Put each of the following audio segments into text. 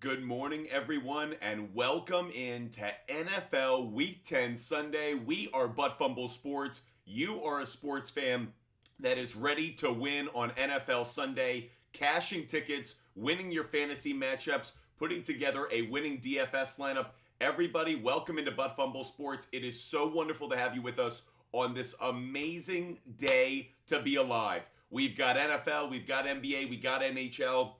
Good morning, everyone, and welcome into NFL Week 10 Sunday. We are Butt Fumble Sports. You are a sports fan that is ready to win on NFL Sunday, cashing tickets, winning your fantasy matchups, putting together a winning DFS lineup. Everybody, welcome into Butt Fumble Sports. It is so wonderful to have you with us on this amazing day to be alive. We've got NFL, we've got NBA, we got NHL.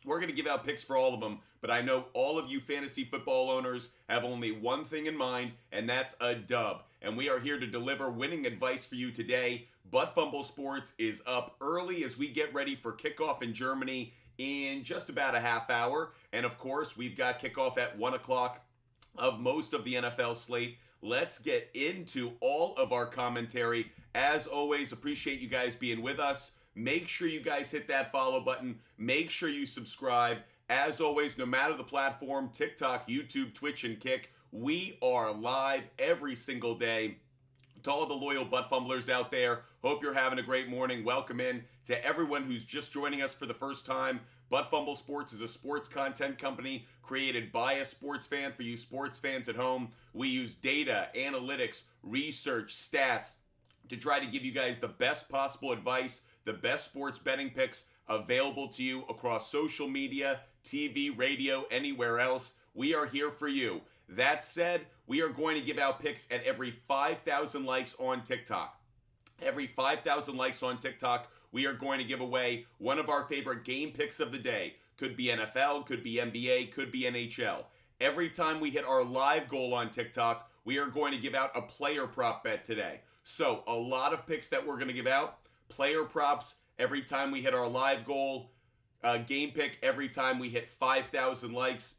We're going to give out picks for all of them, but I know all of you fantasy football owners have only one thing in mind, and that's a dub. And we are here to deliver winning advice for you today. Butt Fumble Sports is up early as we get ready for kickoff in Germany in just about a half hour. And of course, we've got kickoff at 1 o'clock of most of the NFL slate. Let's get into all of our commentary. As always, appreciate you guys being with us. Make sure you guys hit that follow button. Make sure you subscribe. As always, no matter the platform, TikTok, YouTube, Twitch, and Kick, we are live every single day. To all the loyal butt fumblers out there, hope you're having a great morning. Welcome in to everyone who's just joining us for the first time. Butt Fumble Sports is a sports content company created by a sports fan for you sports fans at home. We use data, analytics, research, stats to try to give you guys the best possible advice, the best sports betting picks available to you across social media, TV, radio, anywhere else. We are here for you. That said, we are going to give out picks at every 5,000 likes on TikTok. Every 5,000 likes on TikTok, we are going to give away one of our favorite game picks of the day. Could be NFL, could be NBA, could be NHL. Every time we hit our live goal on TikTok, we are going to give out a player prop bet today. So a lot of picks that we're going to give out. Player props every time we hit our live goal. Game pick every time we hit 5,000 likes.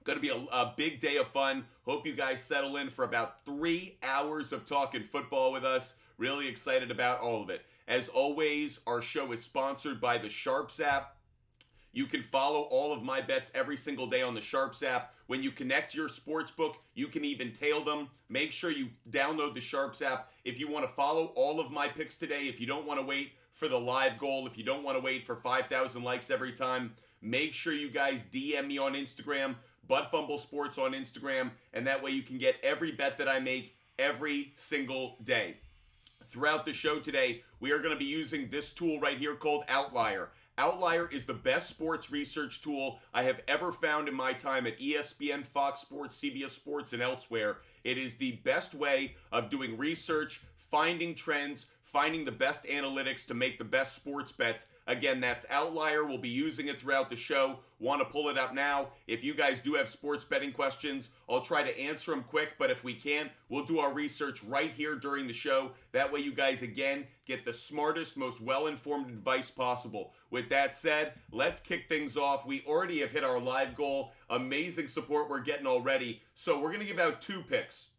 Going to be a big day of fun. Hope you guys settle in for about 3 hours of talking football with us. Really excited about all of it. As always, our show is sponsored by the SHARPZ app. You can follow all of my bets every single day on the SHARPZ app. When you connect your sports book, you can even tail them. Make sure you download the SHARPZ app. If you want to follow all of my picks today, if you don't want to wait for the live goal, if you don't want to wait for 5,000 likes every time, make sure you guys DM me on Instagram, Butt Fumble Sports on Instagram, and that way you can get every bet that I make every single day. Throughout the show today, we are going to be using this tool right here called Outlier. Outlier is the best sports research tool I have ever found in my time at ESPN, Fox Sports, CBS Sports, and elsewhere. It is the best way of doing research, finding trends, finding the best analytics to make the best sports bets. Again, that's Outlier. We'll be using it throughout the show. Want to pull it up now. If you guys do have sports betting questions, I'll try to answer them quick, but if we can't, we'll do our research right here during the show. That way you guys, again, get the smartest, most well-informed advice possible. With that said, let's kick things off. We already have hit our live goal. Amazing support we're getting already. So we're going to give out two picks.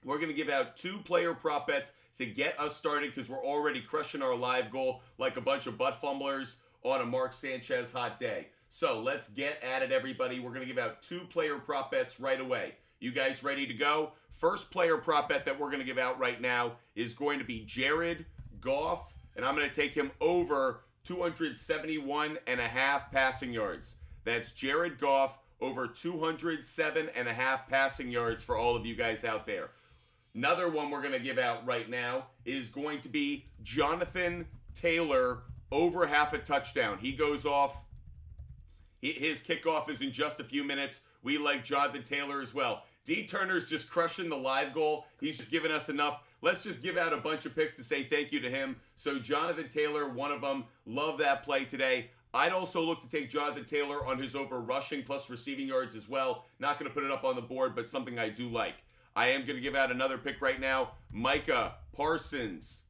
We're going to give out two player prop bets to get us started because we're already crushing our live goal like a bunch of butt fumblers on a Mark Sanchez hot day. So let's get at it, everybody. We're going to give out two player prop bets right away. You guys ready to go? First player prop bet that we're going to give out right now is going to be Jared Goff, and I'm going to take him over 271.5 passing yards. That's Jared Goff over 207.5 passing yards for all of you guys out there. Another one we're going to give out right now is going to be Jonathan Taylor over half a touchdown. He goes off. His kickoff is in just a few minutes. We like Jonathan Taylor as well. D. Turner's just crushing the live goal. He's just giving us enough. Let's just give out a bunch of picks to say thank you to him. So Jonathan Taylor, one of them. Love that play today. I'd also look to take Jonathan Taylor on his over rushing plus receiving yards as well. Not going to put it up on the board, but something I do like. I am going to give out another pick right now. Micah Parsons.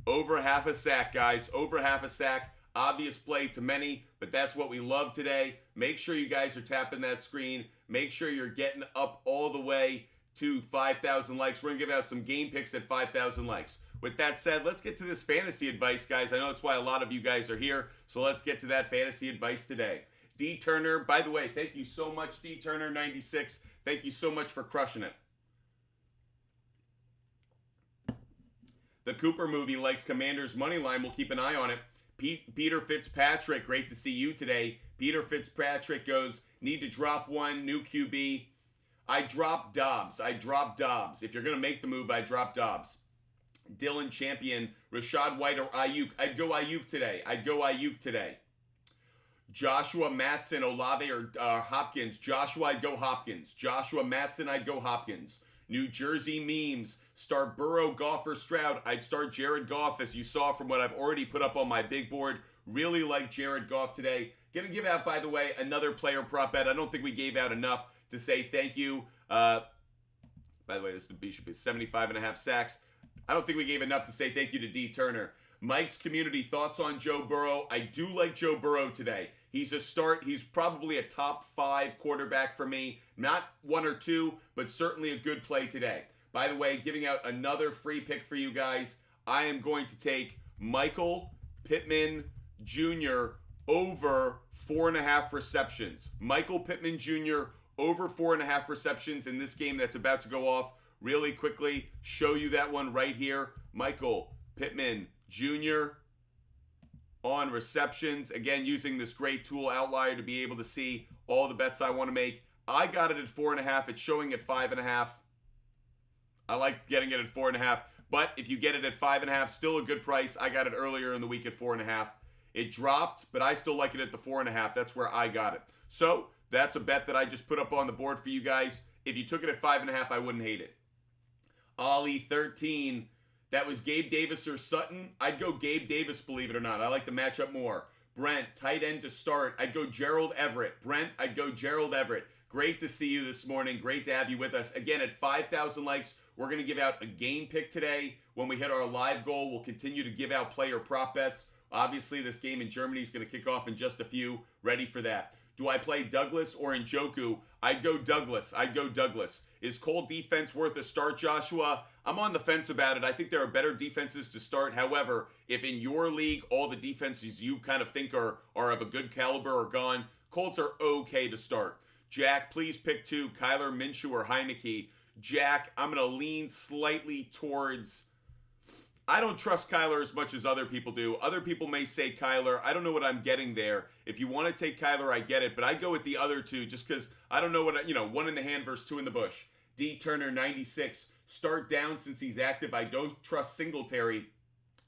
Over half a sack, guys. Over half a sack. Obvious play to many, but that's what we love today. Make sure you guys are tapping that screen. Make sure you're getting up all the way to 5,000 likes. We're going to give out some game picks at 5,000 likes. With that said, let's get to this fantasy advice, guys. I know that's why a lot of you guys are here, so let's get to that fantasy advice today. D. Turner, by the way, thank you so much, D. Turner 96. Thank you so much for crushing it. The Cooper movie likes Commanders money line. We'll keep an eye on it. Peter Fitzpatrick, great to see you today. Peter Fitzpatrick goes, need to drop one, new QB. I drop Dobbs. If you're going to make the move, I drop Dobbs. Dylan Champion, Rashad White or Ayuk. I'd go Ayuk today. Joshua Matson, Olave or Hopkins. Joshua, I'd go Hopkins. Joshua Matson, I'd go Hopkins. New Jersey Memes, start Burrow, Goff, or Stroud. I'd start Jared Goff, as you saw from what I've already put up on my big board. Really like Jared Goff today. Gonna give out, by the way, another player prop bet. I don't think we gave out enough to say thank you. By the way, this is the Bishop, 75.5 sacks. I don't think we gave enough to say thank you to D. Turner. Mike's community thoughts on Joe Burrow. I do like Joe Burrow today. He's a start. He's probably a top 5 quarterback for me. Not 1 or 2, but certainly a good play today. By the way, giving out another free pick for you guys. I am going to take Michael Pittman Jr. over 4.5 receptions. Michael Pittman Jr. over 4.5 receptions in this game that's about to go off. Really quickly, show you that one right here. Michael Pittman Jr. on receptions. Again, using this great tool Outlier to be able to see all the bets I want to make. I got it at 4.5. It's showing at 5.5. I like getting it at 4.5. But if you get it at 5.5, still a good price. I got it earlier in the week at 4.5. It dropped, but I still like it at the 4.5. That's where I got it. So that's a bet that I just put up on the board for you guys. If you took it at 5.5, I wouldn't hate it. Ollie 13. That was Gabe Davis or Sutton. I'd go Gabe Davis, believe it or not. I like the matchup more. Brent, tight end to start. I'd go Gerald Everett. Brent, I'd go Gerald Everett. Great to see you this morning. Great to have you with us. Again, at 5,000 likes, we're going to give out a game pick today. When we hit our live goal, we'll continue to give out player prop bets. Obviously, this game in Germany is going to kick off in just a few. Ready for that. Do I play Douglas or Njoku? I'd go Douglas. Is Cole defense worth a start, Joshua? I'm on the fence about it. I think there are better defenses to start. However, if in your league all the defenses you kind of think are of a good caliber are gone, Colts are okay to start. Jack, please pick 2, Kyler Minshew or Heineke. Jack, I'm going to lean slightly towards... I don't trust Kyler as much as other people do. Other people may say Kyler. I don't know what I'm getting there. If you want to take Kyler, I get it. But I go with the other 2 just because I don't know what, 1 in the hand versus 2 in the bush. D. Turner, 96. Start down since he's active. I don't trust Singletary.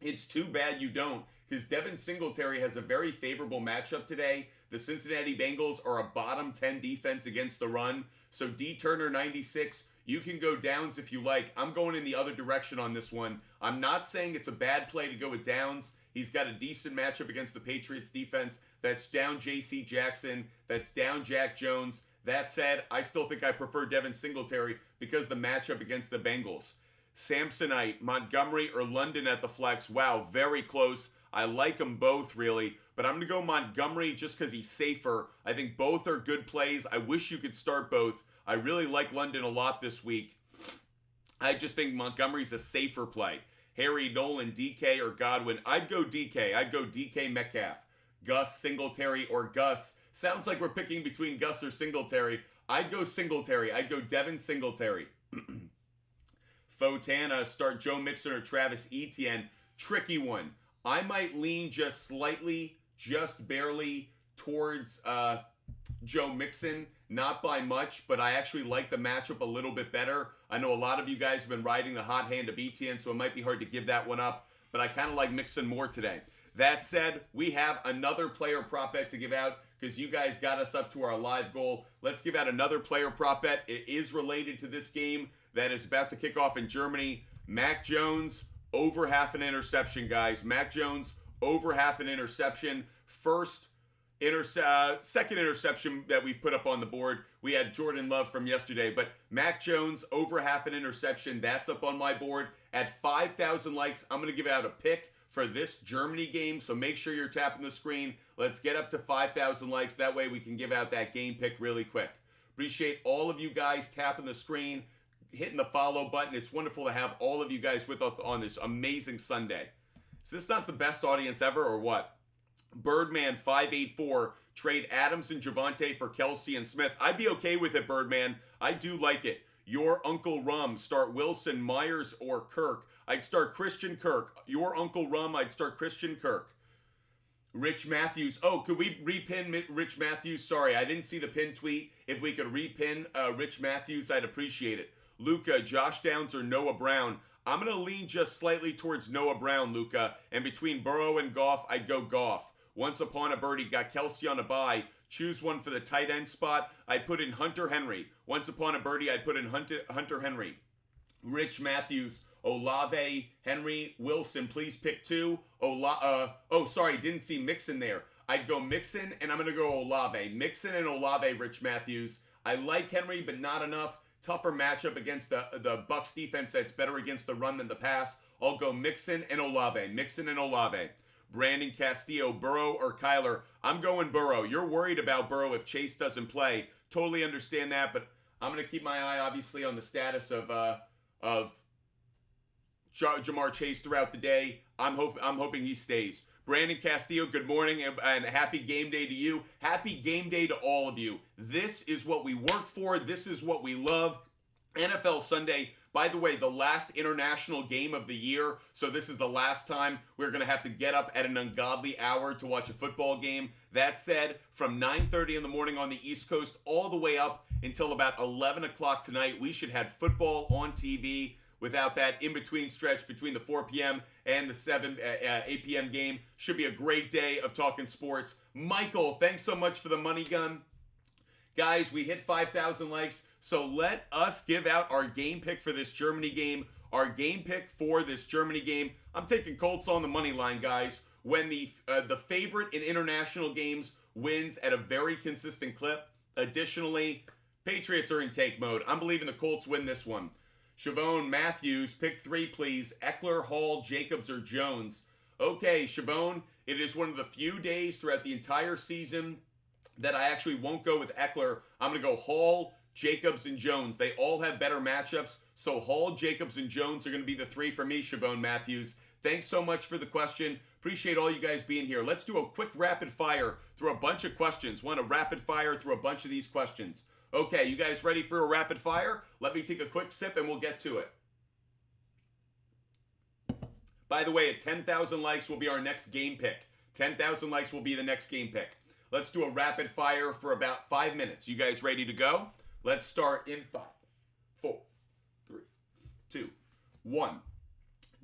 It's too bad you don't, because Devin Singletary has a very favorable matchup today. The Cincinnati Bengals are a bottom 10 defense against the run. So D. Turner, 96. You can go Downs if you like. I'm going in the other direction on this one. I'm not saying it's a bad play to go with Downs. He's got a decent matchup against the Patriots defense. That's down J.C. Jackson. That's down Jack Jones. That said, I still think I prefer Devin Singletary because the matchup against the Bengals. Samsonite, Montgomery, or London at the flex. Wow, very close. I like them both, really. But I'm going to go Montgomery just because he's safer. I think both are good plays. I wish you could start both. I really like London a lot this week. I just think Montgomery's a safer play. Harry, Nolan, DK, or Godwin. I'd go DK. I'd go DK Metcalf. Gus, Singletary, or Gus. Sounds like we're picking between Gus or Singletary. I'd go Singletary. I'd go Devin Singletary. Fotana, start Joe Mixon or Travis Etienne. Tricky one. I might lean just slightly, just barely towards Joe Mixon. Not by much, but I actually like the matchup a little bit better. I know a lot of you guys have been riding the hot hand of Etienne, so it might be hard to give that one up, but I kind of like Mixon more today. That said, we have another player prop bet to give out because you guys got us up to our live goal. Let's give out another player prop bet. It is related to this game that is about to kick off in Germany. Mac Jones, over half an interception, guys. Mac Jones, over half an interception. Second interception that we've put up on the board. We had Jordan Love from yesterday, but Mac Jones, over half an interception. That's up on my board. At 5,000 likes, I'm going to give out a pick for this Germany game, so make sure you're tapping the screen. Let's get up to 5,000 likes. That way we can give out that game pick really quick. Appreciate all of you guys tapping the screen, hitting the follow button. It's wonderful to have all of you guys with us on this amazing Sunday. Is this not the best audience ever, or what? Birdman 584, trade Adams and Javonte for Kelsey and Smith. I'd be okay with it, Birdman. I do like it. Your Uncle Rum, start Wilson, Myers, or Kirk. I'd start Christian Kirk. Your Uncle Rum, I'd start Christian Kirk. Rich Matthews. Oh, could we repin Rich Matthews? Sorry, I didn't see the pin tweet. If we could repin Rich Matthews, I'd appreciate it. Luca, Josh Downs or Noah Brown? I'm going to lean just slightly towards Noah Brown, Luca. And between Burrow and Goff, I'd go Goff. Once upon a birdie, got Kelsey on a bye. Choose one for the tight end spot. I'd put in Hunter Henry. Once upon a birdie, I'd put in Hunter Henry. Rich Matthews, Olave, Henry, Wilson. Please pick two. Sorry, didn't see Mixon there. I'd go Mixon, and I'm going to go Olave. Mixon and Olave, Rich Matthews. I like Henry, but not enough. Tougher matchup against the Bucs defense that's better against the run than the pass. I'll go Mixon and Olave. Mixon and Olave. Brandon Castillo, Burrow or Kyler? I'm going Burrow. You're worried about Burrow if Chase doesn't play. Totally understand that, but I'm going to keep my eye, obviously, on the status of Jamar Chase throughout the day. I'm hoping he stays. Brandon Castillo, good morning and happy game day to you. Happy game day to all of you. This is what we work for. This is what we love. NFL Sunday, by the way, the last international game of the year. So this is the last time we're going to have to get up at an ungodly hour to watch a football game. That said, from 9:30 in the morning on the East Coast all the way up until about 11 o'clock tonight, we should have football on TV. Without that in-between stretch between the 4 p.m. and the 8 p.m. game. Should be a great day of talking sports. Michael, thanks so much for the money gun. Guys, we hit 5,000 likes, so let us give out our game pick for this Germany game. Our game pick for this Germany game. I'm taking Colts on the money line, guys. When the favorite in international games wins at a very consistent clip. Additionally, Patriots are in take mode. I'm believing the Colts win this one. Siobhan Matthews, pick three, please. Eckler, Hall, Jacobs, or Jones. Okay, Siobhan, it is one of the few days throughout the entire season that I actually won't go with Eckler. I'm going to go Hall, Jacobs, and Jones. They all have better matchups, so Hall, Jacobs, and Jones are going to be the three for me, Siobhan Matthews. Thanks so much for the question. Appreciate all you guys being here. Let's do a quick rapid fire through a bunch of questions. Want to rapid fire through a bunch of these questions. Okay, you guys ready for a rapid fire? Let me take a quick sip and we'll get to it. By the way, at 10,000 likes will be our next game pick. 10,000 likes will be the next game pick. Let's do a rapid fire for about 5 minutes. You guys ready to go? Let's start in 5, 4, 3, 2, 1.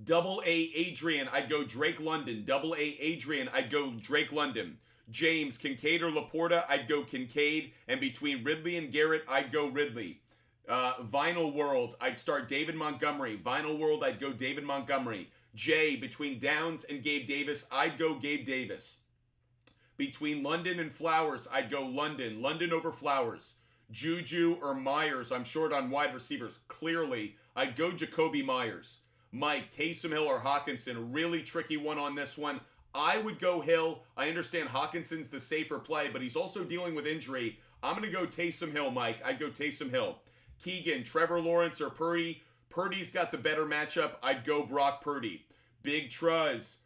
Double A Adrian, I'd go Drake London. Double A Adrian, I'd go Drake London. James, Kincaid or Laporta, I'd go Kincaid. And between Ridley and Garrett, I'd go Ridley. Vinyl World, I'd start David Montgomery. Vinyl World, I'd go David Montgomery. Jay, between Downs and Gabe Davis, I'd go Gabe Davis. Between London and Flowers, I'd go London. London over Flowers. Juju or Myers, I'm short on wide receivers. Clearly, I'd go Jacoby Myers. Mike, Taysom Hill or Hawkinson, really tricky one on this one. I would go Hill. I understand Hawkinson's the safer play, but he's also dealing with injury. I'm going to go Taysom Hill, Mike. I'd go Taysom Hill. Keegan, Trevor Lawrence or Purdy. Purdy's got the better matchup. I'd go Brock Purdy. Big Truz.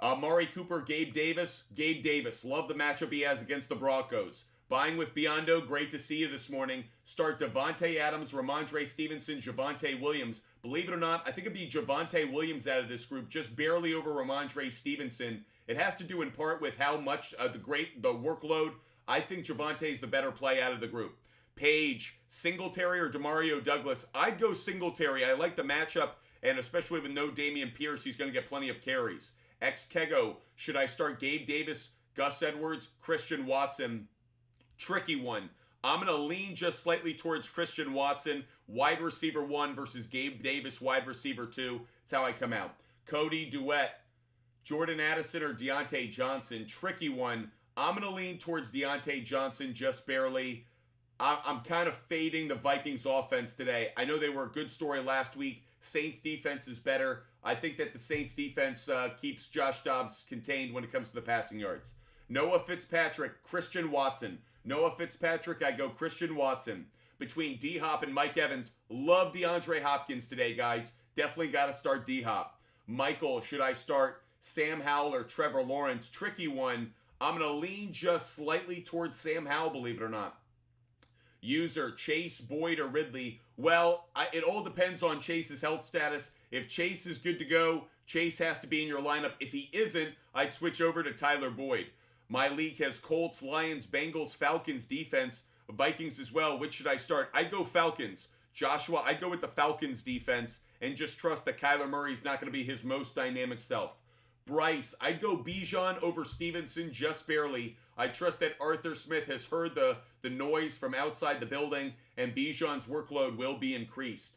Amari Cooper, Gabe Davis. Gabe Davis. Love the matchup he has against the Broncos. Buying with Biondo, great to see you this morning. Start Devontae Adams, Ramondre Stevenson, Javonte Williams. Believe it or not, I think it'd be Javonte Williams out of this group, just barely over Ramondre Stevenson. It has to do in part with how much the workload. I think Javonte is the better play out of the group. Page, Singletary or Demario Douglas. I'd go Singletary. I like the matchup, and especially with no Dameon Pierce, he's going to get plenty of carries. Kego, should I start Gabe Davis, Gus Edwards, Christian Watson? Tricky one. I'm going to lean just slightly towards Christian Watson, wide receiver 1 versus Gabe Davis, wide receiver 2. That's how I come out. Cody Duet, Jordan Addison or Deontay Johnson. Tricky one. I'm going to lean towards Deontay Johnson just barely. I'm kind of fading the Vikings offense today. I know they were a good story last week. Saints defense is better. I think that the Saints defense keeps Josh Dobbs contained when it comes to the passing yards. Noah Fitzpatrick, Christian Watson. Noah Fitzpatrick, I go Christian Watson. Between D-Hop and Mike Evans, love DeAndre Hopkins today, guys. Definitely got to start D-Hop. Michael, should I start Sam Howell or Trevor Lawrence? Tricky one. I'm going to lean just slightly towards Sam Howell, believe it or not. User, Chase, Boyd, or Ridley. Well, it all depends on Chase's health status. If Chase is good to go, Chase has to be in your lineup. If he isn't, I'd switch over to Tyler Boyd. My league has Colts, Lions, Bengals, Falcons defense, Vikings as well. Which should I start? I'd go Falcons. Joshua, I'd go with the Falcons defense and just trust that Kyler Murray's not going to be his most dynamic self. Bryce, I'd go Bijan over Stevenson just barely. I trust that Arthur Smith has heard the noise from outside the building and Bijan's workload will be increased.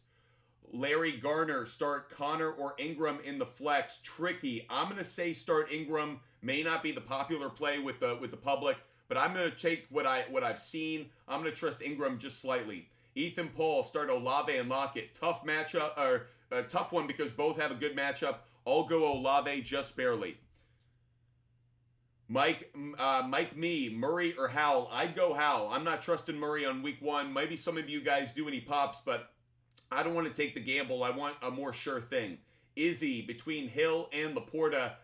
Larry Garner, start Connor or Ingram in the flex. Tricky. I'm going to say start Ingram. May not be the popular play with the public, but I'm going to take what I've seen. I'm going to trust Ingram just slightly. Ethan Paul, start Olave and Lockett. Tough matchup, or a tough one because both have a good matchup. I'll go Olave just barely. Mike, Murray or Howell. I'd go Howell. I'm not trusting Murray on week 1. Maybe some of you guys do when he pops, but I don't want to take the gamble. I want a more sure thing. Izzy, between Hill and Laporta.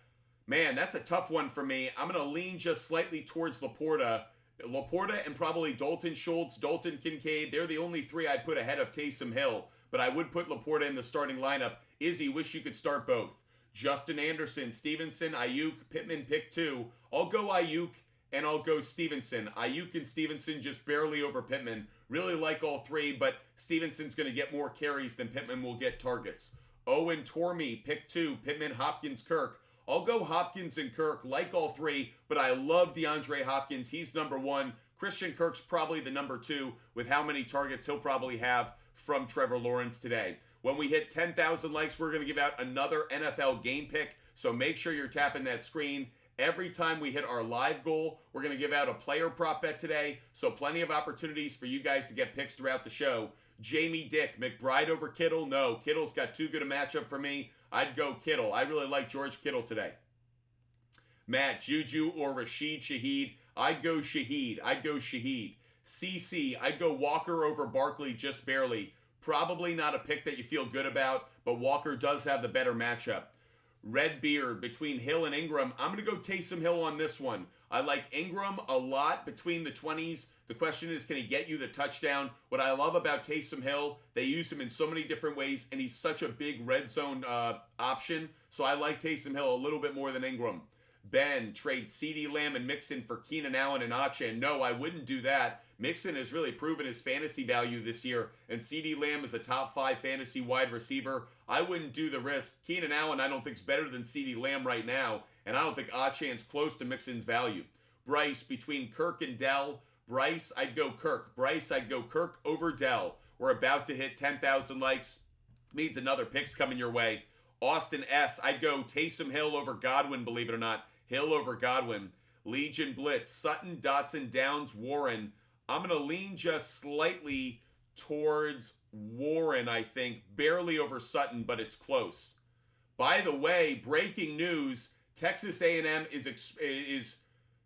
Man, that's a tough one for me. I'm going to lean just slightly towards Laporta. Laporta and probably Dalton Schultz, Dalton Kincaid. They're the only 3 I'd put ahead of Taysom Hill. But I would put Laporta in the starting lineup. Izzy, wish you could start both. Justin Anderson, Stevenson, Ayuk, Pittman, pick 2. I'll go Ayuk and I'll go Stevenson. Ayuk and Stevenson just barely over Pittman. Really like all 3, but Stevenson's going to get more carries than Pittman will get targets. Owen Tormey, pick 2. Pittman, Hopkins, Kirk. I'll go Hopkins and Kirk, like all 3, but I love DeAndre Hopkins. He's number 1. Christian Kirk's probably the number 2 with how many targets he'll probably have from Trevor Lawrence today. When we hit 10,000 likes, we're going to give out another NFL game pick, so make sure you're tapping that screen. Every time we hit our live goal, we're going to give out a player prop bet today, so plenty of opportunities for you guys to get picks throughout the show. Jamie Dick, McBride over Kittle? No, Kittle's got too good a matchup for me. I'd go Kittle. I really like George Kittle today. Matt, Juju or Rashid Shaheed? I'd go Shaheed. CC, I'd go Walker over Barkley just barely. Probably not a pick that you feel good about, but Walker does have the better matchup. Redbeard, between Hill and Ingram. I'm going to go Taysom Hill on this one. I like Ingram a lot between the 20s. The question is, can he get you the touchdown? What I love about Taysom Hill, they use him in so many different ways, and he's such a big red zone option. So I like Taysom Hill a little bit more than Ingram. Ben, trade CeeDee Lamb and Mixon for Keenan Allen and Achane. No, I wouldn't do that. Mixon has really proven his fantasy value this year, and CeeDee Lamb is a top 5 fantasy wide receiver. I wouldn't do the risk. Keenan Allen, I don't think is better than CeeDee Lamb right now, and I don't think Achane's close to Mixon's value. Bryce, between Kirk and Dell. Bryce, I'd go Kirk. Kirk over Dell. We're about to hit 10,000 likes. Means another pick's coming your way. Austin S., I'd go Taysom Hill over Godwin, believe it or not. Hill over Godwin. Legion Blitz, Sutton, Dotson, Downs, Warren. I'm going to lean just slightly towards Warren, I think. Barely over Sutton, but it's close. By the way, breaking news, Texas A&M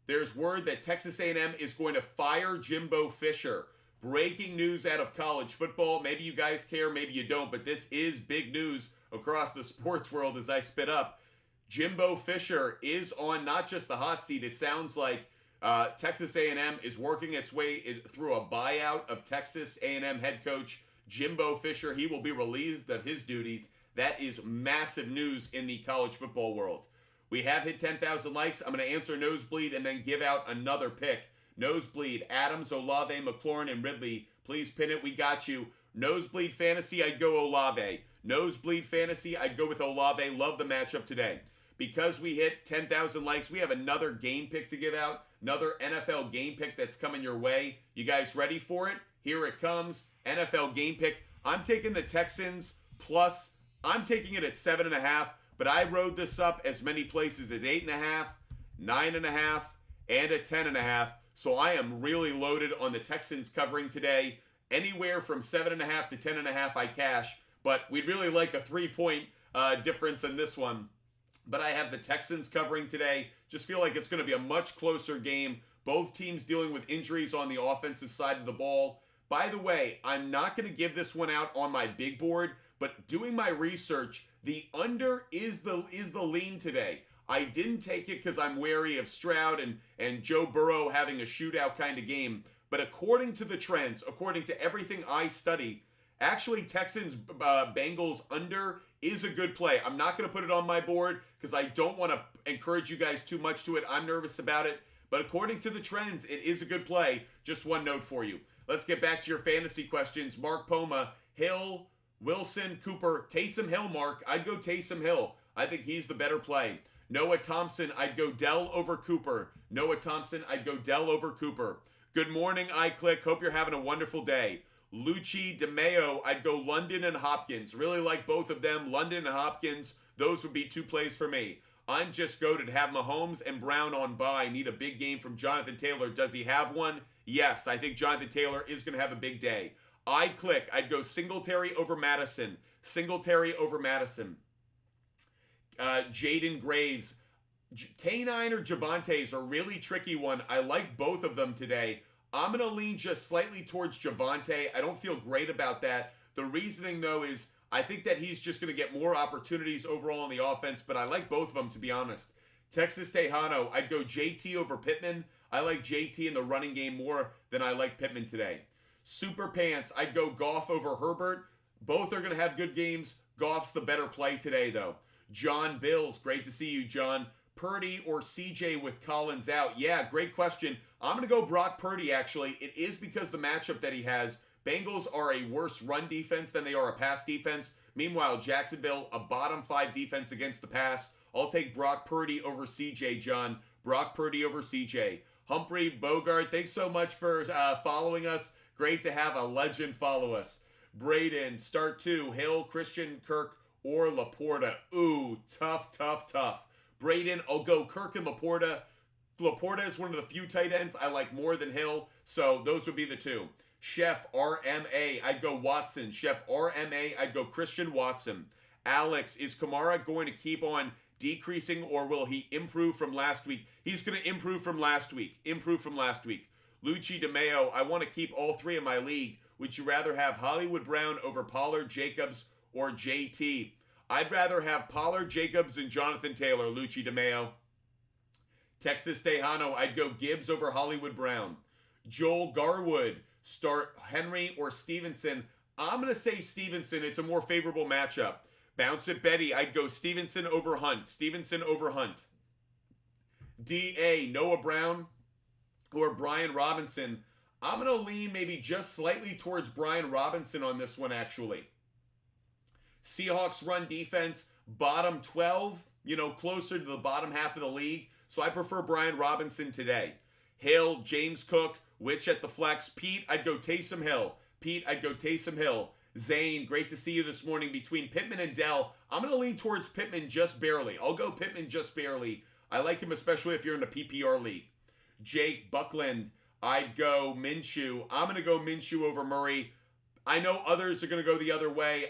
there's word that Texas A&M is going to fire Jimbo Fisher. Breaking news out of college football. Maybe you guys care, maybe you don't, but this is big news across the sports world as I spit up. Jimbo Fisher is on not just the hot seat. It sounds like Texas A&M is working its way through a buyout of Texas A&M head coach Jimbo Fisher. He will be relieved of his duties. That is massive news in the college football world. We have hit 10,000 likes. I'm going to answer Nosebleed and then give out another pick. Nosebleed, Adams, Olave, McLaurin, and Ridley. Please pin it. We got you. Nosebleed Fantasy, I'd go Olave. Nosebleed Fantasy, I'd go with Olave. Love the matchup today. Because we hit 10,000 likes, we have another game pick to give out. Another NFL game pick that's coming your way. You guys ready for it? Here it comes. NFL game pick. I'm taking the Texans plus. I'm taking it at 7.5. But I rode this up as many places as 8.5, 9.5, and at 10.5. So I am really loaded on the Texans covering today. Anywhere from 7.5 to 10.5 I cash. But we'd really like a 3-point difference in this one. But I have the Texans covering today. Just feel like it's going to be a much closer game. Both teams dealing with injuries on the offensive side of the ball. By the way, I'm not going to give this one out on my big board, but doing my research, the under is the lean today. I didn't take it because I'm wary of Stroud and Joe Burrow having a shootout kind of game. But according to the trends, according to everything I study, Actually, Texans Bengals under is a good play. I'm not going to put it on my board because I don't want to encourage you guys too much to it. I'm nervous about it. But according to the trends, it is a good play. Just one note for you. Let's get back to your fantasy questions. Mark Poma, Hill, Wilson, Cooper, Taysom Hill, Mark. I'd go Taysom Hill. I think he's the better play. Noah Thompson, I'd go Dell over Cooper. Noah Thompson, I'd go Dell over Cooper. Good morning, iClick. Hope you're having a wonderful day. Lucci DeMeo, I'd go London and Hopkins. Really like both of them. London and Hopkins, those would be two plays for me. I'm just goated. Have Mahomes and Brown on bye. Need a big game from Jonathan Taylor. Does he have one? Yes, I think Jonathan Taylor is going to have a big day. iClick, I'd go Singletary over Madison. Singletary over Madison. Jaden Graves. K9 or Javonte is a really tricky one. I like both of them today. I'm going to lean just slightly towards Javonte. I don't feel great about that. The reasoning, though, is I think that he's just going to get more opportunities overall in the offense, but I like both of them, to be honest. Texas Tejano, I'd go JT over Pittman. I like JT in the running game more than I like Pittman today. Super Pants, I'd go Goff over Herbert. Both are going to have good games. Goff's the better play today, though. John Bills, great to see you, John. Purdy or CJ with Collins out? Yeah, great question. I'm going to go Brock Purdy, actually. It is because the matchup that he has. Bengals are a worse run defense than they are a pass defense. Meanwhile, Jacksonville, a bottom 5 defense against the pass. I'll take Brock Purdy over CJ, John. Brock Purdy over CJ. Humphrey Bogart, thanks so much for following us. Great to have a legend follow us. Braden, start 2. Hill, Christian, Kirk, or Laporta. Ooh, tough, tough, tough. Braden, I'll go Kirk and Laporta. Laporta is one of the few tight ends I like more than Hill, so those would be the two. Chef RMA, I'd go Watson. Chef RMA, I'd go Christian Watson. Alex, is Kamara going to keep on decreasing or will he improve from last week? He's going to improve from last week. Lucci DeMeo, I want to keep all 3 in my league. Would you rather have Hollywood Brown over Pollard, Jacobs, or JT? I'd rather have Pollard, Jacobs, and Jonathan Taylor, Lucci DeMeo. Texas Tejano, I'd go Gibbs over Hollywood Brown. Joel Garwood, start Henry or Stevenson. I'm going to say Stevenson. It's a more favorable matchup. Bounce it, Betty. I'd go Stevenson over Hunt. Stevenson over Hunt. DA, Noah Brown or Brian Robinson. I'm going to lean maybe just slightly towards Brian Robinson on this one, actually. Seahawks run defense, bottom 12, closer to the bottom half of the league. So I prefer Brian Robinson today. Hill, James Cook, which at the flex. Pete, I'd go Taysom Hill. Zane, great to see you this morning. Between Pittman and Dell, I'm going to lean towards Pittman just barely. I'll go Pittman just barely. I like him especially if you're in a PPR league. Jake Buckland, I'd go Minshew. I'm going to go Minshew over Murray. I know others are going to go the other way.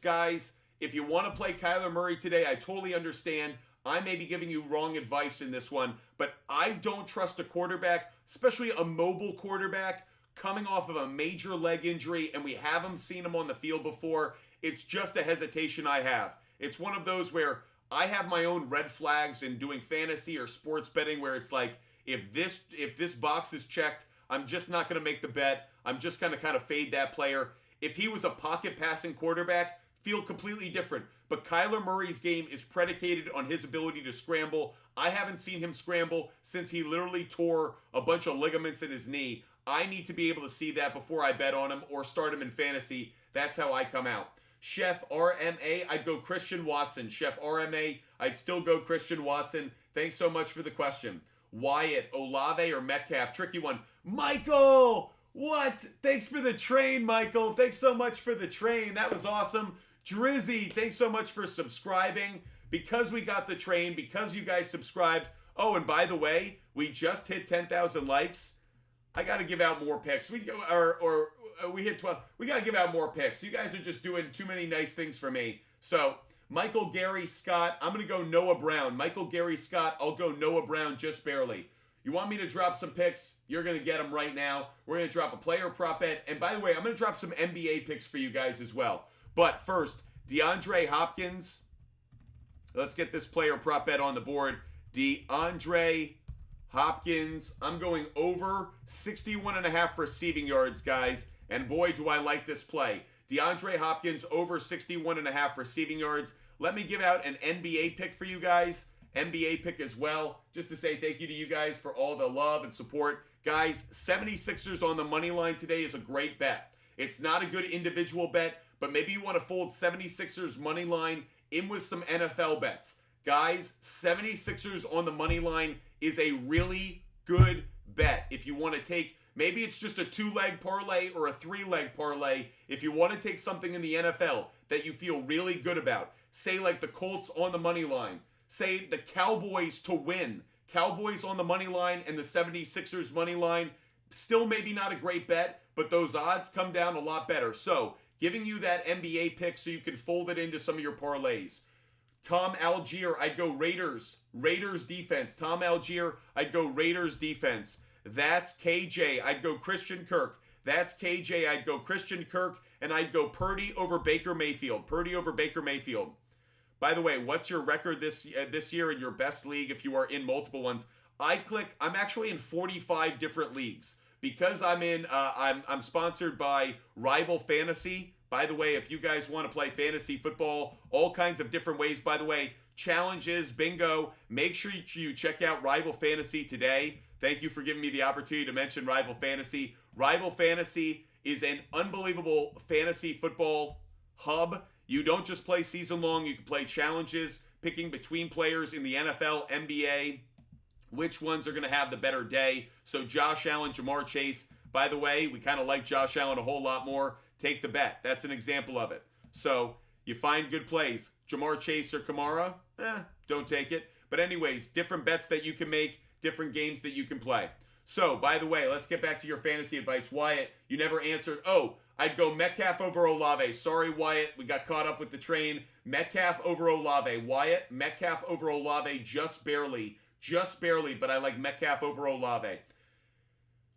Guys, if you want to play Kyler Murray today, I totally understand. I may be giving you wrong advice in this one, but I don't trust a quarterback, especially a mobile quarterback, coming off of a major leg injury, and we haven't seen him on the field before. It's just a hesitation I have. It's one of those where I have my own red flags in doing fantasy or sports betting where it's like, if this box is checked, I'm just not going to make the bet. I'm just going to kind of fade that player. If he was a pocket passing quarterback, feel completely different. But Kyler Murray's game is predicated on his ability to scramble. I haven't seen him scramble since he literally tore a bunch of ligaments in his knee. I need to be able to see that before I bet on him or start him in fantasy. That's how I come out. Chef RMA, I'd go Christian Watson. Chef RMA, I'd still go Christian Watson. Thanks so much for the question. Wyatt, Olave or Metcalf? Tricky one. Michael! What? Thanks for the train, Michael. Thanks so much for the train. That was awesome. Drizzy, thanks so much for subscribing. Because we got the train, because you guys subscribed. Oh, and by the way, we just hit 10,000 likes. I got to give out more picks. We hit 12. We got to give out more picks. You guys are just doing too many nice things for me. So, Michael Gary Scott, I'm going to go Noah Brown. Michael Gary Scott, I'll go Noah Brown just barely. You want me to drop some picks? You're going to get them right now. We're going to drop a player prop bet. And by the way, I'm going to drop some NBA picks for you guys as well. But first, DeAndre Hopkins. Let's get this player prop bet on the board. DeAndre Hopkins. I'm going over 61.5 receiving yards, guys. And boy, do I like this play. DeAndre Hopkins over 61.5 receiving yards. Let me give out an NBA pick for you guys. NBA pick as well, just to say thank you to you guys for all the love and support. Guys, 76ers on the money line today is a great bet. It's not a good individual bet, but maybe you want to fold 76ers money line in with some NFL bets. Guys, 76ers on the money line is a really good bet. If you want to take, maybe it's just a 2-leg parlay or a 3-leg parlay. If you want to take something in the NFL that you feel really good about, say like the Colts on the money line, say the Cowboys to win, Cowboys on the money line and the 76ers money line, still maybe not a great bet, but those odds come down a lot better. So, giving you that NBA pick so you can fold it into some of your parlays. Tom Algier, I'd go Raiders. Raiders defense. Tom Algier, I'd go Raiders defense. That's KJ. I'd go Christian Kirk. That's KJ. I'd go Christian Kirk. And I'd go Purdy over Baker Mayfield. Purdy over Baker Mayfield. By the way, what's your record this year in your best league if you are in multiple ones? I'm actually in 45 different leagues. Because I'm sponsored by Rival Fantasy. By the way, if you guys want to play fantasy football, all kinds of different ways, by the way, challenges, bingo, make sure you check out Rival Fantasy today. Thank you for giving me the opportunity to mention Rival Fantasy. Rival Fantasy is an unbelievable fantasy football hub. You don't just play season long, you can play challenges, picking between players in the NFL, NBA, which ones are going to have the better day. So Josh Allen, Jamar Chase. By the way, we kind of like Josh Allen a whole lot more. Take the bet. That's an example of it. So you find good plays. Jamar Chase or Kamara, don't take it. But anyways, different bets that you can make, different games that you can play. So, by the way, let's get back to your fantasy advice. Wyatt, you never answered. Oh, I'd go Metcalf over Olave. Sorry, Wyatt. We got caught up with the train. Metcalf over Olave. Wyatt, Metcalf over Olave just barely. Just barely, but I like Metcalf over Olave.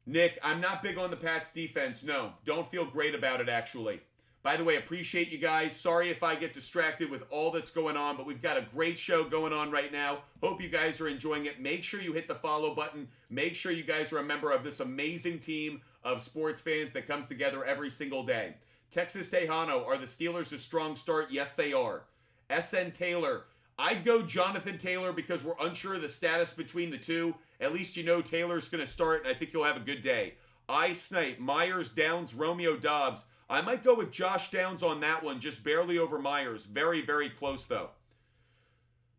Nick, I'm not big on the Pats defense. No, don't feel great about it, actually. By the way, appreciate you guys. Sorry if I get distracted with all that's going on, but we've got a great show going on right now. Hope you guys are enjoying it. Make sure you hit the follow button. Make sure you guys are a member of this amazing team of sports fans that comes together every single day. Texas Tejano, are the Steelers a strong start? Yes, they are. SN Taylor, I'd go Jonathan Taylor because we're unsure of the status between the two. At least you know Taylor's going to start, and I think he'll have a good day. I Snipe, Myers, Downs, Romeo, Dobbs. I might go with Josh Downs on that one, just barely over Myers. Very, very close, though.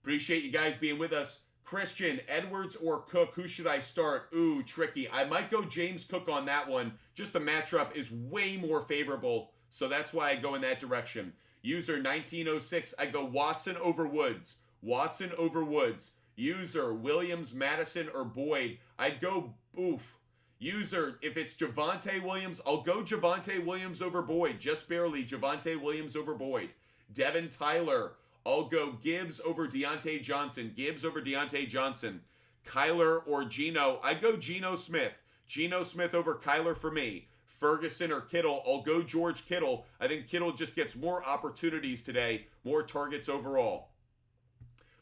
Appreciate you guys being with us. Christian, Edwards or Cook, who should I start? Ooh, tricky. I might go James Cook on that one. Just the matchup is way more favorable, so that's why I go in that direction. User 1906, I go Watson over Woods. Watson over Woods. User Williams, Madison, or Boyd. I'd go User, if it's Javonte Williams, I'll go Javonte Williams over Boyd. Just barely Javonte Williams over Boyd. Devin Tyler, I'll go Gibbs over Deontay Johnson. Gibbs over Deontay Johnson. Kyler or Geno, I'd go Geno Smith. Geno Smith over Kyler for me. Ferguson or Kittle, I'll go George Kittle. I think Kittle just gets more opportunities today, more targets overall.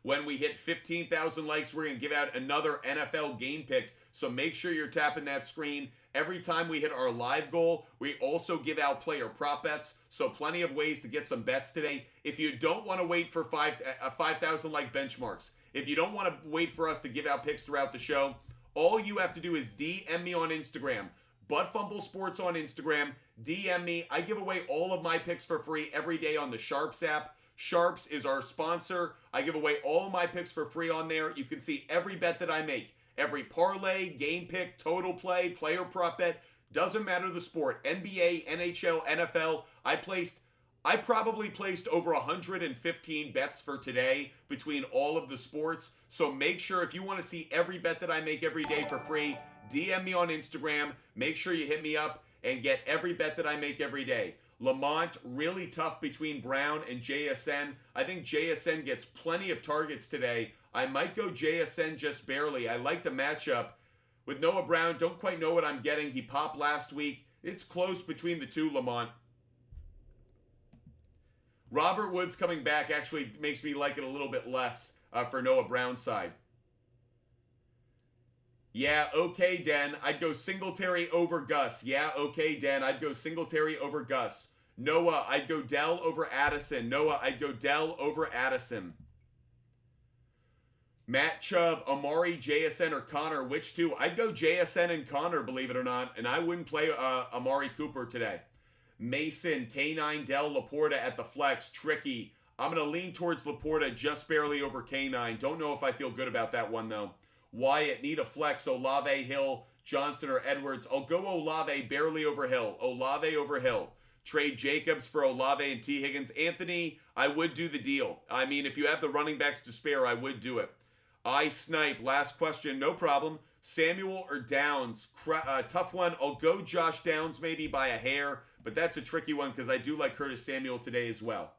When we hit 15,000 likes, we're going to give out another NFL game pick. So make sure you're tapping that screen. Every time we hit our live goal, we also give out player prop bets. So plenty of ways to get some bets today. If you don't want to wait for 5,000 like benchmarks, if you don't want to wait for us to give out picks throughout the show, all you have to do is DM me on Instagram. Butt Fumble Sports on Instagram. DM me. I give away all of my picks for free every day on the SHARPZ app. SHARPZ is our sponsor. I give away all of my picks for free on there. You can see every bet that I make. Every parlay, game pick, total play, player prop bet. Doesn't matter the sport. NBA, NHL, NFL. I probably placed over 115 bets for today between all of the sports. So make sure if you want to see every bet that I make every day for free, DM me on Instagram. Make sure you hit me up and get every bet that I make every day. Lamont, really tough between Brown and JSN. I think JSN gets plenty of targets today. I might go JSN just barely. I like the matchup. With Noah Brown, don't quite know what I'm getting. He popped last week. It's close between the two, Lamont. Robert Woods coming back actually makes me like it a little bit less for Noah Brown's side. Yeah, okay, Den. I'd go Singletary over Gus. Yeah, okay, Den. I'd go Singletary over Gus. Noah, I'd go Dell over Addison. Noah, I'd go Dell over Addison. Matt Chubb, Amari, JSN, or Connor, which two? I'd go JSN and Connor, believe it or not, and I wouldn't play Amari Cooper today. Mason, K9, Dell, Laporta at the flex, tricky. I'm going to lean towards Laporta just barely over K9. Don't know if I feel good about that one, though. Wyatt, need a flex, Olave, Hill, Johnson, or Edwards. I'll go Olave barely over Hill. Olave over Hill. Trade Jacobs for Olave and T. Higgins. Anthony, I would do the deal. I mean, if you have the running backs to spare, I would do it. I snipe. Last question. No problem. Samuel or Downs? Tough one. I'll go Josh Downs maybe by a hair, but that's a tricky one because I do like Curtis Samuel today as well.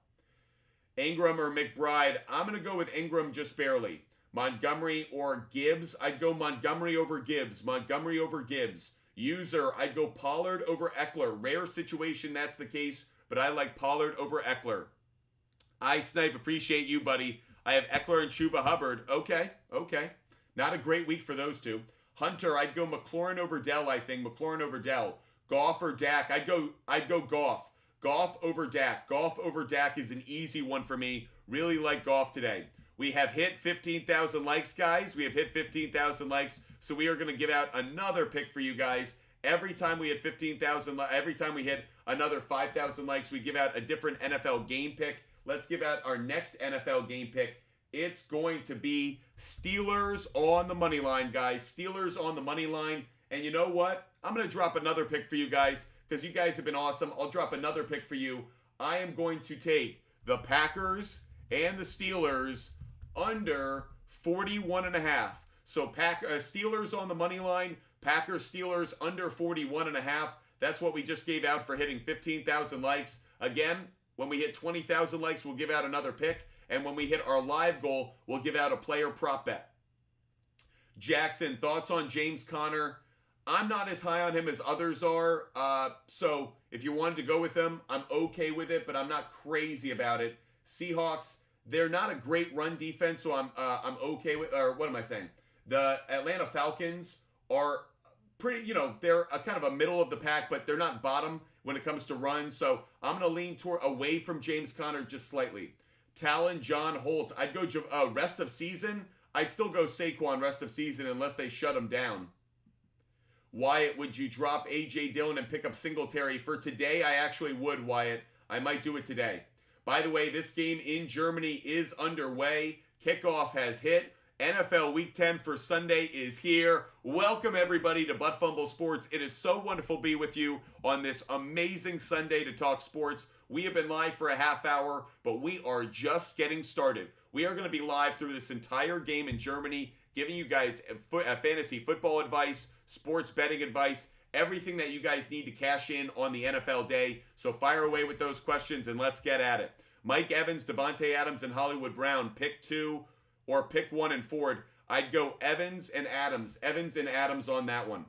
Ingram or McBride? I'm going to go with Ingram just barely. Montgomery or Gibbs? I'd go Montgomery over Gibbs. Montgomery over Gibbs. User, I'd go Pollard over Eckler. Rare situation that's the case, but I like Pollard over Eckler. I snipe. Appreciate you, buddy. I have Eckler and Chuba Hubbard. Okay. Not a great week for those two. Hunter, I'd go McLaurin over Dell, I think. McLaurin over Dell. Goff or Dak? I'd go Goff. Goff over Dak. Goff over Dak is an easy one for me. Really like Goff today. We have hit 15,000 likes, guys. We have hit 15,000 likes. So we are going to give out another pick for you guys. Every time we hit 15,000, every time we hit another 5,000 likes, we give out a different NFL game pick. Let's give out our next NFL game pick. It's going to be Steelers on the money line, guys. Steelers on the money line. And you know what? I'm going to drop another pick for you guys because you guys have been awesome. I'll drop another pick for you. I am going to take the Packers and the Steelers under 41.5. So Steelers on the money line, Packers, Steelers under 41.5. That's what we just gave out for hitting 15,000 likes. Again, when we hit 20,000 likes, we'll give out another pick. And when we hit our live goal, we'll give out a player prop bet. Jackson, thoughts on James Conner? I'm not as high on him as others are. So if you wanted to go with him, I'm okay with it, but I'm not crazy about it. Seahawks, they're not a great run defense, so I'm okay with, or what am I saying? The Atlanta Falcons are pretty, they're a kind of a middle of the pack, but they're not bottom when it comes to runs. So I'm going to lean away from James Conner just slightly. Talon, John Holt. I'd go rest of season. I'd still go Saquon rest of season unless they shut him down. Wyatt, would you drop A.J. Dillon and pick up Singletary? For today, I actually would, Wyatt. I might do it today. By the way, this game in Germany is underway. Kickoff has hit. NFL Week 10 for Sunday is here. Welcome, everybody, to Butt Fumble Sports. It is so wonderful to be with you on this amazing Sunday to talk sports. We have been live for a half hour, but we are just getting started. We are going to be live through this entire game in Germany, giving you guys fantasy football advice, sports betting advice, everything that you guys need to cash in on the NFL day. So fire away with those questions and let's get at it. Mike Evans, Devontae Adams, and Hollywood Brown, pick 2 or pick 1 and Ford. I'd go Evans and Adams. Evans and Adams on that one.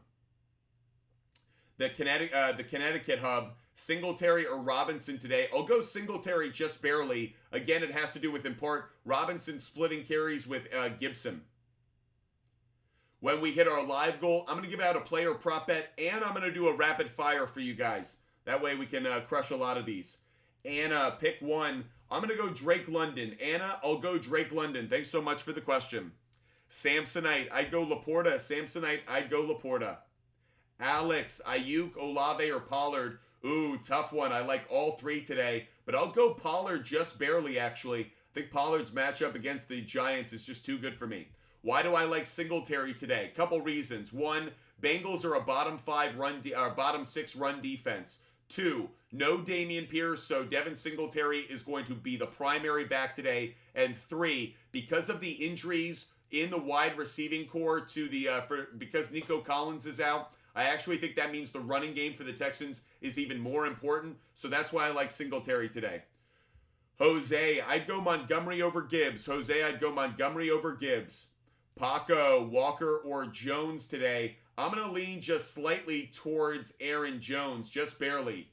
The Connecticut hub, Singletary or Robinson today. I'll go Singletary just barely. Again, it has to do with, in part, Robinson splitting carries with Gibson. When we hit our live goal, I'm going to give out a player prop bet, and I'm going to do a rapid fire for you guys. That way we can crush a lot of these. Anna, pick 1. I'm going to go Drake London. Anna, I'll go Drake London. Thanks so much for the question. Samsonite, I'd go Laporta. Samsonite, I'd go Laporta. Alex, Ayuk, Olave, or Pollard. Ooh, tough one. I like all 3 today, but I'll go Pollard just barely, actually. I think Pollard's matchup against the Giants is just too good for me. Why do I like Singletary today? Couple reasons. 1, Bengals are a bottom 6 run defense. 2, no Dameon Pierce, so Devin Singletary is going to be the primary back today. And 3, because of the injuries in the wide receiving core because Nico Collins is out, I actually think that means the running game for the Texans is even more important. So that's why I like Singletary today. Jose, I'd go Montgomery over Gibbs. Jose, I'd go Montgomery over Gibbs. Paco, Walker, or Jones today. I'm going to lean just slightly towards Aaron Jones, just barely.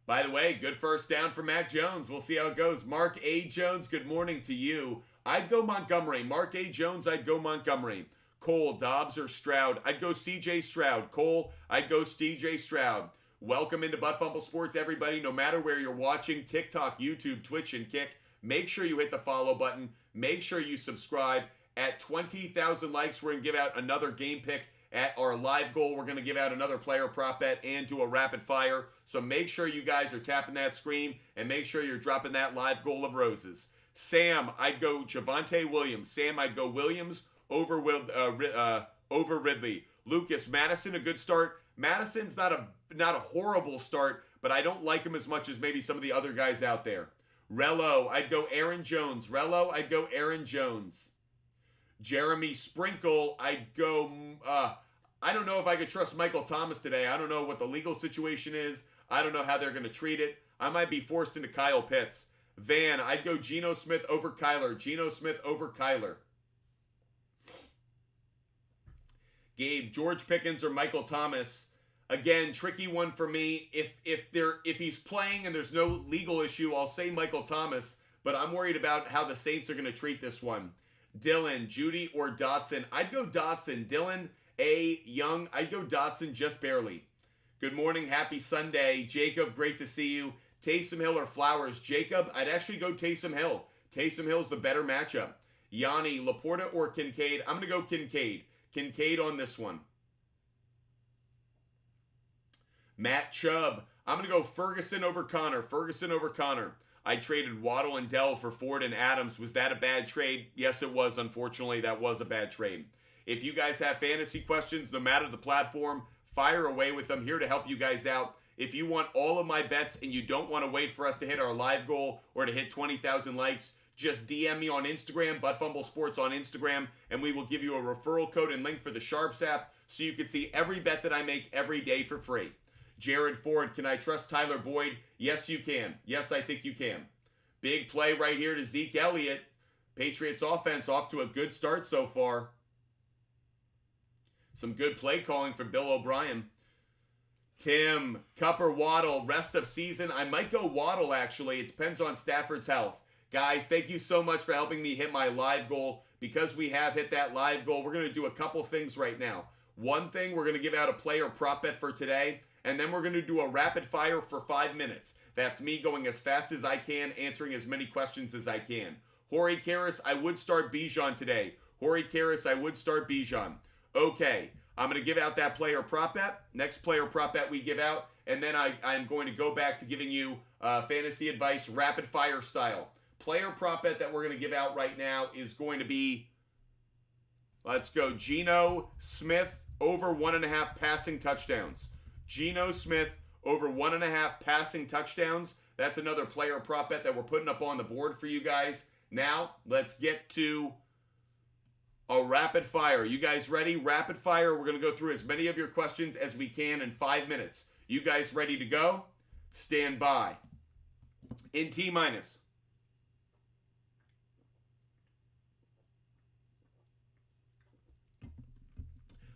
By the way, good first down for Mac Jones. We'll see how it goes. Mark A. Jones, good morning to you. I'd go Montgomery. Mark A. Jones, I'd go Montgomery. Cole, Dobbs, or Stroud? I'd go C.J. Stroud. Cole, I'd go C.J. Stroud. Welcome into Butt Fumble Sports, everybody. No matter where you're watching, TikTok, YouTube, Twitch, and Kick, make sure you hit the follow button. Make sure you subscribe. At 20,000 likes, we're going to give out another game pick. At our live goal, we're going to give out another player prop bet and do a rapid fire. So make sure you guys are tapping that screen and make sure you're dropping that live goal of roses. Sam, I'd go Javonte Williams. Sam, I'd go Williams over Ridley. Lucas, Madison, a good start. Madison's not a horrible start, but I don't like him as much as maybe some of the other guys out there. Rello, I'd go Aaron Jones. Rello, I'd go Aaron Jones. Jeremy Sprinkle, I'd go, I don't know if I could trust Michael Thomas today. I don't know what the legal situation is. I don't know how they're going to treat it. I might be forced into Kyle Pitts. Van, I'd go Geno Smith over Kyler. Geno Smith over Kyler. Gabe, George Pickens or Michael Thomas. Again, tricky one for me. If he's playing and there's no legal issue, I'll say Michael Thomas, but I'm worried about how the Saints are going to treat this one. Dylan, Judy, or Dotson? I'd go Dotson. Dylan, A, Young, I'd go Dotson just barely. Good morning, happy Sunday. Jacob, great to see you. Taysom Hill or Flowers? Jacob, I'd actually go Taysom Hill. Taysom Hill's the better matchup. Yanni, Laporta or Kincaid? I'm going to go Kincaid. Kincaid on this one. Matt Chubb, I'm going to go Ferguson over Connor. Ferguson over Connor. I traded Waddle and Dell for Ford and Adams. Was that a bad trade? Yes, it was. Unfortunately, that was a bad trade. If you guys have fantasy questions, no matter the platform, fire away with them. Here to help you guys out. If you want all of my bets and you don't want to wait for us to hit our live goal or to hit 20,000 likes, just DM me on Instagram, Butt Fumble Sports on Instagram, and we will give you a referral code and link for the SHARPZ app so you can see every bet that I make every day for free. Jared Ford, can I trust Tyler Boyd? Yes, you can. Yes, I think you can. Big play right here to Zeke Elliott. Patriots offense off to a good start so far. Some good play calling from Bill O'Brien. Tim, Cup or Waddle, rest of season. I might go Waddle, actually. It depends on Stafford's health. Guys, thank you so much for helping me hit my live goal. Because we have hit that live goal, we're going to do a couple things right now. One thing, we're going to give out a player prop bet for today. And then we're going to do a rapid fire for 5 minutes. That's me going as fast as I can, answering as many questions as I can. Hori Karras, I would start Bijan today. Hori Karras, I would start Bijan. Okay, I'm going to give out that player prop bet. Next player prop bet we give out. And then I'm going to go back to giving you fantasy advice, rapid fire style. Player prop bet that we're going to give out right now is going to be, let's go, Geno Smith over 1.5 passing touchdowns. Geno Smith over 1.5 passing touchdowns. That's another player prop bet that we're putting up on the board for you guys. Now, let's get to a rapid fire. You guys ready? Rapid fire. We're going to go through as many of your questions as we can in 5 minutes. You guys ready to go? Stand by. In T-minus.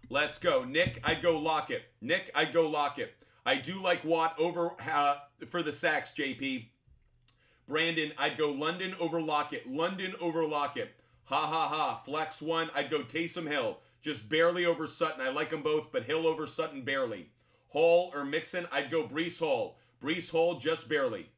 Let's go. Nick, I'd go Lockett. Nick, I'd go Lockett. I do like Watt over for the sacks, JP. Brandon, I'd go London over Lockett. London over Lockett. Ha ha ha. Flex one, I'd go Taysom Hill. Just barely over Sutton. I like them both, but Hill over Sutton barely. Hall or Mixon, I'd go Breece Hall. Breece Hall just barely.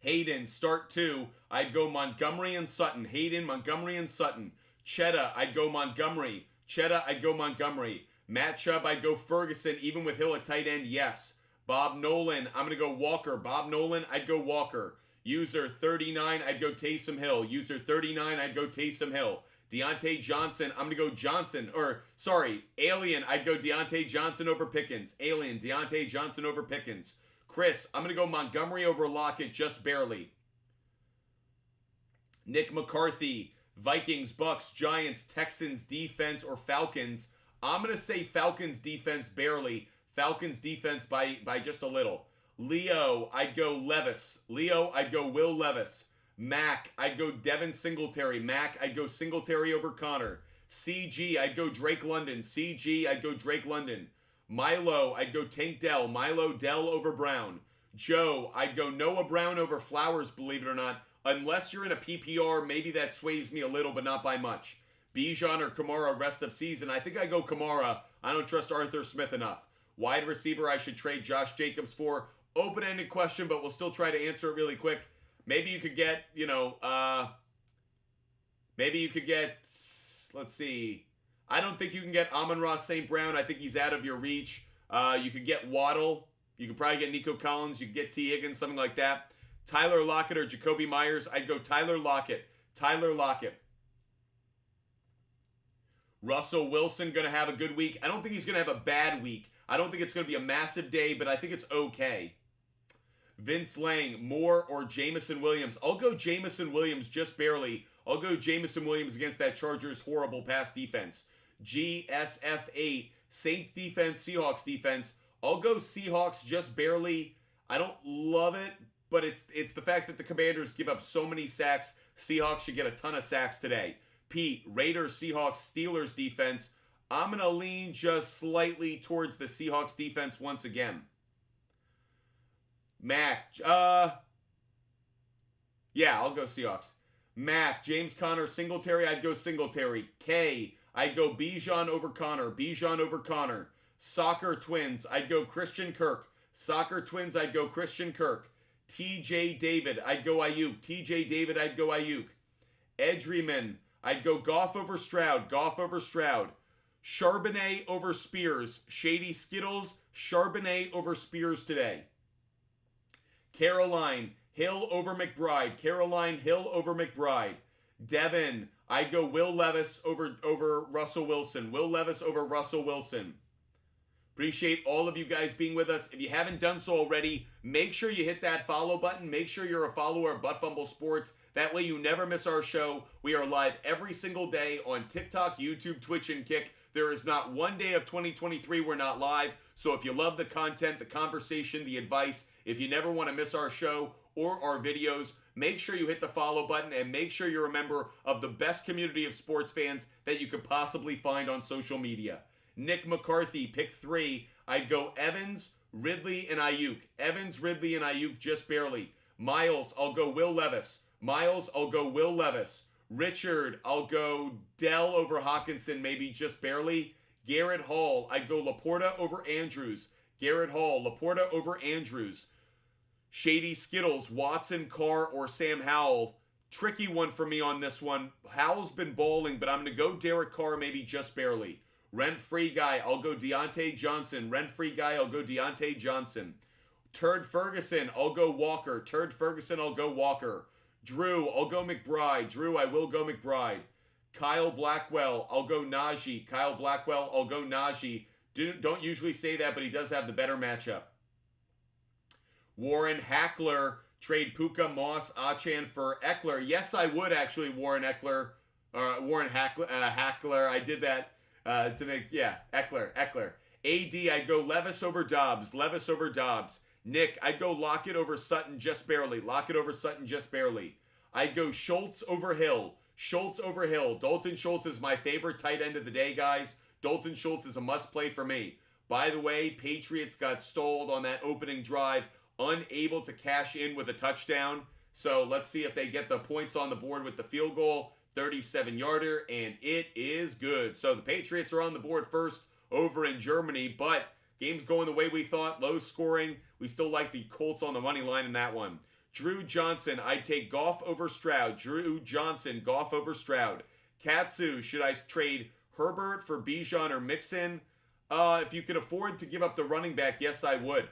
Hayden, start two. I'd go Montgomery and Sutton. Hayden, Montgomery and Sutton. Cheddar, I'd go Montgomery. Cheddar, I'd go Montgomery. Matt Chubb, I'd go Ferguson, even with Hill at tight end, yes. Bob Nolan, I'm going to go Walker. Bob Nolan, I'd go Walker. User 39, I'd go Taysom Hill. User 39, I'd go Taysom Hill. Deontay Johnson, I'm going to go Johnson. Alien, I'd go Deontay Johnson over Pickens. Alien, Deontay Johnson over Pickens. Chris, I'm going to go Montgomery over Lockett, just barely. Nick McCarthy, Vikings, Bucks, Giants, Texans, defense, or Falcons. I'm going to say Falcons defense barely. Falcons defense by just a little. Leo, I'd go Levis. Leo, I'd go Will Levis. Mac, I'd go Devin Singletary. Mac, I'd go Singletary over Connor. CG, I'd go Drake London. CG, I'd go Drake London. Milo, I'd go Tank Dell. Milo, Dell over Brown. Joe, I'd go Noah Brown over Flowers, believe it or not. Unless you're in a PPR, maybe that sways me a little, but not by much. Bijan or Kamara rest of season. I think I go Kamara. I don't trust Arthur Smith enough. Wide receiver I should trade Josh Jacobs for. Open-ended question, but we'll still try to answer it really quick. Maybe you could get, let's see. I don't think you can get Amon-Ra St. Brown. I think he's out of your reach. You could get Waddle. You could probably get Nico Collins. You could get T. Higgins, something like that. Tyler Lockett or Jacoby Myers. I'd go Tyler Lockett. Tyler Lockett. Russell Wilson going to have a good week. I don't think he's going to have a bad week. I don't think it's going to be a massive day, but I think it's okay. Vince Lang, Moore, or Jamison Williams. I'll go Jamison Williams just barely. I'll go Jamison Williams against that Chargers horrible pass defense. GSF8, Saints defense, Seahawks defense. I'll go Seahawks just barely. I don't love it, but it's the fact that the Commanders give up so many sacks. Seahawks should get a ton of sacks today. Pete, Raiders, Seahawks, Steelers defense. I'm going to lean just slightly towards the Seahawks defense once again. Mac, I'll go Seahawks. Mac, James Conner, Singletary, I'd go Singletary. K, I'd go Bijan over Conner. Bijan over Conner. Soccer Twins, I'd go Christian Kirk. Soccer Twins, I'd go Christian Kirk. TJ David, I'd go Ayuk. TJ David, I'd go Ayuk. Edryman, I'd go Goff over Stroud. Goff over Stroud. Charbonnet over Spears. Shady Skittles, Charbonnet over Spears today. Caroline, Hill over McBride. Caroline, Hill over McBride. Devin, I'd go Will Levis over Russell Wilson. Will Levis over Russell Wilson. Appreciate all of you guys being with us. If you haven't done so already, make sure you hit that follow button. Make sure you're a follower of Butt Fumble Sports. That way you never miss our show. We are live every single day on TikTok, YouTube, Twitch, and Kick. There is not one day of 2023 we're not live. So if you love the content, the conversation, the advice, if you never want to miss our show or our videos, make sure you hit the follow button and make sure you're a member of the best community of sports fans that you could possibly find on social media. Nick McCarthy, pick 3. I'd go Evans, Ridley, and Ayuk. Evans, Ridley, and Ayuk just barely. Miles, I'll go Will Levis. Miles, I'll go Will Levis. Richard, I'll go Dell over Hawkinson, maybe just barely. Garrett Hall, I'd go Laporta over Andrews. Garrett Hall, Laporta over Andrews. Shady Skittles, Watson, Carr, or Sam Howell. Tricky one for me on this one. Howell's been bowling, but I'm going to go Derek Carr, maybe just barely. Rent-free guy, I'll go Deontay Johnson. Rent-free guy, I'll go Deontay Johnson. Turd Ferguson, I'll go Walker. Turd Ferguson, I'll go Walker. Drew, I'll go McBride. Drew, I will go McBride. Kyle Blackwell, I'll go Najee. Kyle Blackwell, I'll go Najee. Don't usually say that, but he does have the better matchup. Warren Hackler, trade Puka, Moss, Achan for Eckler. Yes, I would actually, Warren Hackler. I did that to make, Eckler. AD, I'd go Levis over Dobbs. Levis over Dobbs. Nick, I'd go Lockett over Sutton just barely. Lockett over Sutton just barely. I'd go Schultz over Hill. Schultz over Hill. Dalton Schultz is my favorite tight end of the day, guys. Dalton Schultz is a must-play for me. By the way, Patriots got stalled on that opening drive, unable to cash in with a touchdown. So let's see if they get the points on the board with the field goal. 37-yarder, and it is good. So the Patriots are on the board first over in Germany, but game's going the way we thought. Low scoring. We still like the Colts on the money line in that one. Drew Johnson, I'd take Goff over Stroud. Drew Johnson, Goff over Stroud. Katsu, should I trade Herbert for Bijan or Mixon? If you could afford to give up the running back, yes, I would.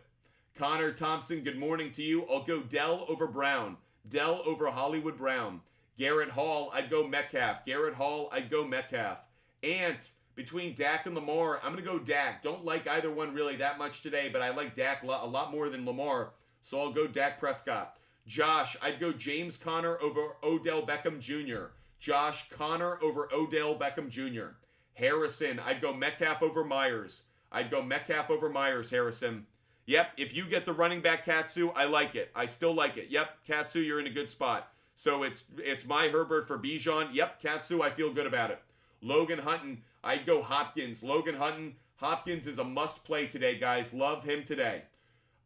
Connor Thompson, good morning to you. I'll go Dell over Brown. Dell over Hollywood Brown. Garrett Hall, I'd go Metcalf. Garrett Hall, I'd go Metcalf. Ant, between Dak and Lamar, I'm going to go Dak. Don't like either one really that much today, but I like Dak a lot more than Lamar, so I'll go Dak Prescott. Josh, I'd go James Conner over Odell Beckham Jr. Josh Conner over Odell Beckham Jr. Harrison, I'd go Metcalf over Myers. I'd go Metcalf over Myers, Harrison. Yep, if you get the running back Katsu, I like it. I still like it. Yep, Katsu, you're in a good spot. So it's my Herbert for Bijan. Yep, Katsu, I feel good about it. Logan Hutton, I'd go Hopkins. Logan Hutton, Hopkins is a must-play today, guys. Love him today.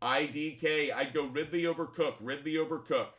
IDK, I'd go Ridley over Cook. Ridley over Cook.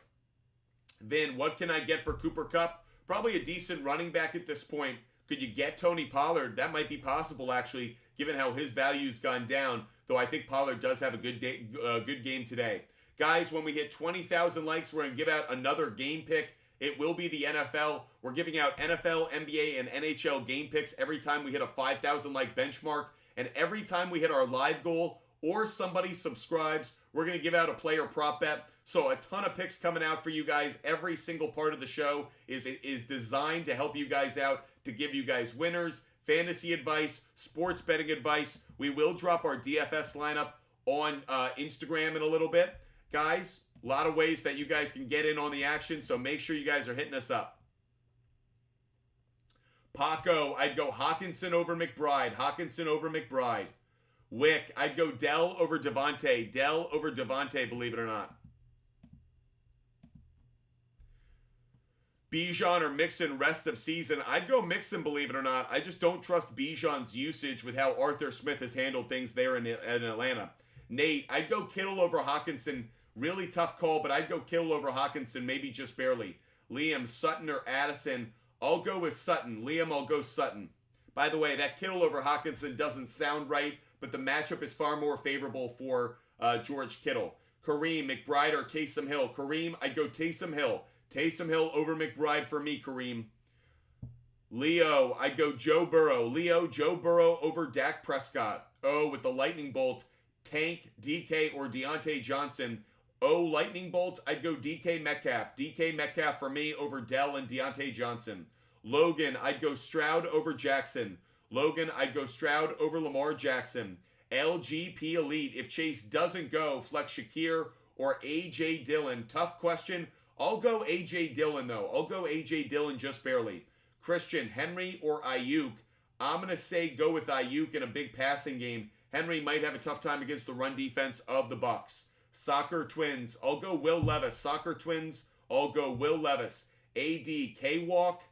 Then, what can I get for Cooper Kupp? Probably a decent running back at this point. Could you get Tony Pollard? That might be possible, actually, given how his value's gone down. though I think Pollard does have a good game today. Guys, when we hit 20,000 likes, we're going to give out another game pick. It will be the NFL. We're giving out NFL, NBA, and NHL game picks every time we hit a 5,000 like benchmark. And every time we hit our live goal or somebody subscribes, we're going to give out a player prop bet. So a ton of picks coming out for you guys. Every single part of the show is designed to help you guys out, to give you guys winners, fantasy advice, sports betting advice. We will drop our DFS lineup on Instagram in a little bit. Guys, a lot of ways that you guys can get in on the action, so make sure you guys are hitting us up. Paco, I'd go Hawkinson over McBride. Hawkinson over McBride. Wick, I'd go Dell over Devontae. Dell over Devontae, believe it or not. Bijan or Mixon rest of season. I'd go Mixon, believe it or not. I just don't trust Bijan's usage with how Arthur Smith has handled things there in Atlanta. Nate, I'd go Kittle over Hawkinson. Really tough call, but I'd go Kittle over Hawkinson, maybe just barely. Liam, Sutton or Addison. I'll go with Sutton. Liam, I'll go Sutton. By the way, that Kittle over Hawkinson doesn't sound right, but the matchup is far more favorable for George Kittle. Kareem, McBride or Taysom Hill. Kareem, I'd go Taysom Hill. Taysom Hill over McBride for me, Kareem. Leo, I'd go Joe Burrow. Leo, Joe Burrow over Dak Prescott. Oh, with the lightning bolt, Tank, DK, or Deontay Johnson. Oh, lightning bolt, I'd go DK Metcalf. DK Metcalf for me over Dell and Deontay Johnson. Logan, I'd go Stroud over Jackson. Logan, I'd go Stroud over Lamar Jackson. LGP Elite, if Chase doesn't go, flex Shakir or A.J. Dillon. Tough question. I'll go A.J. Dillon, though. I'll go A.J. Dillon just barely. Christian, Henry or Ayuk. I'm going to say go with Ayuk in a big passing game. Henry might have a tough time against the run defense of the Bucks. Soccer Twins, I'll go Will Levis. Soccer Twins, I'll go Will Levis. AD, K-Walk,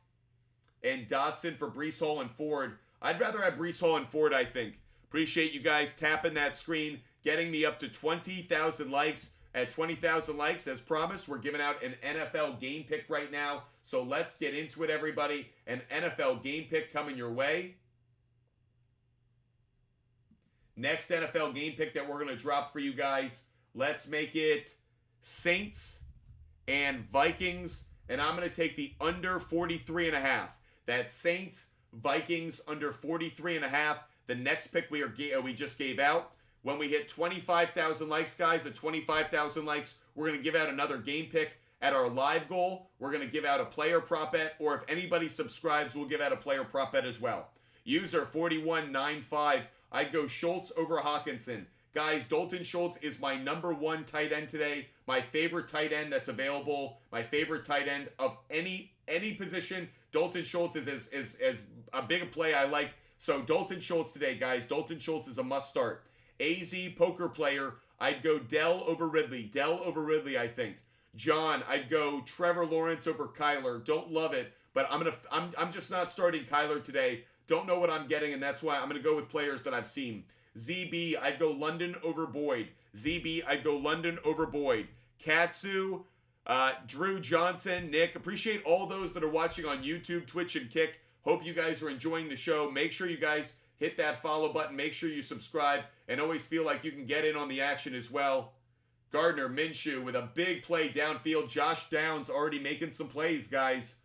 and Dotson for Breece Hall and Ford. I'd rather have Breece Hall and Ford, I think. Appreciate you guys tapping that screen, getting me up to 20,000 likes. At 20,000 likes, as promised, we're giving out an NFL game pick right now. So let's get into it, everybody. An NFL game pick coming your way. Next NFL game pick that we're going to drop for you guys. Let's make it Saints and Vikings. And I'm going to take the under 43.5. That's Saints, Vikings, under 43.5. The next pick we just gave out. When we hit 25,000 likes, guys, at 25,000 likes, we're going to give out another game pick. At our live goal, we're going to give out a player prop bet, or if anybody subscribes, we'll give out a player prop bet as well. User 4195, I'd go Schultz over Hawkinson. Guys, Dalton Schultz is my number one tight end today. My favorite tight end that's available. My favorite tight end of any position. Dalton Schultz is as a big a play I like. So Dalton Schultz today, guys. Dalton Schultz is a must start. AZ poker player, I'd go Dell over Ridley. Dell over Ridley, I think. John, I'd go Trevor Lawrence over Kyler. Don't love it, but I'm just not starting Kyler today. Don't know what I'm getting, and that's why I'm gonna go with players that I've seen. ZB, I'd go London over Boyd. ZB, I'd go London over Boyd. Katsu, Drew Johnson, Nick, appreciate all those that are watching on YouTube, Twitch, and Kick. Hope you guys are enjoying the show. Make sure you guys hit that follow button. Make sure you subscribe, and always feel like you can get in on the action as well. Gardner Minshew with a big play downfield. Josh Downs already making some plays, guys.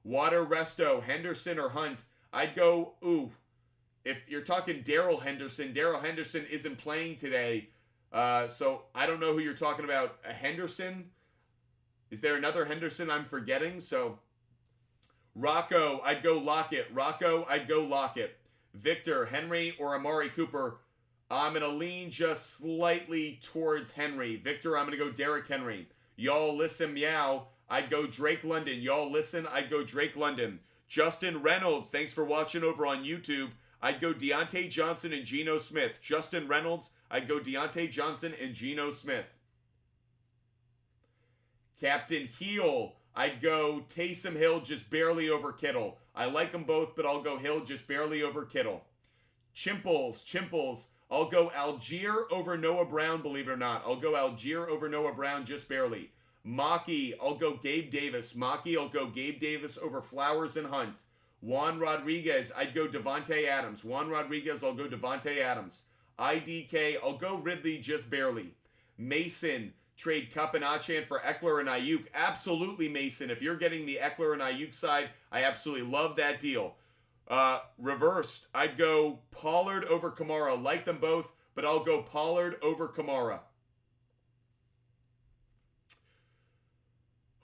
Water Resto, Henderson or Hunt. I'd go, if you're talking Darrell Henderson isn't playing today. So I don't know who you're talking about. Henderson? Is there another Henderson I'm forgetting? So Rocco, I'd go Lockett. Rocco, I'd go Lockett. Victor, Henry or Amari Cooper. I'm going to lean just slightly towards Henry. Victor, I'm going to go Derrick Henry. Y'all listen, meow. I'd go Drake London. Y'all listen, I'd go Drake London. Justin Reynolds, thanks for watching over on YouTube. I'd go Deontay Johnson and Geno Smith. Justin Reynolds, I'd go Deontay Johnson and Geno Smith. Captain Heel, I'd go Taysom Hill just barely over Kittle. I like them both, but I'll go Hill just barely over Kittle. Chimples, I'll go Algier over Noah Brown, believe it or not. I'll go Algier over Noah Brown just barely. Maki, I'll go Gabe Davis. Maki, I'll go Gabe Davis over Flowers and Hunt. Juan Rodriguez, I'd go Devontae Adams. Juan Rodriguez, I'll go Devontae Adams. IDK, I'll go Ridley just barely. Mason, trade Kupp and Achane for Eckler and Ayuk. Absolutely, Mason. If you're getting the Eckler and Ayuk side, I absolutely love that deal. Reversed, I'd go Pollard over Kamara. Like them both, but I'll go Pollard over Kamara.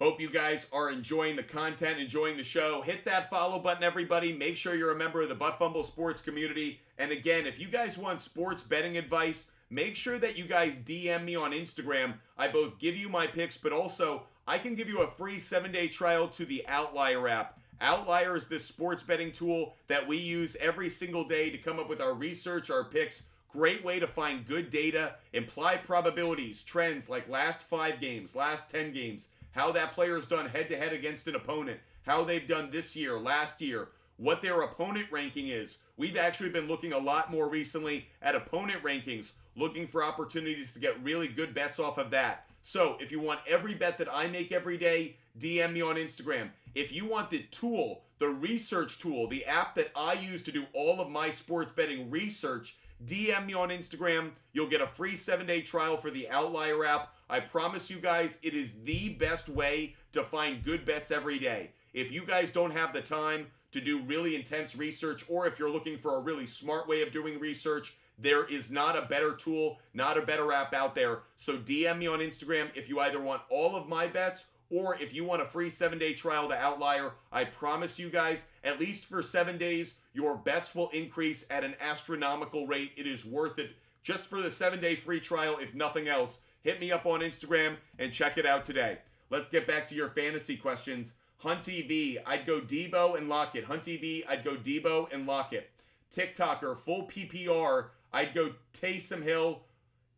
Hope you guys are enjoying the content, enjoying the show. Hit that follow button, everybody. Make sure you're a member of the Butt Fumble Sports community. And again, if you guys want sports betting advice, make sure that you guys DM me on Instagram. I both give you my picks, but also I can give you a free 7-day trial to the Outlier app. Outlier is this sports betting tool that we use every single day to come up with our research, our picks. Great way to find good data, implied probabilities, trends like last 5 games, last 10 games, how that player's done head-to-head against an opponent, how they've done this year, last year, what their opponent ranking is. We've actually been looking a lot more recently at opponent rankings, looking for opportunities to get really good bets off of that. So if you want every bet that I make every day, DM me on Instagram. If you want the tool, the research tool, the app that I use to do all of my sports betting research, DM me on Instagram. You'll get a free 7-day trial for the Outlier app. I promise you guys, it is the best way to find good bets every day. If you guys don't have the time to do really intense research, or if you're looking for a really smart way of doing research, there is not a better tool, not a better app out there. So DM me on Instagram if you either want all of my bets or if you want a free 7-day trial to Outlier. I promise you guys, at least for 7 days, your bets will increase at an astronomical rate. It is worth it just for the 7-day free trial, if nothing else. Hit me up on Instagram and check it out today. Let's get back to your fantasy questions. Hunty V, I'd go Debo and Lockett. Hunty V, I'd go Debo and Lockett. TikToker, full PPR, I'd go Taysom Hill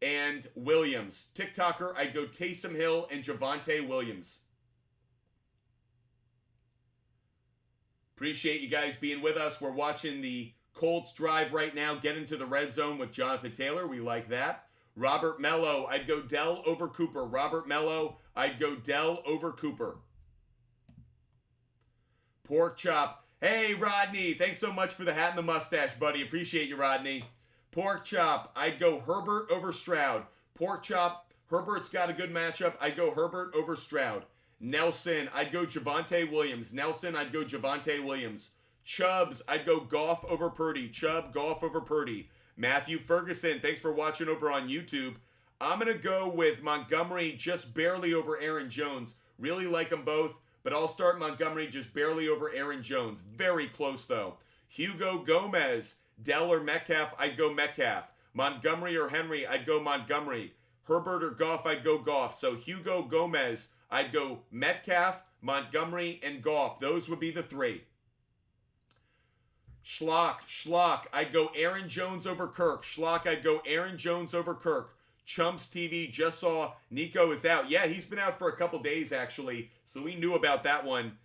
and Williams. TikToker, I'd go Taysom Hill and Javonte Williams. Appreciate you guys being with us. We're watching the Colts drive right now, get into the red zone with Jonathan Taylor. We like that. Robert Mello, I'd go Dell over Cooper. Robert Mello, I'd go Dell over Cooper. Pork Chop, hey Rodney, thanks so much for the hat and the mustache, buddy. Appreciate you, Rodney. Pork Chop, I'd go Herbert over Stroud. Pork Chop, Herbert's got a good matchup. I'd go Herbert over Stroud. Nelson, I'd go Javonte Williams. Nelson, I'd go Javonte Williams. Chubbs, I'd go Goff over Purdy. Chubb, Goff over Purdy. Matthew Ferguson, thanks for watching over on YouTube. I'm going to go with Montgomery just barely over Aaron Jones. Really like them both, but I'll start Montgomery just barely over Aaron Jones. Very close, though. Hugo Gomez, Dell or Metcalf, I'd go Metcalf. Montgomery or Henry, I'd go Montgomery. Herbert or Goff, I'd go Goff. So Hugo Gomez, I'd go Metcalf, Montgomery, and Goff. Those would be the 3. Schlock, I'd go Aaron Jones over Kirk. Schlock, I'd go Aaron Jones over Kirk. Chumps TV just saw Nico is out. Yeah, he's been out for a couple days, actually, so we knew about that one.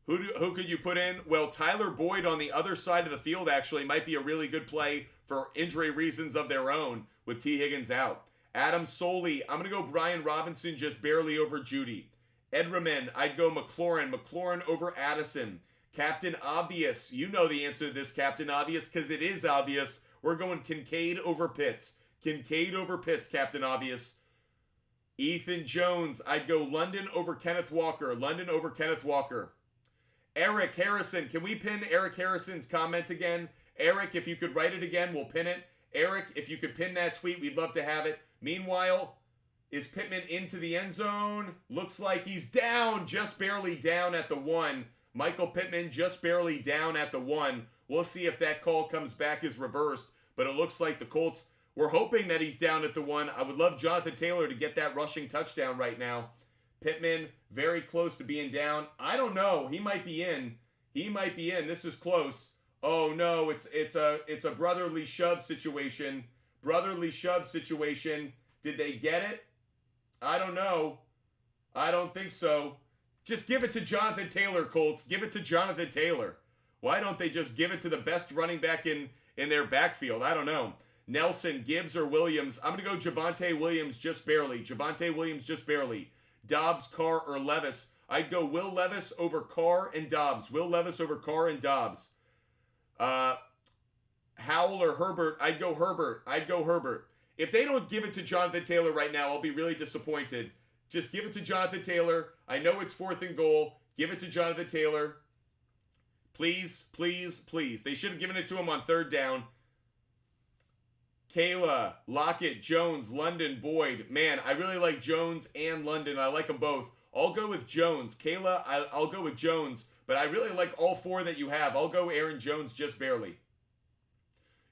Who could you put in? Well, Tyler Boyd on the other side of the field, actually, might be a really good play for injury reasons of their own with T. Higgins out. Adam Soley, I'm going to go Brian Robinson just barely over Judy. Edelman, I'd go McLaurin over Addison. Captain Obvious, you know the answer to this, Captain Obvious, because it is obvious. We're going Kincaid over Pitts. Kincaid over Pitts, Captain Obvious. Ethan Jones, I'd go London over Kenneth Walker. London over Kenneth Walker. Eric Harrison, can we pin Eric Harrison's comment again? Eric, if you could write it again, we'll pin it. Eric, if you could pin that tweet, we'd love to have it. Meanwhile, is Pittman into the end zone? Looks like he's down, just barely down at the 1. Michael Pittman just barely down at the 1. We'll see if that call comes back as reversed, but it looks like the Colts, we're hoping that he's down at the 1. I would love Jonathan Taylor to get that rushing touchdown right now. Pittman, very close to being down. I don't know. He might be in. He might be in. This is close. Oh, no. It's a brotherly shove situation. Brotherly shove situation. Did they get it? I don't know. I don't think so. Just give it to Jonathan Taylor, Colts. Give it to Jonathan Taylor. Why don't they just give it to the best running back in their backfield? I don't know. Nelson, Gibbs, or Williams. I'm going to go Javonte Williams just barely. Javonte Williams just barely. Dobbs, Carr, or Levis. I'd go Will Levis over Carr and Dobbs. Will Levis over Carr and Dobbs. Howell or Herbert, I'd go Herbert. I'd go Herbert. If they don't give it to Jonathan Taylor right now, I'll be really disappointed. Just give it to Jonathan Taylor. I know it's 4th and goal. Give it to Jonathan Taylor. Please, please, please. They should have given it to him on 3rd down. Kayla, Lockett, Jones, London, Boyd. Man, I really like Jones and London. I like them both. I'll go with Jones. Kayla, I'll go with Jones. But I really like all 4 that you have. I'll go Aaron Jones just barely.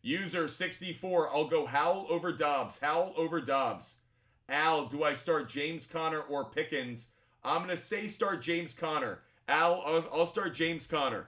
User 64, I'll go Howell over Dobbs. Howell over Dobbs. Al, do I start James Conner or Pickens? I'm going to say start James Conner. Al, I'll start James Conner.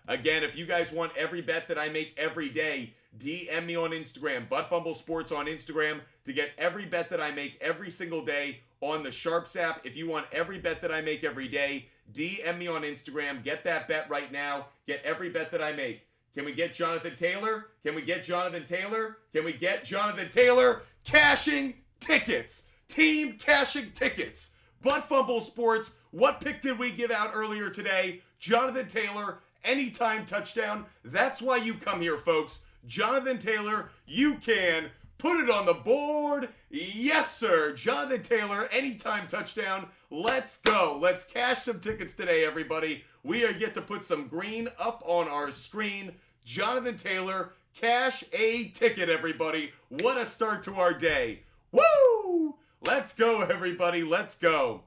Again, if you guys want every bet that I make every day, DM me on Instagram, ButtFumble Sports on Instagram, to get every bet that I make every single day on the SHARPZ app. If you want every bet that I make every day, DM me on Instagram. Get that bet right now. Get every bet that I make. Can we get Jonathan Taylor? Can we get Jonathan Taylor? Can we get Jonathan Taylor? Cashing tickets. Team cashing tickets. ButtFumble Sports. What pick did we give out earlier today? Jonathan Taylor, anytime touchdown. That's why you come here, folks. Jonathan Taylor, you can put it on the board. Yes, sir. Jonathan Taylor, anytime touchdown. Let's go. Let's cash some tickets today, everybody. We are get to put some green up on our screen. Jonathan Taylor, cash a ticket, everybody. What a start to our day. Woo! Let's go, everybody. Let's go.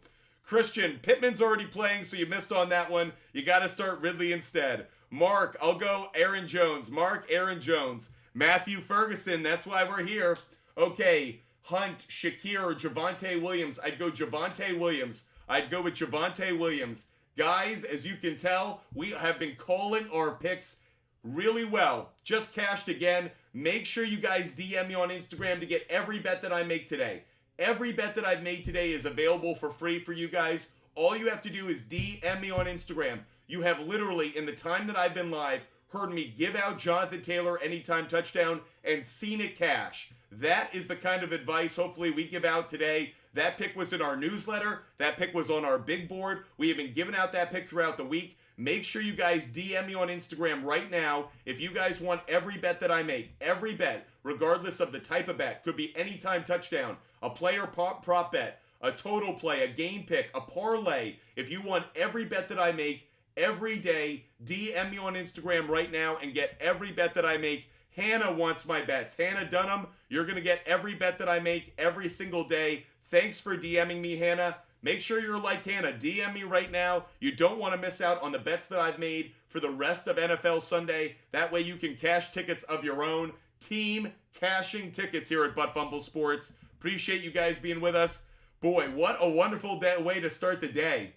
Christian, Pittman's already playing, so you missed on that one. You got to start Ridley instead. Mark, I'll go Aaron Jones. Mark, Aaron Jones. Matthew Ferguson, that's why we're here. Okay, Hunt, Shakir, or Javonte Williams. I'd go Javonte Williams. I'd go with Javonte Williams. Guys, as you can tell, we have been calling our picks really well. Just cashed again. Make sure you guys DM me on Instagram to get every bet that I make today. Every bet that I've made today is available for free for you guys. All you have to do is DM me on Instagram. You have literally, in the time that I've been live, heard me give out Jonathan Taylor anytime touchdown and seen it cash. That is the kind of advice hopefully we give out today. That pick was in our newsletter. That pick was on our big board. We have been giving out that pick throughout the week. Make sure you guys DM me on Instagram right now if you guys want every bet that I make. Every bet, regardless of the type of bet. Could be anytime touchdown, a player prop bet, a total play, a game pick, a parlay. If you want every bet that I make every day, DM me on Instagram right now and get every bet that I make. Hannah wants my bets. Hannah Dunham, you're going to get every bet that I make every single day. Thanks for DMing me, Hannah. Make sure you're like Hannah. DM me right now. You don't want to miss out on the bets that I've made for the rest of NFL Sunday. That way you can cash tickets of your own. Team cashing tickets here at ButtFumble Sports. Appreciate you guys being with us. Boy, what a wonderful way to start the day.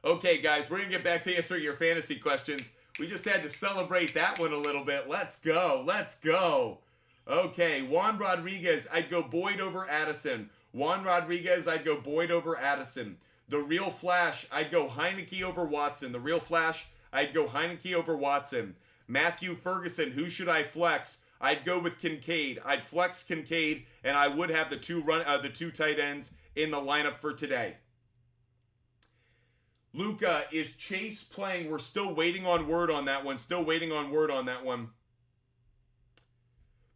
Okay, guys, we're going to get back to answering your fantasy questions. We just had to celebrate that one a little bit. Let's go. Let's go. Okay, Juan Rodriguez, I'd go Boyd over Addison. Juan Rodriguez, I'd go Boyd over Addison. The Real Flash, I'd go Heineke over Watson. The Real Flash, I'd go Heineke over Watson. Matthew Ferguson, who should I flex? I'd go with Kincaid. I'd flex Kincaid, and I would have the two tight ends in the lineup for today. Luca, is Chase playing? We're still waiting on word on that one. Still waiting on word on that one.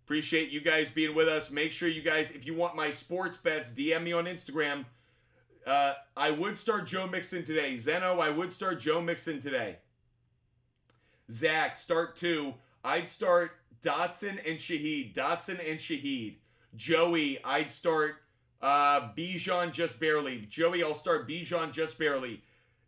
Appreciate you guys being with us. Make sure you guys, if you want my sports bets, DM me on Instagram. I would start Joe Mixon today. Zeno, I would start Joe Mixon today. Zach, start 2. I'd start Dotson and Shaheed. Dotson and Shaheed. Joey, I'd start Bijan just barely. Joey, I'll start Bijan just barely.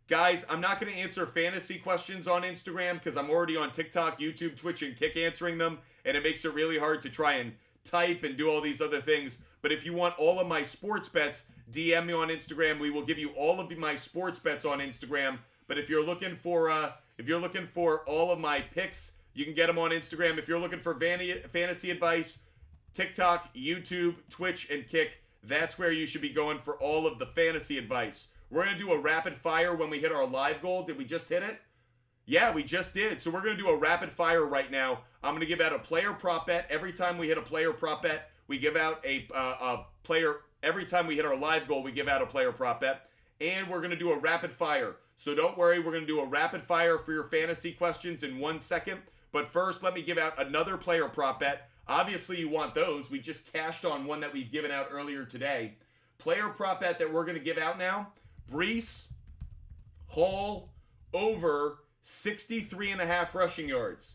Guys, I'm not going to answer fantasy questions on Instagram because I'm already on TikTok, YouTube, Twitch, and Kick answering them, and it makes it really hard to try and type and do all these other things. But if you want all of my sports bets, DM me on Instagram. We will give you all of my sports bets on Instagram. But if you're looking for all of my picks, you can get them on Instagram. If you're looking for fantasy advice, TikTok, YouTube, Twitch, and Kick, that's where you should be going for all of the fantasy advice. We're going to do a rapid fire when we hit our live goal. Did we just hit it? Yeah, we just did. So we're going to do a rapid fire right now. I'm going to give out a player prop bet. Every time we hit a player prop bet, we give out a player. Every time we hit our live goal, we give out a player prop bet. And we're going to do a rapid fire. So don't worry, we're going to do a rapid fire for your fantasy questions in 1 second. But first, let me give out another player prop bet. Obviously, you want those. We just cashed on one that we've given out earlier today. Player prop bet that we're going to give out now. Breece Hall over 63.5 rushing yards.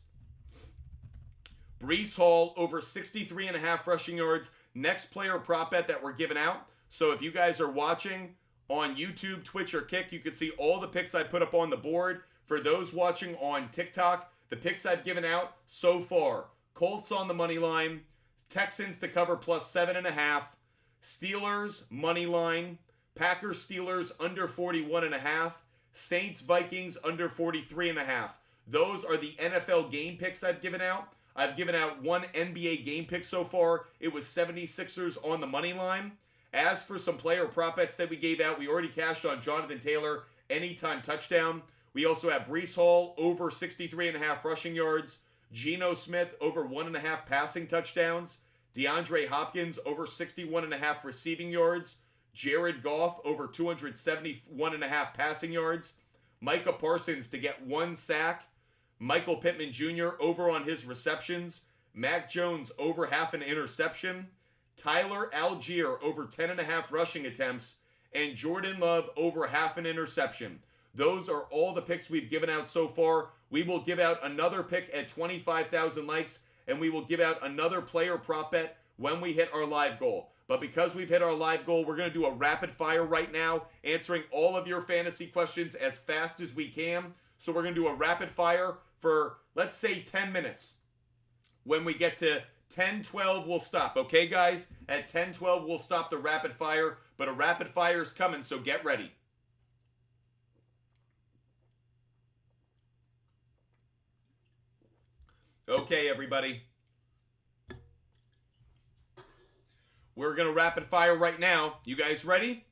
Breece Hall over 63.5 rushing yards. Next player prop bet that we're giving out. So if you guys are watching on YouTube, Twitch, or Kick, you can see all the picks I put up on the board. For those watching on TikTok, the picks I've given out so far. Colts on the money line. Texans to cover plus 7.5. Steelers money line. Packers Steelers under 41.5. Saints Vikings under 43.5. Those are the NFL game picks I've given out. I've given out one NBA game pick so far. It was 76ers on the money line. As for some player prop bets that we gave out, we already cashed on Jonathan Taylor, anytime touchdown. We also have Breece Hall over 63.5 rushing yards. Geno Smith over 1.5 passing touchdowns. DeAndre Hopkins over 61.5 receiving yards. Jared Goff over 271.5 passing yards. Micah Parsons to get 1 sack. Michael Pittman Jr. over on his receptions. Mac Jones over half an interception. Tyler Algier over 10.5 rushing attempts. And Jordan Love over half an interception. Those are all the picks we've given out so far. We will give out another pick at 25,000 likes, and we will give out another player prop bet when we hit our live goal. But because we've hit our live goal, we're going to do a rapid fire right now, answering all of your fantasy questions as fast as we can. So we're going to do a rapid fire for, let's say, 10 minutes. When we get to 10:12, we'll stop. Okay, guys? At 10:12, we'll stop the rapid fire, but a rapid fire is coming, so get ready. Okay, everybody. We're going to rapid fire right now. You guys ready?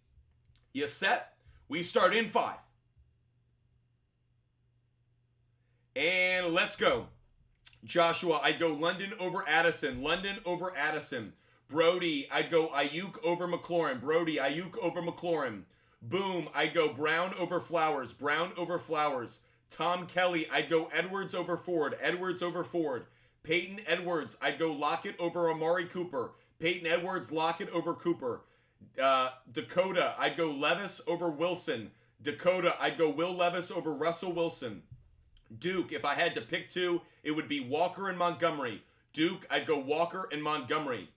You set? We start in 5. And let's go. Joshua, I'd go London over Addison. London over Addison. Brody, I'd go Ayuk over McLaurin. Brody, Ayuk over McLaurin. Boom, I'd go Brown over Flowers. Brown over Flowers. Tom Kelly, I'd go Edwards over Ford. Edwards over Ford. Peyton Edwards, I'd go Lockett over Amari Cooper. Peyton Edwards, Lockett over Cooper. Dakota, I'd go Levis over Wilson. Dakota, I'd go Will Levis over Russell Wilson. Duke, if I had to pick 2, it would be Walker and Montgomery. Duke, I'd go Walker and Montgomery.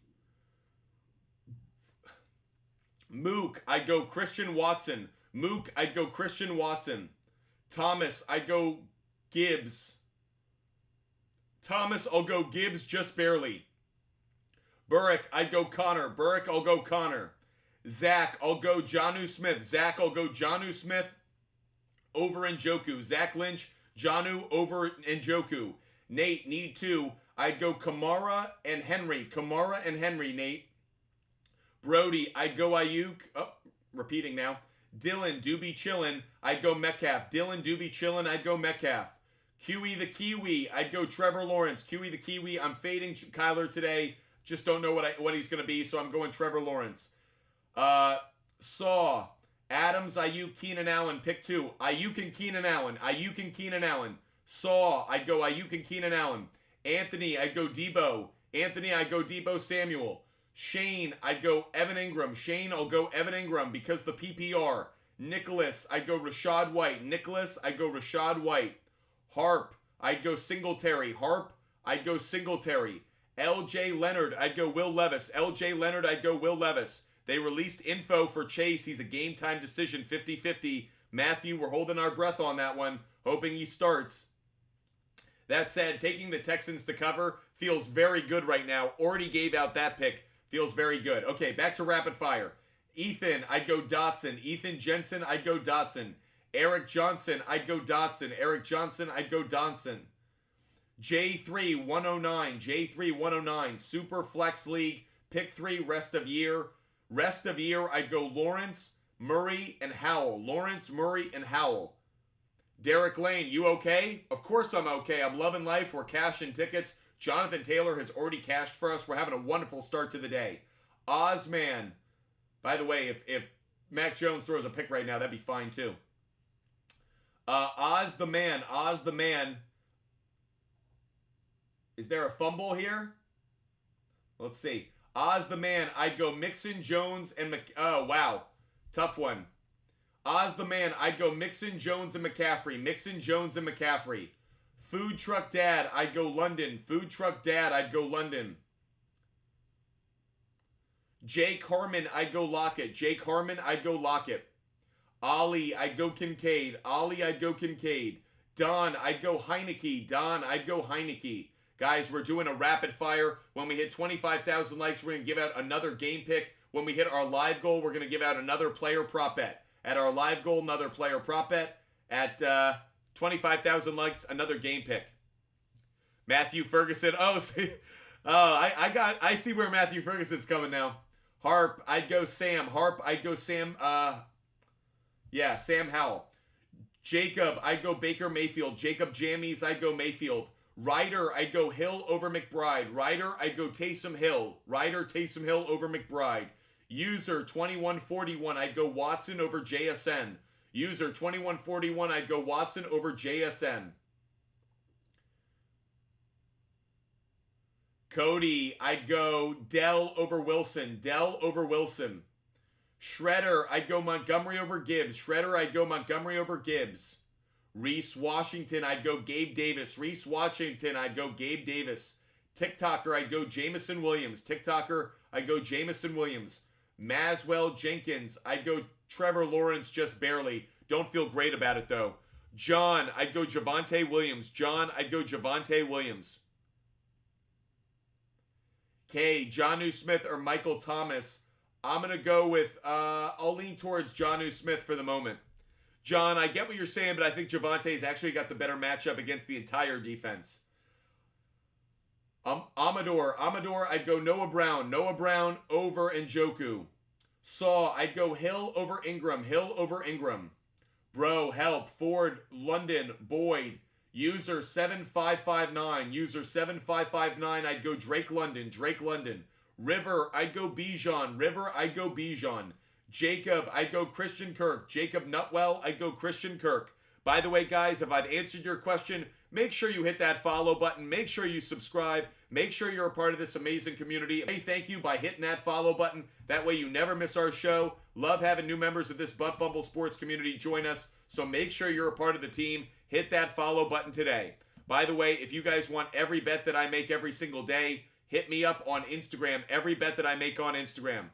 Mook, I'd go Christian Watson. Mook, I'd go Christian Watson. Thomas, I'd go Gibbs. Thomas, I'll go Gibbs just barely. Burrick, I'd go Connor. Burrick, I'll go Connor. Zach, I'll go Jonnu Smith. Zach, I'll go Jonnu Smith over Njoku. Zach Lynch, Jonnu over Njoku. Nate, need 2. I'd go Kamara and Henry. Kamara and Henry, Nate. Brody, I'd go Ayuk. Oh, repeating now. Dylan, do be chillin'. I'd go Metcalf. Dylan, do be chillin'. I'd go Metcalf. Kiwi the Kiwi. I'd go Trevor Lawrence. Kiwi the Kiwi. I'm fading Kyler today. Just don't know what he's going to be, so I'm going Trevor Lawrence. Saw. Adams, Ayuk, Keenan Allen. Pick 2. Ayuk and Keenan Allen. Ayuk and Keenan Allen. Saw. I'd go Ayuk and Keenan Allen. Anthony, I'd go Debo. Anthony, I'd go Debo Samuel. Shane, I'd go Evan Ingram. Shane, I'll go Evan Ingram because the PPR. Nicholas, I'd go Rashad White. Nicholas, I'd go Rashad White. Harp, I'd go Singletary. Harp, I'd go Singletary. LJ Leonard, I'd go Will Levis. LJ Leonard, I'd go Will Levis. They released info for Chase. He's a game time decision, 50-50. Matthew, we're holding our breath on that one, hoping he starts. That said, taking the Texans to cover feels very good right now. Already gave out that pick. Feels very good. Okay, back to rapid fire. Ethan, I'd go Dotson. Ethan Jensen, I'd go Dotson. Eric Johnson, I'd go Dotson. Eric Johnson, I'd go Dotson. J3 109. J3 109. Super Flex League. Pick 3 rest of year. Rest of year, I'd go Lawrence, Murray, and Howell. Lawrence, Murray, and Howell. Derek Lane, you okay? Of course I'm okay. I'm loving life. We're cashing tickets. Jonathan Taylor has already cashed for us. We're having a wonderful start to the day. Ozman. By the way, if Mac Jones throws a pick right now, that'd be fine too. Oz the man. Is there a fumble here? Let's see. Oz the man. I'd go Mixon, Jones, and oh, wow. Tough one. Oz the man. I'd go Mixon, Jones, and McCaffrey. Mixon, Jones, and McCaffrey. Food Truck Dad. I'd go London. Food Truck Dad. I'd go London. Jake Harmon. I'd go Lockett. Jake Harmon. I'd go Lockett. Ollie. I'd go Kincaid. Ollie. I'd go Kincaid. Don. I'd go Heineke. Don. I'd go Heineke. Guys, we're doing a rapid fire. When we hit 25,000 likes, we're going to give out another game pick. When we hit our live goal, we're going to give out another player prop bet. At our live goal, another player prop bet. At 25,000 likes, another game pick. Matthew Ferguson. Oh, see, I see where Matthew Ferguson's coming now. Harp, I'd go Sam. Harp, I'd go Sam. Yeah, Sam Howell. Jacob, I'd go Baker Mayfield. Jacob Jammies, I'd go Mayfield. Ryder, I'd go Hill over McBride. Ryder, I'd go Taysom Hill. Ryder, Taysom Hill over McBride. User 2141, I'd go Watson over JSN. User 2141, I'd go Watson over JSN. Cody, I'd go Dell over Wilson. Dell over Wilson. Shredder, I'd go Montgomery over Gibbs. Shredder, I'd go Montgomery over Gibbs. Reese Washington, I'd go Gabe Davis. Reese Washington, I'd go Gabe Davis. TikToker, I'd go Jamison Williams. TikToker, I'd go Jamison Williams. Maswell Jenkins, I'd go Trevor Lawrence just barely. Don't feel great about it though. John, I'd go Javonte Williams. John, I'd go Javonte Williams. K, Jonnu Smith or Michael Thomas. I'm going to go with, I'll lean towards Jonnu Smith for the moment. John, I get what you're saying, but I think Javante's actually got the better matchup against the entire defense. Amador, I'd go Noah Brown. Noah Brown over Njoku. Saw, I'd go Hill over Ingram. Hill over Ingram. Bro, help. Ford, London, Boyd. User 7559. User 7559. I'd go Drake London. Drake London. River, I'd go Bijan. River, I'd go Bijan. Jacob, I'd go Christian Kirk. Jacob Nutwell, I'd go Christian Kirk. By the way, guys, if I've answered your question, make sure you hit that follow button. Make sure you subscribe. Make sure you're a part of this amazing community. Hey, thank you by hitting that follow button. That way you never miss our show. Love having new members of this Butt Fumble Sports community join us. So make sure you're a part of the team. Hit that follow button today. By the way, if you guys want every bet that I make every single day, hit me up on Instagram. Every bet that I make on Instagram.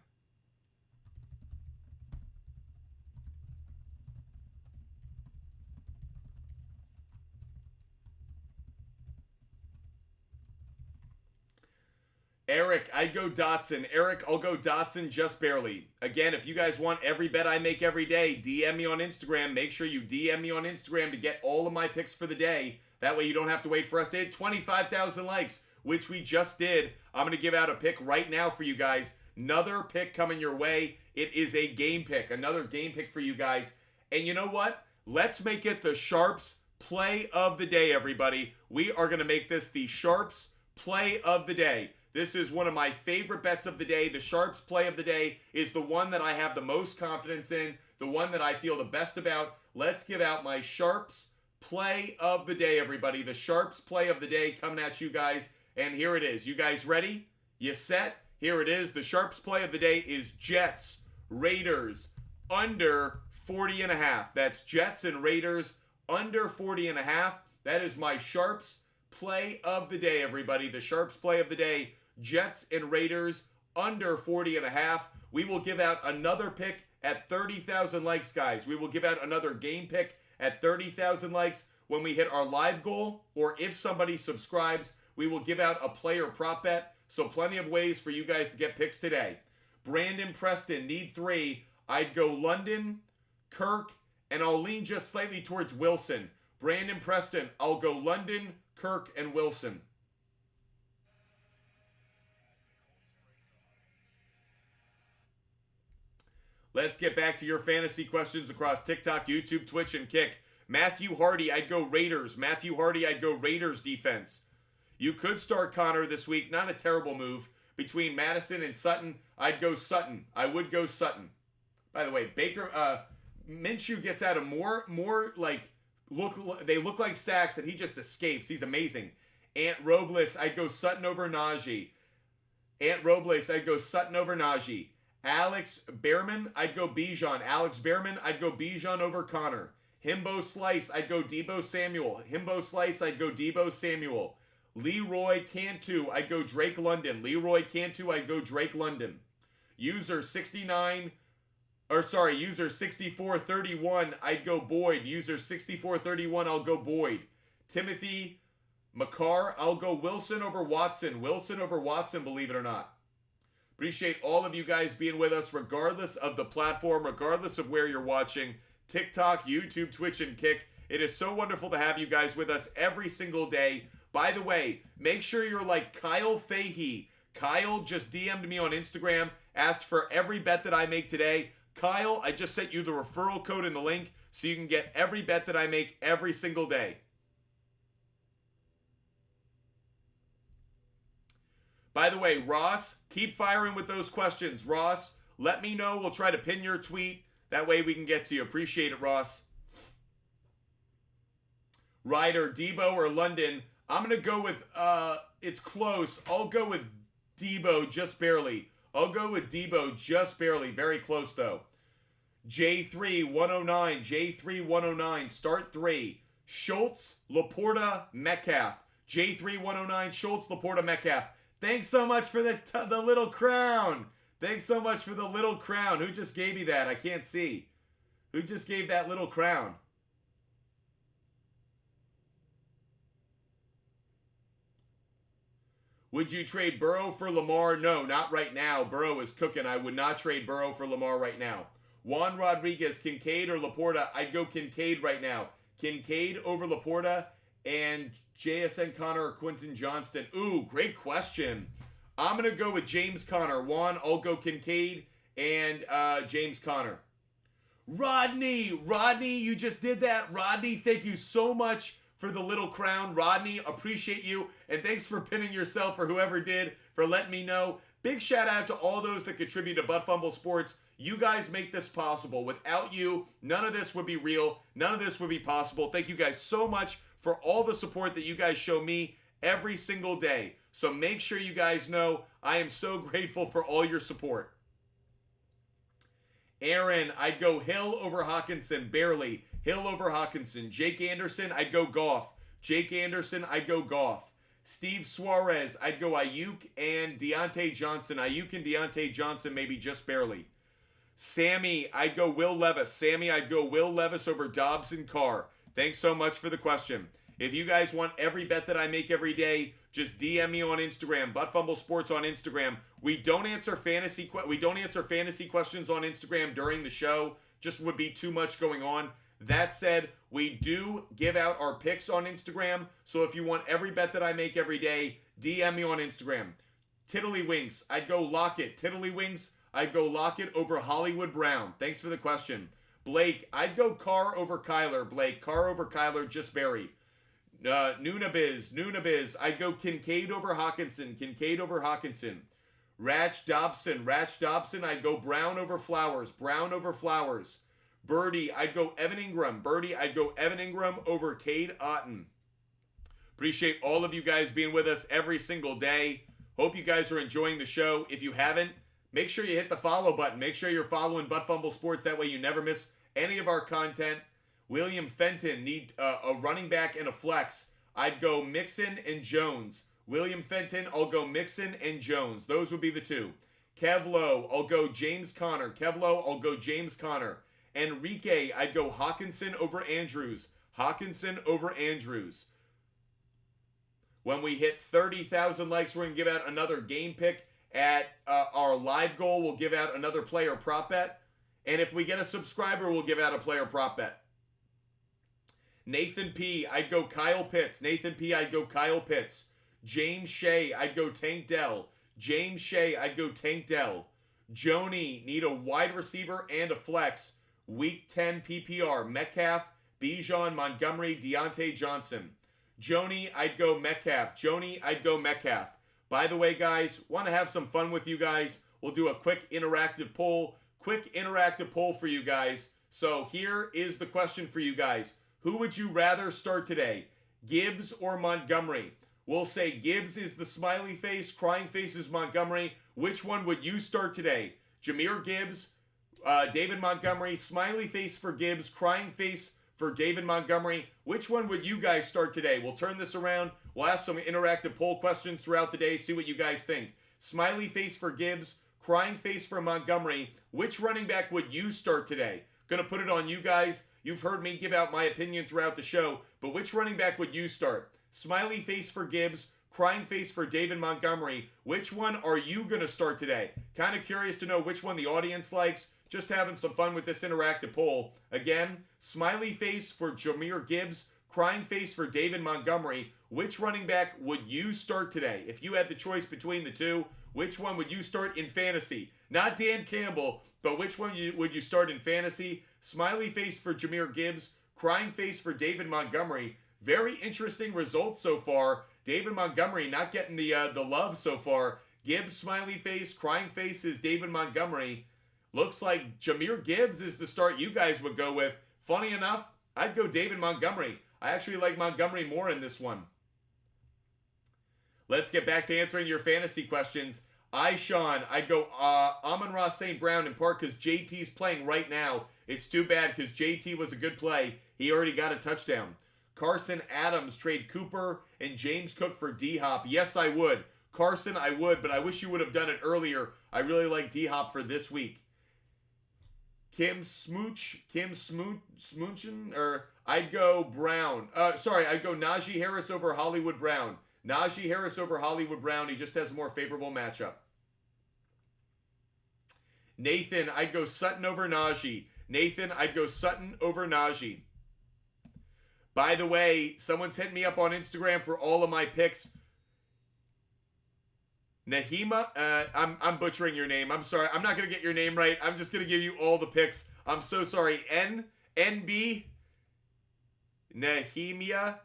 Eric, I'd go Dotson. Eric, I'll go Dotson just barely. Again, if you guys want every bet I make every day, DM me on Instagram. Make sure you DM me on Instagram to get all of my picks for the day. That way you don't have to wait for us to hit 25,000 likes, which we just did. I'm going to give out a pick right now for you guys. Another pick coming your way. It is a game pick. Another game pick for you guys. And you know what? Let's make it the SHARPZ play of the day, everybody. We are going to make this the SHARPZ play of the day. This is one of my favorite bets of the day. The SHARPZ play of the day is the one that I have the most confidence in, the one that I feel the best about. Let's give out my SHARPZ play of the day, everybody. The SHARPZ play of the day coming at you guys. And here it is. You guys ready? You set? Here it is. The SHARPZ play of the day is Jets, Raiders, under 40.5. That's Jets and Raiders, under 40.5. That is my SHARPZ play of the day, everybody. The SHARPZ play of the day. Jets and Raiders under 40.5. We will give out another pick at 30,000 likes, guys. We will give out another game pick at 30,000 likes when we hit our live goal, or if somebody subscribes, we will give out a player prop bet. So plenty of ways for you guys to get picks today. Brandon Preston, need 3. I'd go London, Kirk, and I'll lean just slightly towards Wilson. Brandon Preston, I'll go London, Kirk, and Wilson. Let's get back to your fantasy questions across TikTok, YouTube, Twitch, and Kick. Matthew Hardy, I'd go Raiders. Matthew Hardy, I'd go Raiders defense. You could start Connor this week. Not a terrible move. Between Madison and Sutton, I'd go Sutton. I would go Sutton. By the way, Minshew gets out of more like, they look like sacks and he just escapes. He's amazing. Ant Robles, I'd go Sutton over Najee. Ant Robles, I'd go Sutton over Najee. Alex Behrman, I'd go Bijan. Alex Behrman, I'd go Bijan over Connor. Himbo Slice, I'd go Debo Samuel. Himbo Slice, I'd go Debo Samuel. Leroy Cantu, I'd go Drake London. Leroy Cantu, I'd go Drake London. User 6431, I'd go Boyd. User 6431, I'll go Boyd. Timothy McCarr, I'll go Wilson over Watson. Wilson over Watson, believe it or not. Appreciate all of you guys being with us, regardless of the platform, regardless of where you're watching. TikTok, YouTube, Twitch, and Kick. It is so wonderful to have you guys with us every single day. By the way, make sure you're like Kyle Fahey. Kyle just DM'd me on Instagram, asked for every bet that I make today. Kyle, I just sent you the referral code and the link so you can get every bet that I make every single day. By the way, Ross, keep firing with those questions. Ross, let me know. We'll try to pin your tweet. That way we can get to you. Appreciate it, Ross. Ryder, Debo, or London? I'm going to go with, it's close. I'll go with Debo just barely. I'll go with Debo just barely. Very close, though. J3109, J3109, start 3. Schultz, Laporta, Metcalf. J3109, Schultz, Laporta, Metcalf. Thanks so much for the little crown. Thanks so much for the little crown. Who just gave me that? I can't see. Who just gave that little crown? Would you trade Burrow for Lamar? No, not right now. Burrow is cooking. I would not trade Burrow for Lamar right now. Juan Rodriguez, Kincaid or Laporta? I'd go Kincaid right now. Kincaid over Laporta and JSN Connor or Quentin Johnston. Ooh, great question. I'm going to go with James Conner. Juan, I'll go Kincaid and James Conner. Rodney, you just did that. Rodney, thank you so much for the little crown. Rodney, appreciate you. And thanks for pinning yourself, or whoever did, for letting me know. Big shout out to all those that contribute to Butt Fumble Sports. You guys make this possible. Without you, none of this would be real. None of this would be possible. Thank you guys so much for all the support that you guys show me every single day. So make sure you guys know I am so grateful for all your support. Aaron, I'd go Hill over Hawkinson, barely. Hill over Hawkinson. Jake Anderson, I'd go Goff. Jake Anderson, I'd go Goff. Steve Suarez, I'd go Ayuk and Deontay Johnson. Ayuk and Deontay Johnson, maybe just barely. Sammy, I'd go Will Levis. Sammy, I'd go Will Levis over Dobbs and Carr. Thanks so much for the question. If you guys want every bet that I make every day, just DM me on Instagram, Butt Fumble Sports on Instagram. We don't answer fantasy questions on Instagram during the show. Just would be too much going on. That said, we do give out our picks on Instagram. So if you want every bet that I make every day, DM me on Instagram. Tiddlywinks, I'd go Lockett. Tiddlywinks, I'd go Lockett over Hollywood Brown. Thanks for the question. Blake, I'd go Carr over Kyler. Blake, Carr over Kyler, just Barry. Nunabiz, I'd go Kincaid over Hawkinson. Kincaid over Hawkinson. Ratch Dobson, I'd go Brown over Flowers. Brown over Flowers. Birdie, I'd go Evan Ingram. Birdie, I'd go Evan Ingram over Cade Otton. Appreciate all of you guys being with us every single day. Hope you guys are enjoying the show. If you haven't, make sure you hit the follow button. Make sure you're following Butt Fumble Sports. That way you never miss any of our content. William Fenton, need a running back and a flex. I'd go Mixon and Jones. William Fenton, I'll go Mixon and Jones. Those would be the two. Kevlo, I'll go James Conner. Kevlo, I'll go James Conner. Enrique, I'd go Hawkinson over Andrews. Hawkinson over Andrews. When we hit 30,000 likes, we're going to give out another game pick at our live goal. We'll give out another player prop bet. And if we get a subscriber, we'll give out a player prop bet. Nathan P., I'd go Kyle Pitts. Nathan P., I'd go Kyle Pitts. James Shea, I'd go Tank Dell. James Shea, I'd go Tank Dell. Joni, need a wide receiver and a flex. Week 10 PPR. Metcalf, Bijan, Montgomery, Deontay Johnson. Joni, I'd go Metcalf. Joni, I'd go Metcalf. By the way, guys, want to have some fun with you guys. We'll do a quick interactive poll. Quick interactive poll for you guys. So here is the question for you guys. Who would you rather start today? Gibbs or Montgomery? We'll say Gibbs is the smiley face, crying face is Montgomery. Which one would you start today? Jahmyr Gibbs, David Montgomery, smiley face for Gibbs, crying face for David Montgomery. Which one would you guys start today? We'll turn this around. We'll ask some interactive poll questions throughout the day, see what you guys think. Smiley face for Gibbs, crying face for Montgomery. Which running back would you start today? Gonna put it on you guys. You've heard me give out my opinion throughout the show, but which running back would you start? Smiley face for Gibbs, crying face for David Montgomery. Which one are you going to start today? Kind of curious to know which one the audience likes. Just having some fun with this interactive poll. Again, smiley face for Jahmyr Gibbs, crying face for David Montgomery. Which running back would you start today? If you had the choice between the two, which one would you start in fantasy? Not Dan Campbell, but which one would you start in fantasy? Smiley face for Jahmyr Gibbs, crying face for David Montgomery. Very interesting results so far. David Montgomery not getting the love so far. Gibbs smiley face, crying face is David Montgomery. Looks like Jahmyr Gibbs is the start you guys would go with. Funny enough, I'd go David Montgomery. I actually like Montgomery more in this one. Let's get back to answering your fantasy questions. Sean, I'd go Amon-Ra St. Brown in part because JT's playing right now. It's too bad because JT was a good play. He already got a touchdown. Carson Adams, trade Cooper and James Cook for D-Hop. Yes, I would. Carson, I would, but I wish you would have done it earlier. I really like D-Hop for this week. Kim Smoochen, or I'd go Brown. I'd go Najee Harris over Hollywood Brown. Najee Harris over Hollywood Brown. He just has a more favorable matchup. Nathan, I'd go Sutton over Najee. Nathan, I'd go Sutton over Najee. By the way, someone's hit me up on Instagram for all of my picks. Nahima, I'm butchering your name. I'm sorry. I'm not going to get your name right. I'm just going to give you all the picks. I'm so sorry. NB, Nehemia.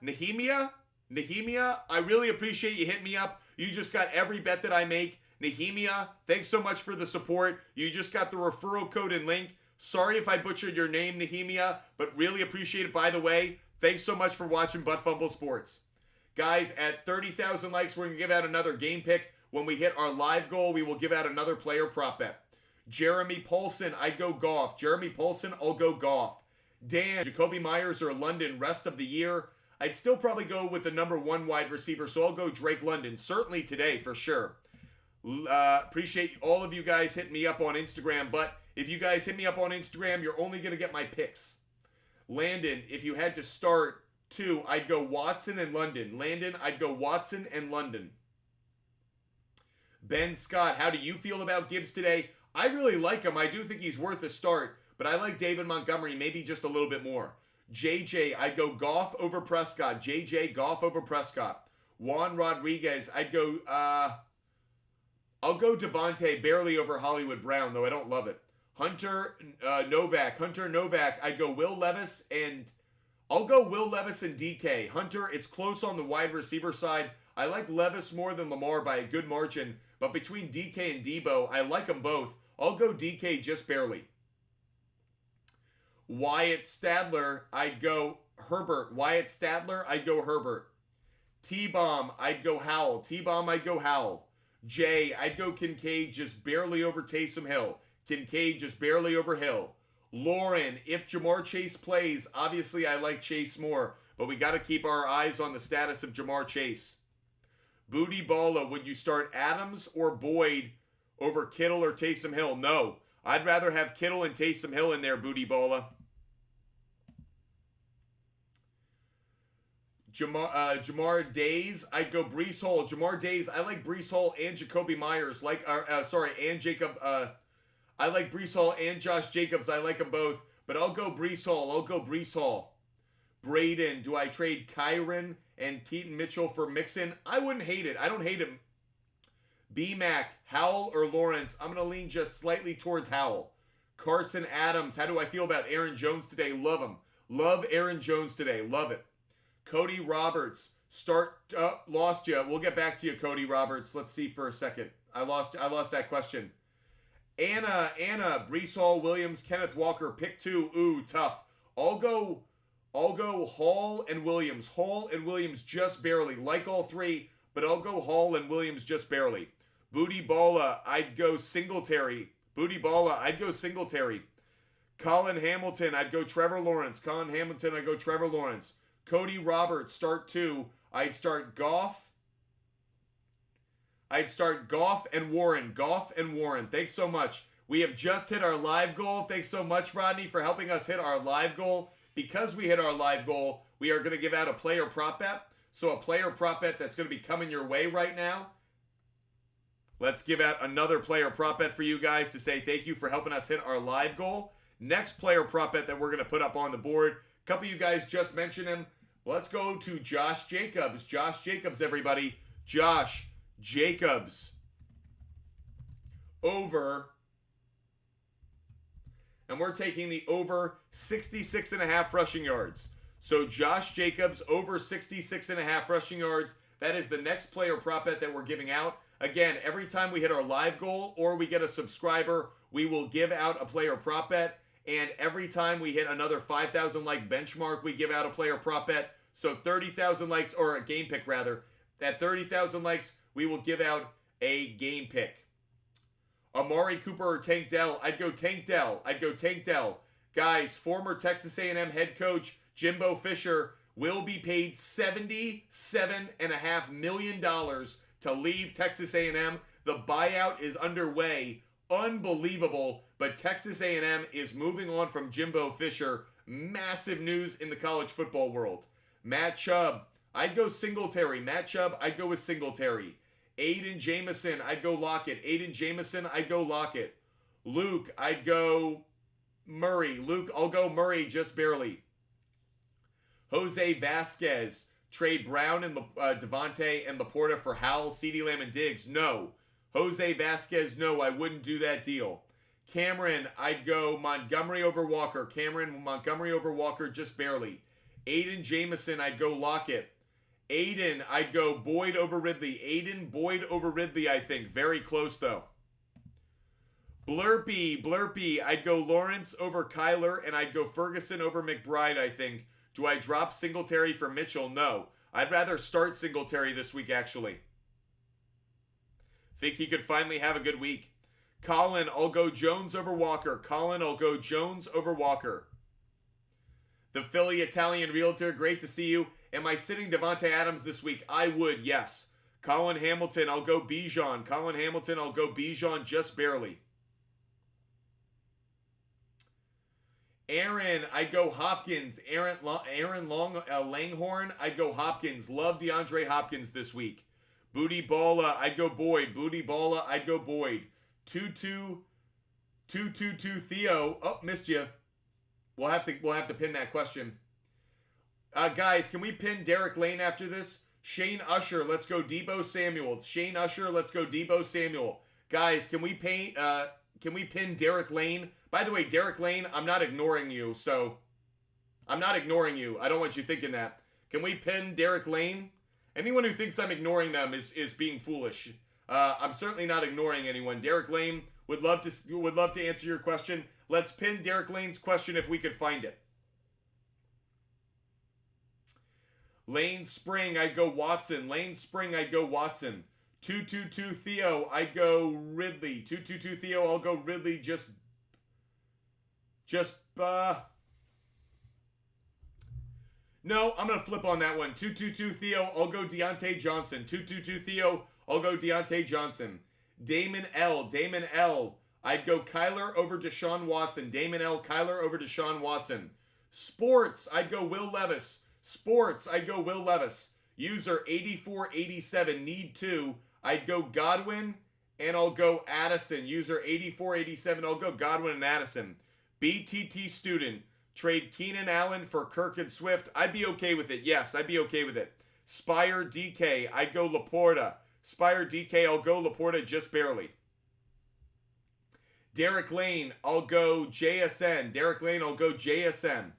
I really appreciate you hitting me up. You just got every bet that I make. Nehemia, thanks so much for the support. You just got the referral code and link. Sorry if I butchered your name, Nehemia, but really appreciate it. By the way, thanks so much for watching Butt Fumble Sports. Guys, at 30,000 likes, we're going to give out another game pick. When we hit our live goal, we will give out another player prop bet. Jeremy Paulson, I'd go Goff. Jeremy Paulson, I'll go Goff. Dan, Jacoby Myers or London rest of the year. I'd still probably go with the number one wide receiver, so I'll go Drake London. Certainly today, for sure. Appreciate all of you guys hitting me up on Instagram, but if you guys hit me up on Instagram, you're only going to get my picks. Landon, if you had to start two, I'd go Watson and London. Landon, I'd go Watson and London. Ben Scott, how do you feel about Gibbs today? I really like him. I do think he's worth a start, but I like David Montgomery maybe just a little bit more. JJ, I'd go Goff over Prescott. JJ, Goff over Prescott. Juan Rodriguez, I'd go, I'll go Devontae barely over Hollywood Brown, though I don't love it. Hunter Novak, I'd go Will Levis and I'll go Will Levis and DK. Hunter, it's close on the wide receiver side. I like Levis more than Lamar by a good margin, but between DK and Debo, I like them both. I'll go DK just barely. Wyatt Stadler, I'd go Herbert. Wyatt Stadler, I'd go Herbert. T-Bomb, I'd go Howell. T-Bomb, I'd go Howell. Jay, I'd go Kincaid just barely over Taysom Hill. Kincaid just barely over Hill. Lauren, if Jamar Chase plays, obviously I like Chase more, but we got to keep our eyes on the status of Jamar Chase. Booty Balla, would you start Adams or Boyd over Kittle or Taysom Hill? No, I'd rather have Kittle and Taysom Hill in there, Booty Balla. Jamar Days, I'd go Breece Hall. Jamar Days, I like Breece Hall and Jacoby Myers. And Jacob. I like Breece Hall and Josh Jacobs. I like them both, but I'll go Breece Hall. Braden, do I trade Kyron and Keaton Mitchell for Mixon? I wouldn't hate it. I don't hate him. B-Mac, Howell or Lawrence? I'm going to lean just slightly towards Howell. Carson Adams, how do I feel about Aaron Jones today? Love him. Love Aaron Jones today. Love it. Cody Roberts, lost you. We'll get back to you, Cody Roberts. Let's see for a second. I lost that question. Anna, Breece Hall, Williams, Kenneth Walker, pick two. Ooh, tough. I'll go I'll go Hall and Williams. Hall and Williams just barely. Like all three, but I'll go Hall and Williams just barely. Booty Balla, I'd go Singletary. Booty Balla, I'd go Singletary. Colin Hamilton, I'd go Trevor Lawrence. Colin Hamilton, I'd go Trevor Lawrence. Cody Roberts, start 2. I'd start Goff. I'd start Goff and Warren. Goff and Warren. Thanks so much. We have just hit our live goal. Thanks so much, Rodney, for helping us hit our live goal. Because we hit our live goal, we are going to give out a player prop bet. So a player prop bet that's going to be coming your way right now. Let's give out another player prop bet for you guys to say thank you for helping us hit our live goal. Next player prop bet that we're going to put up on the board. A couple of you guys just mentioned him. Let's go to Josh Jacobs. Josh Jacobs, everybody. Josh Jacobs. Over. And we're taking the over 66.5 rushing yards. So Josh Jacobs over 66.5 rushing yards. That is the next player prop bet that we're giving out. Again, every time we hit our live goal or we get a subscriber, we will give out a player prop bet. And every time we hit another 5,000 like benchmark, we give out a player prop bet. So 30,000 likes, or a game pick rather. At 30,000 likes, we will give out a game pick. Amari Cooper or Tank Dell? I'd go Tank Dell. I'd go Tank Dell. Guys, former Texas A&M head coach Jimbo Fisher will be paid $77.5 million to leave Texas A&M. The buyout is underway. Unbelievable. But Texas A&M is moving on from Jimbo Fisher. Massive news in the college football world. Matt Chubb. I'd go Singletary. Matt Chubb, I'd go with Singletary. Aiden Jamison, I'd go Lockett. Aiden Jamison, I'd go Lockett. Luke, I'd go Murray. Luke, I'll go Murray just barely. Jose Vasquez, trade Brown and Devontae and Laporta for Howell, CeeDee Lamb, and Diggs. No. Jose Vasquez, no, I wouldn't do that deal. Cameron, I'd go Montgomery over Walker. Cameron, Montgomery over Walker just barely. Aiden Jamison, I'd go Lockett. Aiden, I'd go Boyd over Ridley. Aiden, Boyd over Ridley, I think. Very close, though. Blurpy, I'd go Lawrence over Kyler, and I'd go Ferguson over McBride, I think. Do I drop Singletary for Mitchell? No. I'd rather start Singletary this week, actually. Think he could finally have a good week. Colin, I'll go Jones over Walker. Colin, I'll go Jones over Walker. The Philly Italian Realtor, great to see you. Am I sitting Devontae Adams this week? I would, yes. Colin Hamilton, I'll go Bijan. Colin Hamilton, I'll go Bijan just barely. Aaron, I'd go Hopkins. Aaron Langhorn, I'd go Hopkins. Love DeAndre Hopkins this week. Booty Balla, I'd go Boyd. Booty Balla, I'd go Boyd. 222 Theo. Oh, missed you. We'll have to pin that question. Guys, can we pin Derek Lane after this? Shane Usher, let's go Deebo Samuel. Shane Usher, let's go Deebo Samuel. Guys, can we pin Derek Lane? By the way, Derek Lane, I'm not ignoring you, so I'm not ignoring you. I don't want you thinking that. Can we pin Derek Lane? Anyone who thinks I'm ignoring them is being foolish. I'm certainly not ignoring anyone. Derek Lane would love to answer your question. Let's pin Derek Lane's question if we could find it. Lane Spring, I'd go Watson. Lane Spring, I'd go Watson. 222 Theo, I'd go Ridley. 222 Theo, I'll go Ridley. No, I'm going to flip on that one. 222 Theo, I'll go Deontay Johnson. 222 Theo, I'll go Deontay Johnson. Damon L, I'd go Kyler over Deshaun Watson. Damon L, Kyler over Deshaun Watson. Sports, I'd go Will Levis. Sports, I'd go Will Levis. User 8487, need 2. I'd go Godwin, and I'll go Addison. User 8487, I'll go Godwin and Addison. BTT student, trade Keenan Allen for Kirk and Swift. I'd be okay with it. Yes, I'd be okay with it. Spire DK, I'd go Laporta. Spire DK, I'll go Laporta just barely. Derek Lane, I'll go JSN. Derek Lane, I'll go JSN.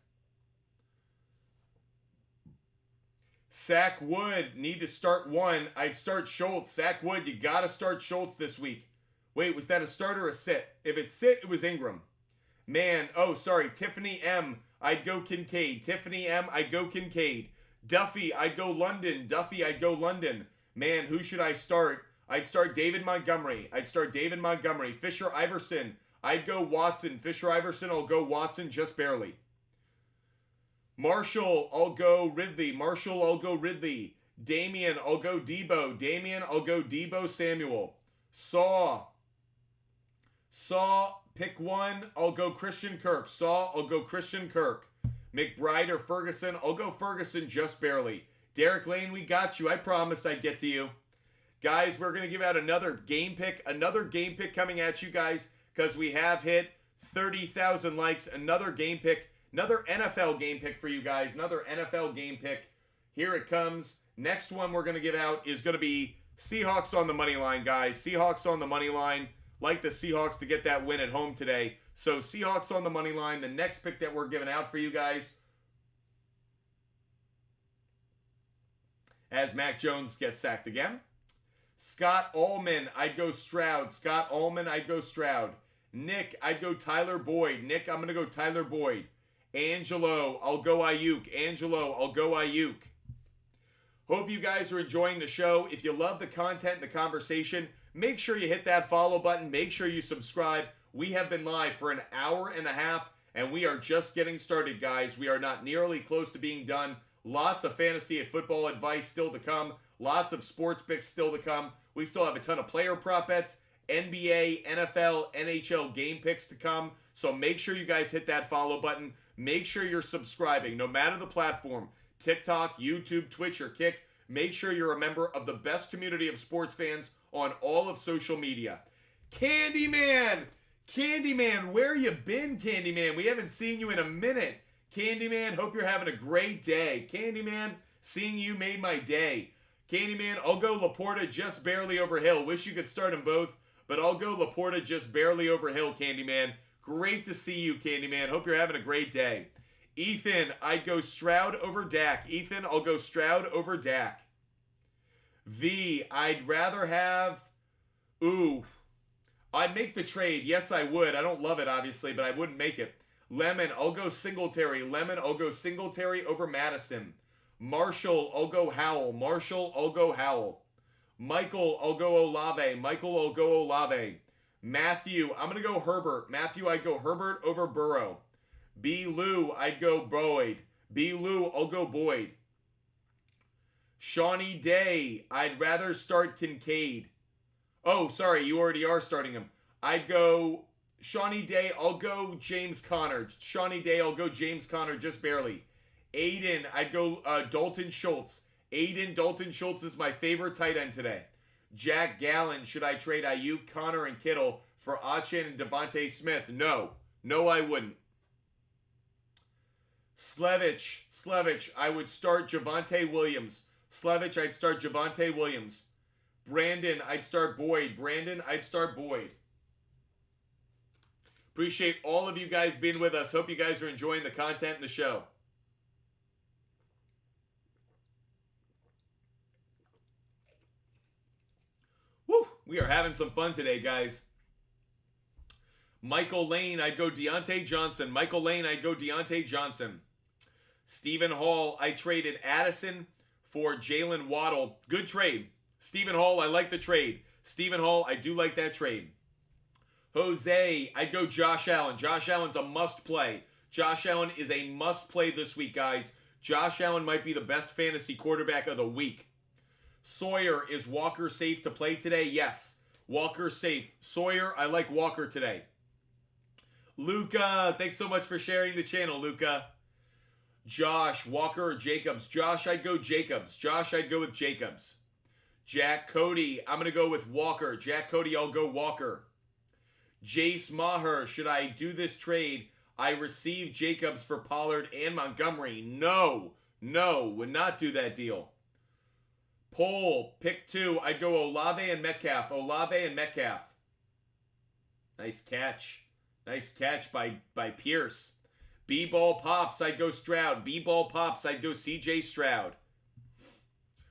Zach Wood, need to start one. I'd start Schultz. Zach Wood, you got to start Schultz this week. Wait, was that a start or a sit? If it's sit, it was Ingram. Man, oh, sorry, Tiffany M. I'd go Kincaid. Tiffany M, I'd go Kincaid. Duffy, I'd go London. Duffy, I'd go London. Man, who should I start? I'd start David Montgomery. Fisher Iverson, I'd go Watson. Fisher Iverson, I'll go Watson just barely. Marshall, I'll go Ridley. Damian, I'll go Debo Samuel. Saw, pick one, I'll go Christian Kirk. McBride or Ferguson, I'll go Ferguson just barely. Derek Lane, we got you. I promised I'd get to you. Guys, we're going to give out another game pick coming at you guys because we have hit 30,000 likes. Another game pick, another NFL game pick for you guys. Here it comes. Next one we're going to give out is going to be Seahawks on the money line, guys. Seahawks on the money line. Like the Seahawks to get that win at home today. So Seahawks on the money line. The next pick that we're giving out for you guys, as Mac Jones gets sacked again. Scott Allman, I'd go Stroud. Nick, I'd go Tyler Boyd. I'm going to go Tyler Boyd. Angelo, I'll go Ayuk. Hope you guys are enjoying the show. If you love the content and the conversation, make sure you hit that follow button. Make sure you subscribe. We have been live for an hour and a half, and we are just getting started, guys. We are not nearly close to being done. Lots of fantasy and football advice still to come. Lots of sports picks still to come. We still have a ton of player prop bets, NBA, NFL, NHL game picks to come. So make sure you guys hit that follow button. Make sure you're subscribing, no matter the platform. TikTok, YouTube, Twitch, or Kick. Make sure you're a member of the best community of sports fans on all of social media. Candyman, where you been, Candyman? We haven't seen you in a minute. Candyman, hope you're having a great day. Candyman, seeing you made my day. Candyman, I'll go Laporta just barely over Hill. Wish you could start them both, but I'll go Laporta just barely over Hill, Candyman. Great to see you, Candyman. Hope you're having a great day. Ethan, I'd go Stroud over Dak. I'll go Stroud over Dak. V, I'd rather have... I'd make the trade. Yes, I would. I don't love it, obviously, but I wouldn't make it. Lemon, I'll go Singletary. Over Madison. Marshall, I'll go Howell. Michael, I'll go Olave. Matthew, I'm going to go Herbert. I'd go Herbert over Burrow. B. Lou, I'd go Boyd. I'll go Boyd. Shawnee Day, I'd rather start Kincaid. Oh, sorry, you already are starting him. I'd go Shawnee Day, I'll go James Conner. Just barely. Aiden, I'd go Dalton Schultz. Dalton Schultz is my favorite tight end today. Jack Gallen, should I trade Ayuk, Connor, and Kittle for Achane and Devontae Smith? No, I wouldn't. Slevich, I would start Javonte Williams. Brandon, I'd start Boyd. Appreciate all of you guys being with us. Hope you guys are enjoying the content and the show. Woo! We are having some fun today, guys. Michael Lane, I'd go Deontay Johnson. Stephen Hall, I traded Addison for Jalen Waddle. Good trade. Stephen Hall, I like the trade. I do like that trade. Jose, I'd go Josh Allen. Josh Allen's a must-play. Josh Allen is a must-play this week, guys. Josh Allen might be the best fantasy quarterback of the week. Sawyer, is Walker safe to play today? Yes. Walker safe. Sawyer, I like Walker today. Luca, thanks so much for sharing the channel, Luca. Josh, Walker or Jacobs? Josh, I'd go Jacobs. With Jacobs. Jack Cody, I'm going to go with Walker. I'll go Walker. Jace Maher, should I do this trade? I received Jacobs for Pollard and Montgomery. No, would not do that deal. Poll, pick 2. I'd go Olave and Metcalf. Nice catch by Pierce. B-ball pops, I'd go Stroud. I'd go CJ Stroud.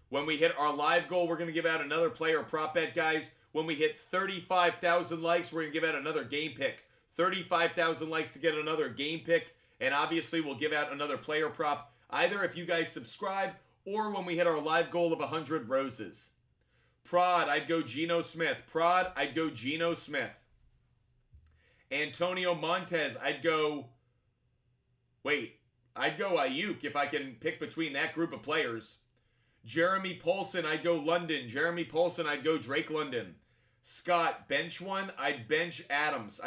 When we hit our live goal, we're going to give out another player prop bet, guys. When we hit 35,000 likes, we're going to give out another game pick. 35,000 likes to get another game pick. And obviously, we'll give out another player prop either if you guys subscribe or when we hit our live goal of 100 roses. Prod, I'd go Geno Smith. Prod, I'd go Geno Smith. Antonio Montez, I'd go Ayuk if I can pick between that group of players. Jeremy Paulson, I'd go London. Jeremy Paulson, I'd go Drake London. Scott, bench one, I'd bench Adams.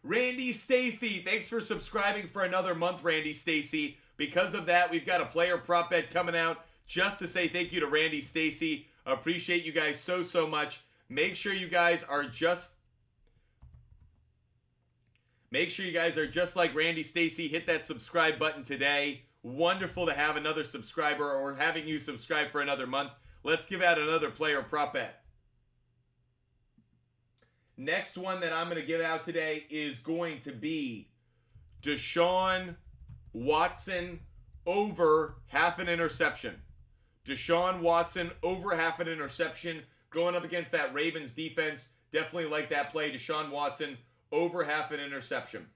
Randy Stacy, thanks for subscribing for another month, Randy Stacy. Because of that, we've got a player prop bet coming out just to say thank you to Randy Stacy. Appreciate you guys so much. Make sure you guys are just like Randy Stacy. Hit that subscribe button today. Wonderful to have another subscriber or having you subscribe for another month. Let's give out another player prop bet. Next one that I'm going to give out today is going to be Deshaun Watson over half an interception. Deshaun Watson over half an interception going up against that Ravens defense. Definitely like that play. Deshaun Watson over half an interception.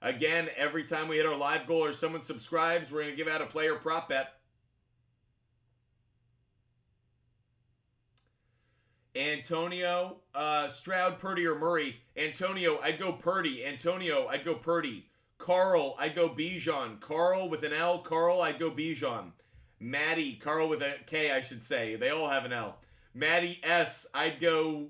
Again, every time we hit our live goal or someone subscribes, we're going to give out a player prop bet. Antonio, Stroud, Purdy, or Murray. Antonio, I'd go Purdy. Antonio, I'd go Purdy. Carl, I'd go Bijan. Carl with an L. Carl, I'd go Bijan. Maddie, Carl with a K, I should say. They all have an L. Maddie S, I'd go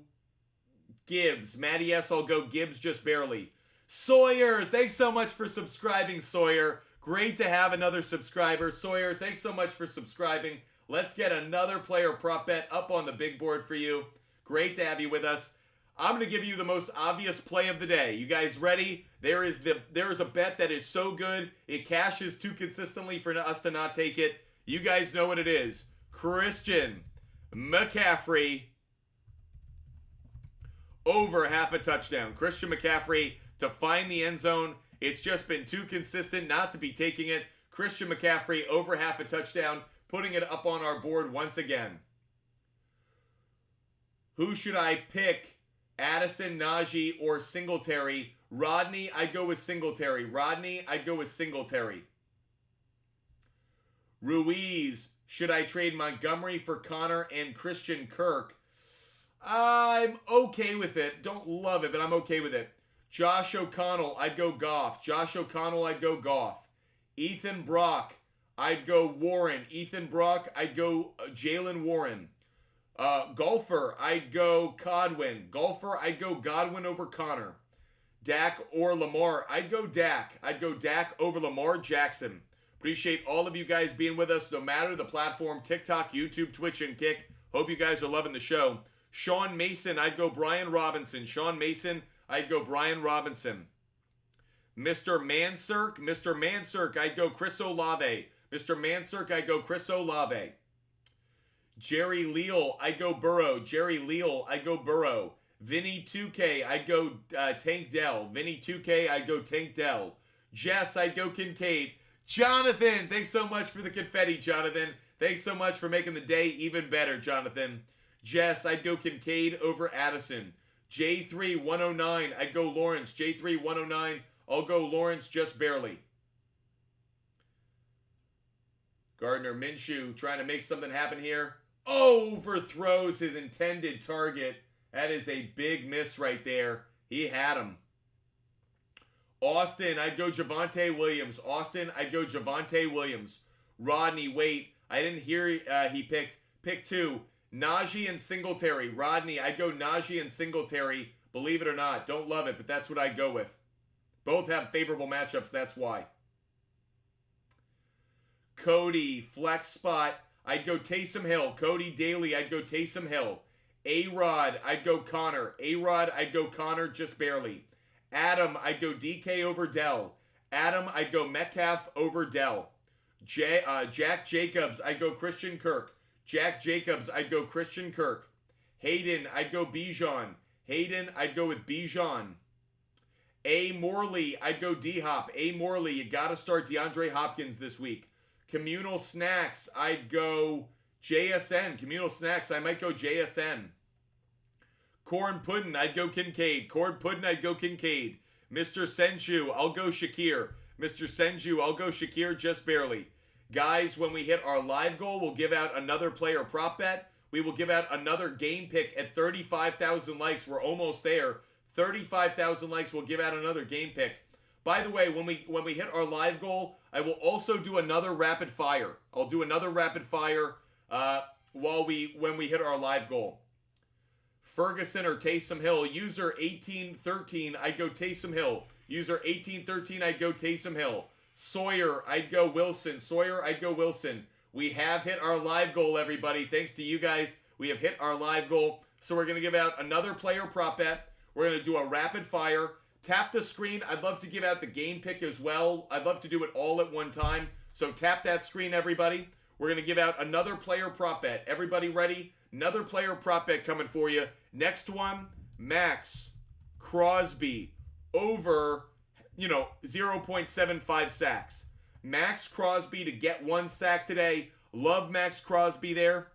Gibbs. Maddie S, I'll go Gibbs just barely. Sawyer, thanks so much for subscribing, Sawyer. Great to have another subscriber. Sawyer, thanks so much for subscribing. Let's get another player prop bet up on the big board for you. Great to have you with us. I'm going to give you the most obvious play of the day. You guys ready? There is a bet that is so good, it cashes too consistently for us to not take it. You guys know what it is. Christian McCaffrey over half a touchdown. Christian McCaffrey to find the end zone. It's just been too consistent not to be taking it. Christian McCaffrey over half a touchdown, putting it up on our board once again. Who should I pick? Addison, Najee, or Singletary? Rodney, I'd go with Singletary. Ruiz, should I trade Montgomery for Connor and Christian Kirk? I'm okay with it. Don't love it, but I'm okay with it. Josh O'Connell, I'd go Goff. Ethan Brock, I'd go Warren. I'd go Jalen Warren. Golfer, I'd go Godwin. I'd go Godwin over Connor. Dak or Lamar, I'd go Dak. Over Lamar Jackson. Appreciate all of you guys being with us, no matter the platform, TikTok, YouTube, Twitch, and Kick. Hope you guys are loving the show. Sean Mason, I'd go Brian Robinson. Mr. Mansirk, I'd go Chris Olave. Jerry Leal, I'd go Burrow. Vinny 2K, I'd go Tank Dell. Jess, I'd go Kincaid. Jonathan, thanks so much for the confetti, Jonathan. Thanks so much for making the day even better, Jonathan. Jess, I'd go Kincaid over Addison. J3109, I'd go Lawrence. J3109, I'll go Lawrence just barely. Gardner Minshew trying to make something happen here. Overthrows his intended target. That is a big miss right there. He had him. Austin, I'd go Javonte Williams. Rodney, wait. I didn't hear he picked. Pick two. Najee and Singletary. Rodney, I'd go Najee and Singletary. Believe it or not. Don't love it, but that's what I'd go with. Both have favorable matchups, that's why. Cody, flex spot. I'd go Taysom Hill. Cody Daly, I'd go Taysom Hill. A-Rod, I'd go Connor. Just barely. Adam, I'd go DK over Dell. Adam, I'd go Metcalf over Dell. Jack Jacobs, I'd go Christian Kirk. Hayden, I'd go Bijan. I'd go with Bijan. A. Morley, I'd go D-Hop. You gotta start DeAndre Hopkins this week. Communal Snacks, I'd go JSN. I might go JSN. Corn Puddin', I'd go Kincaid. Mr. Senju, I'll go Shakir. Mr. Senju, I'll go Shakir just barely. Guys, when we hit our live goal, we'll give out another player prop bet. We will give out another game pick at 35,000 likes. We're almost there. 35,000 likes, we'll give out another game pick. By the way, when we hit our live goal, I will also do another rapid fire. I'll do another rapid fire when we hit our live goal. Ferguson or Taysom Hill. User 1813, I'd go Taysom Hill. User 1813, I'd go Taysom Hill. Sawyer, I'd go Wilson. Sawyer, I'd go Wilson. We have hit our live goal, everybody. Thanks to you guys, we have hit our live goal. So we're going to give out another player prop bet. We're going to do a rapid fire. Tap the screen. I'd love to give out the game pick as well. I'd love to do it all at one time. So tap that screen, everybody. We're going to give out another player prop bet. Everybody ready? Another player prop bet coming for you. Next one, Max Crosby over, 0.75 sacks. Max Crosby to get 1 sack today. Love Max Crosby there.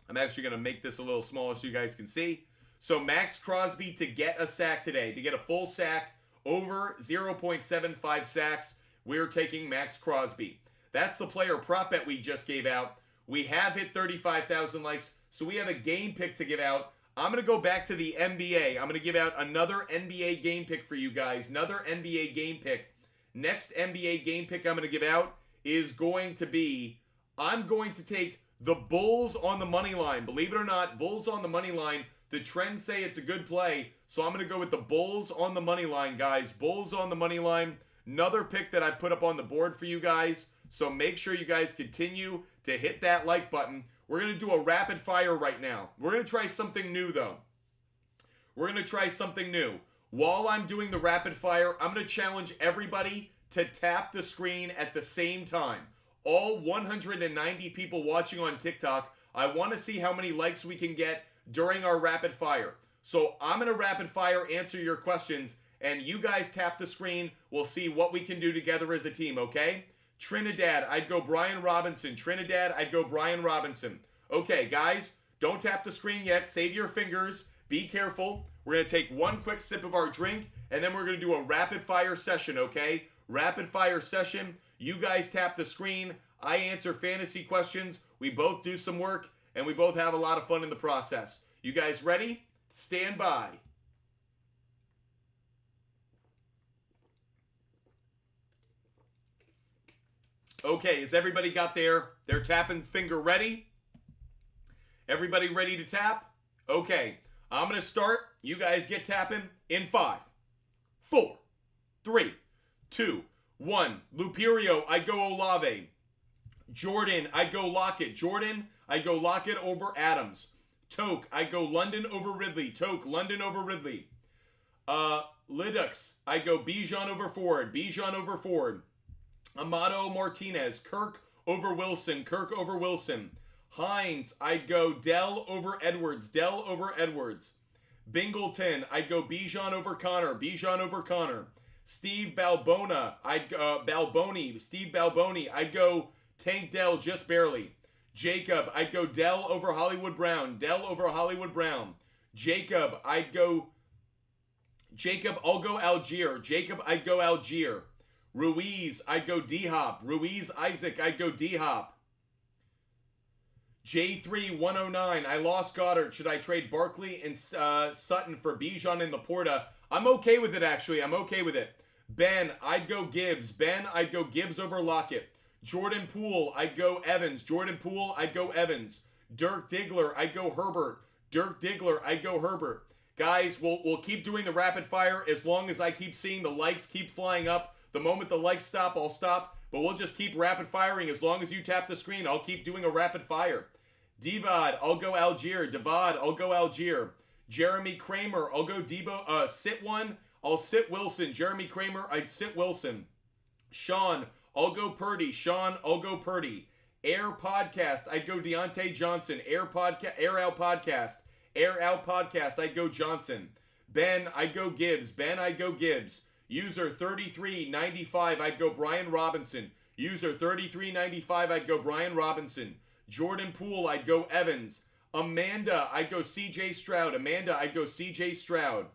I'm actually going to make this a little smaller so you guys can see. So Max Crosby to get a sack today, to get a full sack over 0.75 sacks. We're taking Max Crosby. That's the player prop bet we just gave out. We have hit 35,000 likes, so we have a game pick to give out. I'm going to go back to the NBA. I'm going to give out another NBA game pick for you guys. Another NBA game pick. Next NBA game pick I'm going to give out is going to be, I'm going to take the Bulls on the money line. Believe it or not, Bulls on the money line. The trends say it's a good play, so I'm going to go with the Bulls on the money line, guys. Bulls on the money line. Another pick that I put up on the board for you guys, so make sure you guys continue to hit that like button. We're going to do a rapid fire right now. We're going to try something new, though. We're going to try something new. While I'm doing the rapid fire, I'm going to challenge everybody to tap the screen at the same time. All 190 people watching on TikTok, I want to see how many likes we can get during our rapid fire. So I'm going to rapid fire answer your questions, and you guys tap the screen. We'll see what we can do together as a team, okay? Trinidad, I'd go Brian Robinson. Trinidad, I'd go Brian Robinson. Okay, guys, don't tap the screen yet. Save your fingers. Be careful. We're going to take one quick sip of our drink, and then we're going to do a rapid fire session, okay? Rapid fire session. You guys tap the screen. I answer fantasy questions. We both do some work, and we both have a lot of fun in the process. You guys ready? Stand by. Okay, has everybody got their tapping finger ready? Everybody ready to tap? Okay, I'm going to start. You guys get tapping in 5, 4, 3, 2, 1. Luperio, I'd go Olave. Jordan, I'd go Lockett. Jordan, I'd go Lockett over Adams. Toke, I'd go London over Ridley. Toke, London over Ridley. Lidux, I'd go Bijan over Ford. Bijan over Ford. Amado Martinez, Kirk over Wilson. Kirk over Wilson. Hines, I'd go Dell over Edwards. Dell over Edwards. Bingleton, I'd go Bijan over Connor. Bijan over Connor. Steve Balboni, I'd Steve Balboni, I'd go Tank Dell just barely. Jacob, I'd go Dell over Hollywood Brown. Dell over Hollywood Brown. Jacob, I'll go Algier. Jacob, I'd go Algier. Ruiz, I'd go D-Hop. Ruiz Isaac, I'd go D-Hop. J3109, I lost Goddard. Should I trade Barkley and Sutton for Bijan and Laporta? I'm okay with it, actually. I'm okay with it. Ben, I'd go Gibbs. Ben, I'd go Gibbs over Lockett. Jordan Poole, I'd go Evans. Jordan Poole, I'd go Evans. Dirk Diggler, I'd go Herbert. Dirk Diggler, I'd go Herbert. Guys, we'll keep doing the rapid fire as long as I keep seeing the likes keep flying up. The moment the likes stop, I'll stop. But we'll just keep rapid firing. As long as you tap the screen, I'll keep doing a rapid fire. Divad, I'll go Algier. Divad, I'll go Algier. Jeremy Kramer, I'll go Debo. Sit one, I'll sit Wilson. Jeremy Kramer, I'd sit Wilson. Sean, I'll go Purdy. Sean, I'll go Purdy. Air Podcast, I'd go Deontay Johnson. Air Out Podcast. Air Out Podcast, I'd go Johnson. Ben, I'd go Gibbs. Ben, I'd go Gibbs. User 3395, I'd go Brian Robinson. User 3395, I'd go Brian Robinson. Jordan Poole, I'd go Evans. Amanda, I'd go CJ Stroud. Amanda, I'd go CJ Stroud.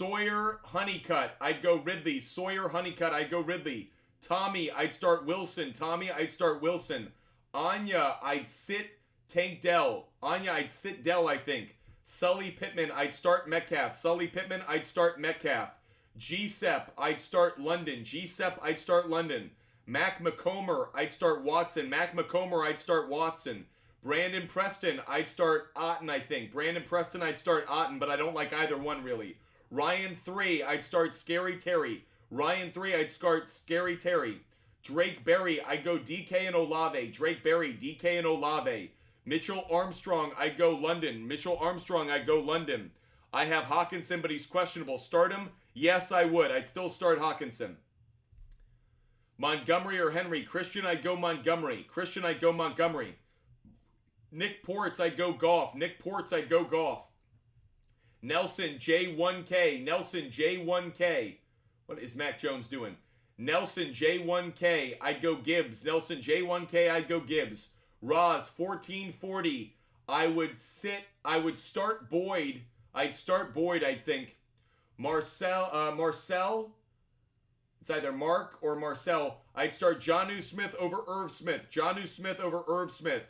Sawyer Honeycutt, I'd go Ridley. Sawyer Honeycutt, I'd go Ridley. Tommy, I'd start Wilson. Tommy, I'd start Wilson. Anya, I'd sit Tank Dell. Anya, I'd sit Dell, I think. Sully Pittman, I'd start Metcalf. Sully Pittman, I'd start Metcalf. G-Sep, I'd start London. G-Sep, I'd start London. Mac McComber, I'd start Watson. Mac McComber, I'd start Watson. Brandon Preston, I'd start Otten, I think. Brandon Preston, I'd start Otten, but I don't like either one, really. Ryan 3, I'd start Scary Terry. Ryan 3, I'd start Scary Terry. Drake Berry, I'd go DK and Olave. Drake Berry, DK and Olave. Mitchell Armstrong, I'd go London. Mitchell Armstrong, I'd go London. I have Hawkinson, but he's questionable. Start him? Yes, I would. I'd still start Hawkinson. Montgomery or Henry? Christian, I'd go Montgomery. Christian, I'd go Montgomery. Nick Ports, I'd go Goff. Nick Ports, I'd go Goff. Nelson, J1K. Nelson, J1K. What is Mac Jones doing? Nelson, J1K. I'd go Gibbs. Nelson, J1K. I'd go Gibbs. Roz, 1440. I would start Boyd. I'd start Boyd, I think. Marcel. It's either Mark or Marcel. I'd start Jonnu Smith over Irv Smith. Jonnu Smith over Irv Smith.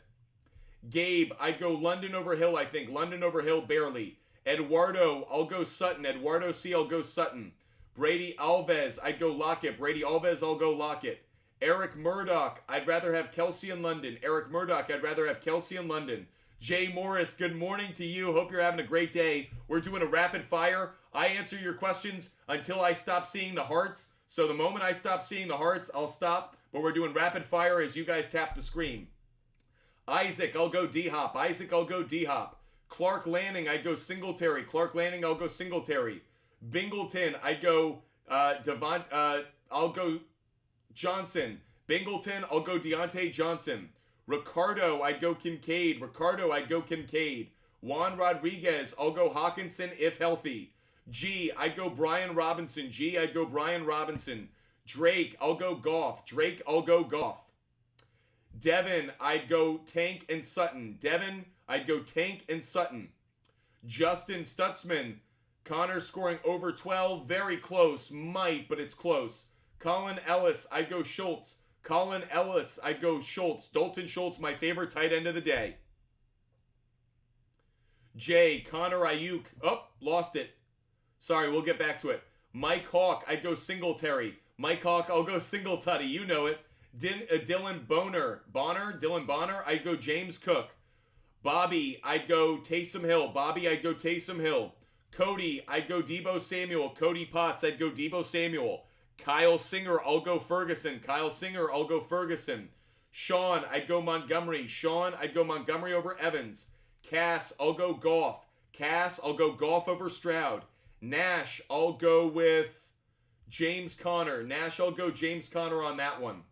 Gabe, I'd go London over Hill, I think. London over Hill, barely. Eduardo, I'll go Sutton. Eduardo C, I'll go Sutton. Brady Alves, I'd go Lockett. Brady Alves, I'll go Lockett. Eric Murdoch, I'd rather have Kelsey in London. Eric Murdoch, I'd rather have Kelsey in London. Jay Morris, good morning to you. Hope you're having a great day. We're doing a rapid fire. I answer your questions until I stop seeing the hearts. So the moment I stop seeing the hearts, I'll stop. But we're doing rapid fire as you guys tap the screen. Isaac, I'll go D-Hop. Isaac, I'll go D-Hop. Clark Lanning, I'd go Singletary. Clark Lanning, I'll go Singletary. Bingleton, I'd go I'll go Johnson. Bingleton, I'll go Deontay Johnson. Ricardo, I'd go Kincaid. Ricardo, I'd go Kincaid. Juan Rodriguez, I'll go Hawkinson if healthy. G, I'd go Brian Robinson. G, I'd go Brian Robinson. Drake, I'll go Goff. Drake, I'll go Goff. Devin, I'd go Tank and Sutton. Devin, I'd go Tank and Sutton. Justin Stutzman, Connor scoring over 12. Very close. Might, but it's close. Colin Ellis, I'd go Schultz. Colin Ellis, I'd go Schultz. Dalton Schultz, my favorite tight end of the day. Jay, Connor Ayuk. Oh, lost it. Sorry, we'll get back to it. Mike Hawk, I'd go Singletary. Mike Hawk, I'll go Singletary. You know it. Dylan Dylan Bonner, I'd go James Cook. Bobby, I'd go Taysom Hill. Bobby, I'd go Taysom Hill. Cody, I'd go Deebo Samuel. Cody Potts, I'd go Deebo Samuel. Kyle Singer, I'll go Ferguson. Kyle Singer, I'll go Ferguson. Sean, I'd go Montgomery. Sean, I'd go Montgomery over Evans. Cass, I'll go Goff. Cass, I'll go Goff over Stroud. Nash, I'll go with James Conner. Nash, I'll go James Conner on that one.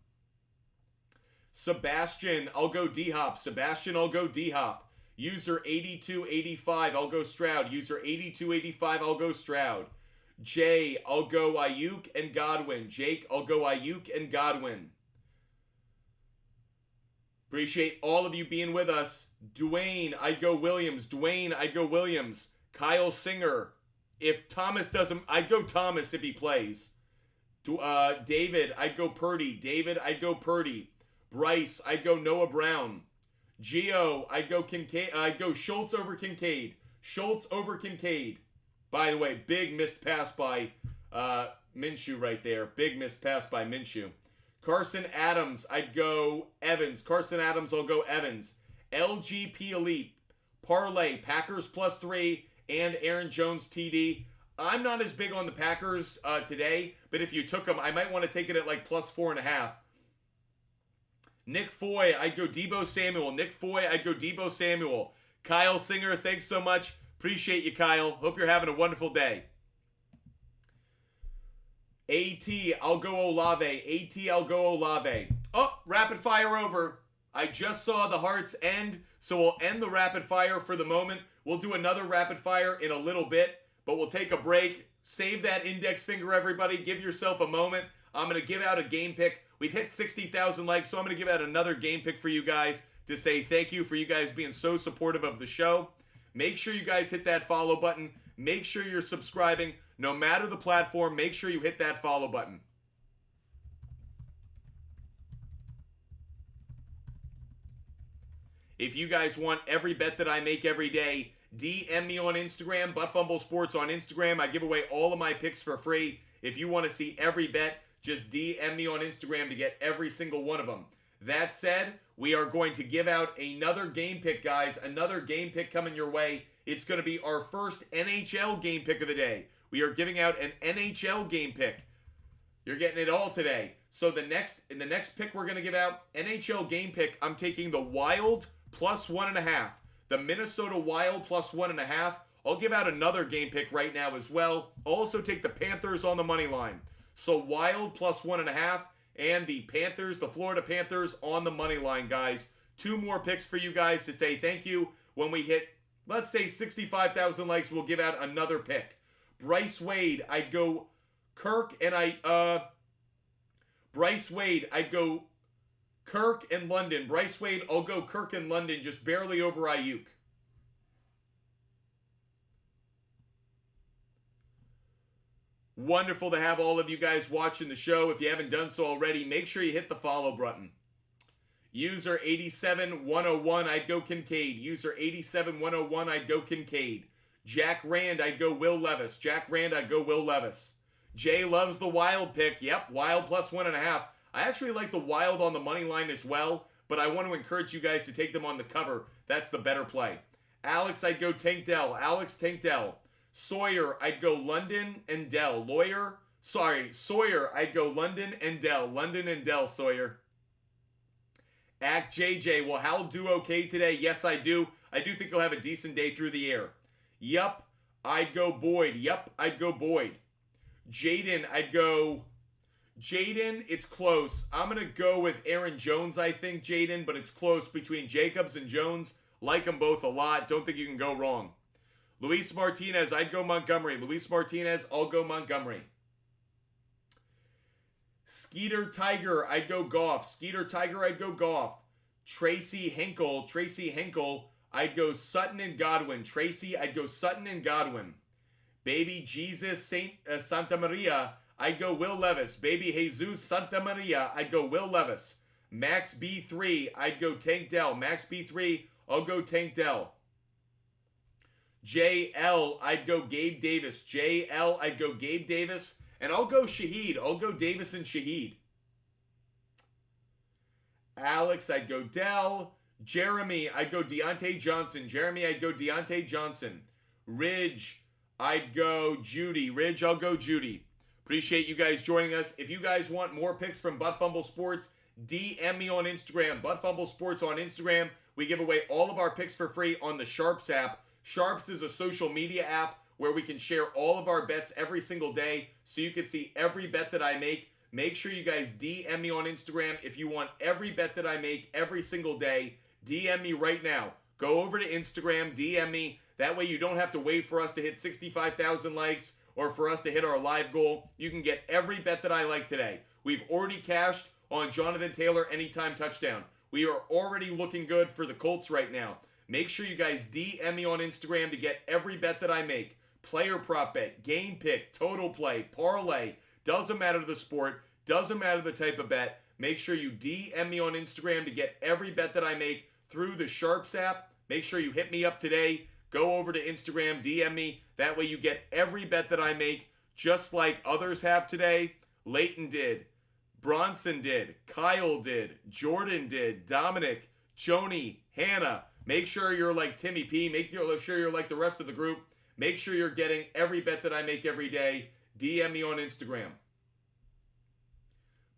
Sebastian, I'll go D-Hop. Sebastian, I'll go D-Hop. User 8285, I'll go Stroud. User 8285, I'll go Stroud. Jay, I'll go Ayuk and Godwin. Jake, I'll go Ayuk and Godwin. Appreciate all of you being with us. Dwayne, I'd go Williams. Dwayne, I'd go Williams. Kyle Singer. If Thomas doesn't, I'd go Thomas if he plays. David, I'd go Purdy. David, I'd go Purdy. Bryce, I'd go Noah Brown. Gio, I'd go Kincaid. I'd go Schultz over Kincaid. Schultz over Kincaid. By the way, big missed pass by Minshew right there. Big missed pass by Minshew. Carson Adams, I'd go Evans. Carson Adams, I'll go Evans. LGP Elite, Parlay, Packers +3, and Aaron Jones TD. I'm not as big on the Packers today, but if you took them, I might want to take it at like +4.5. Nick Foy, I'd go Deebo Samuel. Nick Foy, I'd go Deebo Samuel. Kyle Singer, thanks so much. Appreciate you, Kyle. Hope you're having a wonderful day. AT, I'll go Olave. AT, I'll go Olave. Oh, rapid fire over. I just saw the hearts end, so we'll end the rapid fire for the moment. We'll do another rapid fire in a little bit, but we'll take a break. Save that index finger, everybody. Give yourself a moment. I'm going to give out a game pick. We've hit 60,000 likes, so I'm going to give out another game pick for you guys to say thank you for you guys being so supportive of the show. Make sure you guys hit that follow button. Make sure you're subscribing. No matter the platform, make sure you hit that follow button. If you guys want every bet that I make every day, DM me on Instagram, Butt Sports on Instagram. I give away all of my picks for free. If you want to see every bet, just DM me on Instagram to get every single one of them. That said, we are going to give out another game pick, guys. Another game pick coming your way. It's going to be our first NHL game pick of the day. We are giving out an NHL game pick. You're getting it all today. So in the next pick we're going to give out, NHL game pick, I'm taking the Wild plus 1.5. The Minnesota Wild plus 1.5. I'll give out another game pick right now as well. I'll also take the Panthers on the money line. So Wild plus 1.5 and the Panthers, the Florida Panthers on the money line, guys. 2 more picks for you guys to say thank you. When we hit, let's say 65,000 likes, we'll give out another pick. Bryce Wade, I'd go Kirk and Bryce Wade, I'd go Kirk and London. Bryce Wade, I'll go Kirk and London, just barely over Ayuk. Wonderful to have all of you guys watching the show. If you haven't done so already, make sure you hit the follow button. User 87101, I'd go Kincaid. User 87101, I'd go Kincaid. Jack Rand, I'd go Will Levis. Jack Rand, I'd go Will Levis. Jay loves the Wild pick. Yep, Wild plus 1.5. I actually like the Wild on the money line as well, but I want to encourage you guys to take them on the cover. That's the better play. Alex, I'd go Tank Dell. Alex, Tank Dell. Sawyer, I'd go London and Dell. Sawyer, I'd go London and Dell. London and Dell, Sawyer. Act JJ, will Hal do okay today? Yes, I do. I do think he'll have a decent day through the air. Yup, I'd go Boyd. Yup, I'd go Boyd. Jaden, it's close. I'm going to go with Aaron Jones, I think, Jaden, but it's close between Jacobs and Jones. Like them both a lot. Don't think you can go wrong. Luis Martinez, I'd go Montgomery. Luis Martinez, I'll go Montgomery. Skeeter Tiger, I'd go Goff. Skeeter Tiger, I'd go Goff. Tracy Hinkle, I'd go Sutton and Godwin. Tracy, I'd go Sutton and Godwin. Baby Jesus Santa Maria, I'd go Will Levis. Baby Jesus Santa Maria, I'd go Will Levis. Max B3, I'd go Tank Dell. Max B3, I'll go Tank Dell. JL, I'd go Gabe Davis. JL, I'd go Gabe Davis. And I'll go Shaheed. I'll go Davis and Shaheed. Alex, I'd go Dell. Jeremy, I'd go Deontay Johnson. Jeremy, I'd go Deontay Johnson. Ridge, I'd go Judy. Ridge, I'll go Judy. Appreciate you guys joining us. If you guys want more picks from Butt Fumble Sports, DM me on Instagram. Butt Fumble Sports on Instagram. We give away all of our picks for free on the SHARPZ app. SHARPZ is a social media app where we can share all of our bets every single day so you can see every bet that I make. Make sure you guys DM me on Instagram if you want every bet that I make every single day. DM me right now. Go over to Instagram, DM me. That way you don't have to wait for us to hit 65,000 likes or for us to hit our live goal. You can get every bet that I like today. We've already cashed on Jonathan Taylor anytime touchdown. We are already looking good for the Colts right now. Make sure you guys DM me on Instagram to get every bet that I make. Player prop bet, game pick, total play, parlay. Doesn't matter the sport. Doesn't matter the type of bet. Make sure you DM me on Instagram to get every bet that I make through the SHARPZ app. Make sure you hit me up today. Go over to Instagram, DM me. That way you get every bet that I make just like others have today. Leighton did. Bronson did. Kyle did. Jordan did. Dominic, Joni, Hannah. Make sure you're like Timmy P. Make sure you're like the rest of the group. Make sure you're getting every bet that I make every day. DM me on Instagram.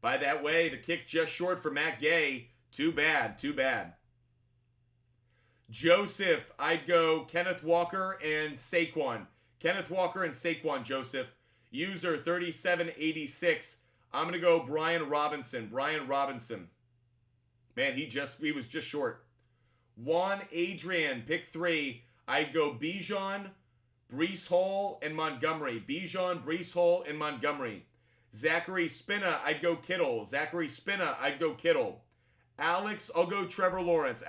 By that way, the kick just short for Matt Gay. Too bad. Joseph, I'd go Kenneth Walker and Saquon. Kenneth Walker and Saquon, Joseph. User 3786. I'm going to go Brian Robinson. Man, he was just short. Juan Adrian, pick 3. I'd go Bijan, Breece Hall, and Montgomery. Bijan, Breece Hall, and Montgomery. Zachary Spina, I'd go Kittle. Alex, I'll go Trevor Lawrence.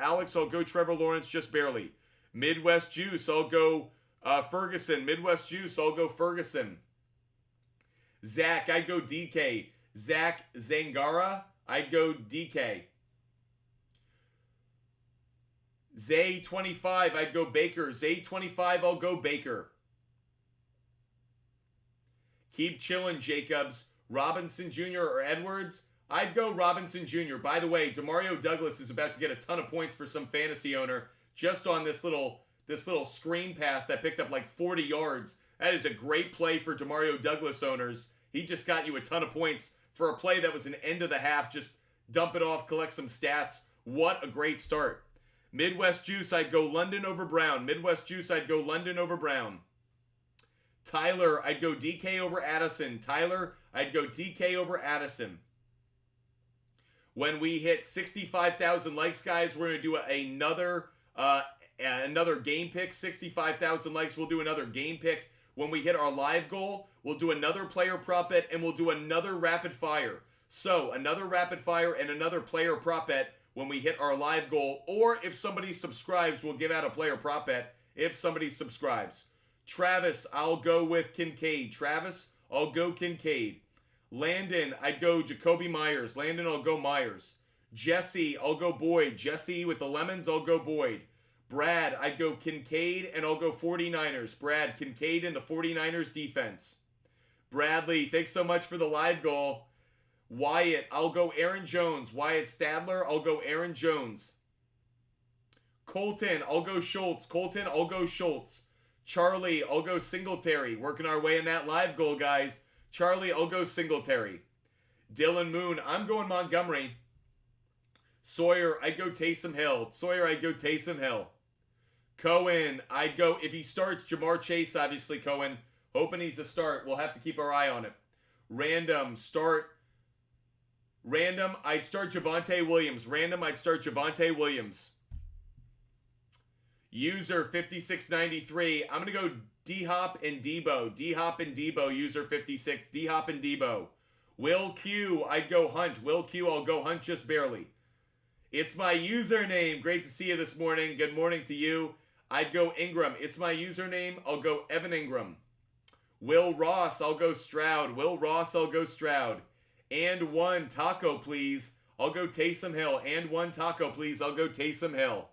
Just barely. Midwest Juice, I'll go Ferguson, Midwest Juice, I'll go Ferguson. Zach, I'd go DK. Zach Zangara, I'd go DK. Zay25, I'd go Baker. Zay25, I'll go Baker. Keep chilling, Jacobs. Robinson Jr. or Edwards? I'd go Robinson Jr. By the way, Demario Douglas is about to get a ton of points for some fantasy owner just on this little screen pass that picked up like 40 yards. That is a great play for Demario Douglas owners. He just got you a ton of points for a play that was an end of the half. Just dump it off, collect some stats. What a great start. Midwest Juice, I'd go London over Brown. Midwest Juice, I'd go London over Brown. Tyler, I'd go DK over Addison. Tyler, I'd go DK over Addison. When we hit 65,000 likes, guys, we're going to do another game pick. 65,000 likes, we'll do another game pick. When we hit our live goal, we'll do another player prop bet, and we'll do another rapid fire. So, another rapid fire and another player prop bet when we hit our live goal. Or if somebody subscribes, we'll give out a player prop bet if somebody subscribes. Travis, I'll go with Kincaid. Travis, I'll go Kincaid. Landon, I'd go Jacoby Myers. Landon, I'll go Myers. Jesse, I'll go Boyd. Jesse with the lemons, I'll go Boyd. Brad, I'd go Kincaid, and I'll go 49ers. Brad, Kincaid and the 49ers defense. Bradley, thanks so much for the live goal. Wyatt, I'll go Aaron Jones. Wyatt Stadler, I'll go Aaron Jones. Colton, I'll go Schultz. Colton, I'll go Schultz. Charlie, I'll go Singletary. Working our way in that live goal, guys. Charlie, I'll go Singletary. Dylan Moon, I'm going Montgomery. Sawyer, I'd go Taysom Hill. Sawyer, I'd go Taysom Hill. Cohen, I'd go, if he starts, Jamar Chase, obviously, Cohen. Hoping he's a start. We'll have to keep our eye on it. Random, I'd start Javonte Williams. Random, I'd start Javonte Williams. User 5693. I'm going to go D-Hop and Debo. D-Hop and Debo, user 56. D-Hop and Debo. Will Q, I'd go Hunt. Will Q, I'll go Hunt just barely. It's my username. Great to see you this morning. Good morning to you. I'd go Ingram. It's my username. I'll go Evan Ingram. Will Ross, I'll go Stroud. Will Ross, I'll go Stroud. And one taco, please. I'll go Taysom Hill. And one taco, please. I'll go Taysom Hill.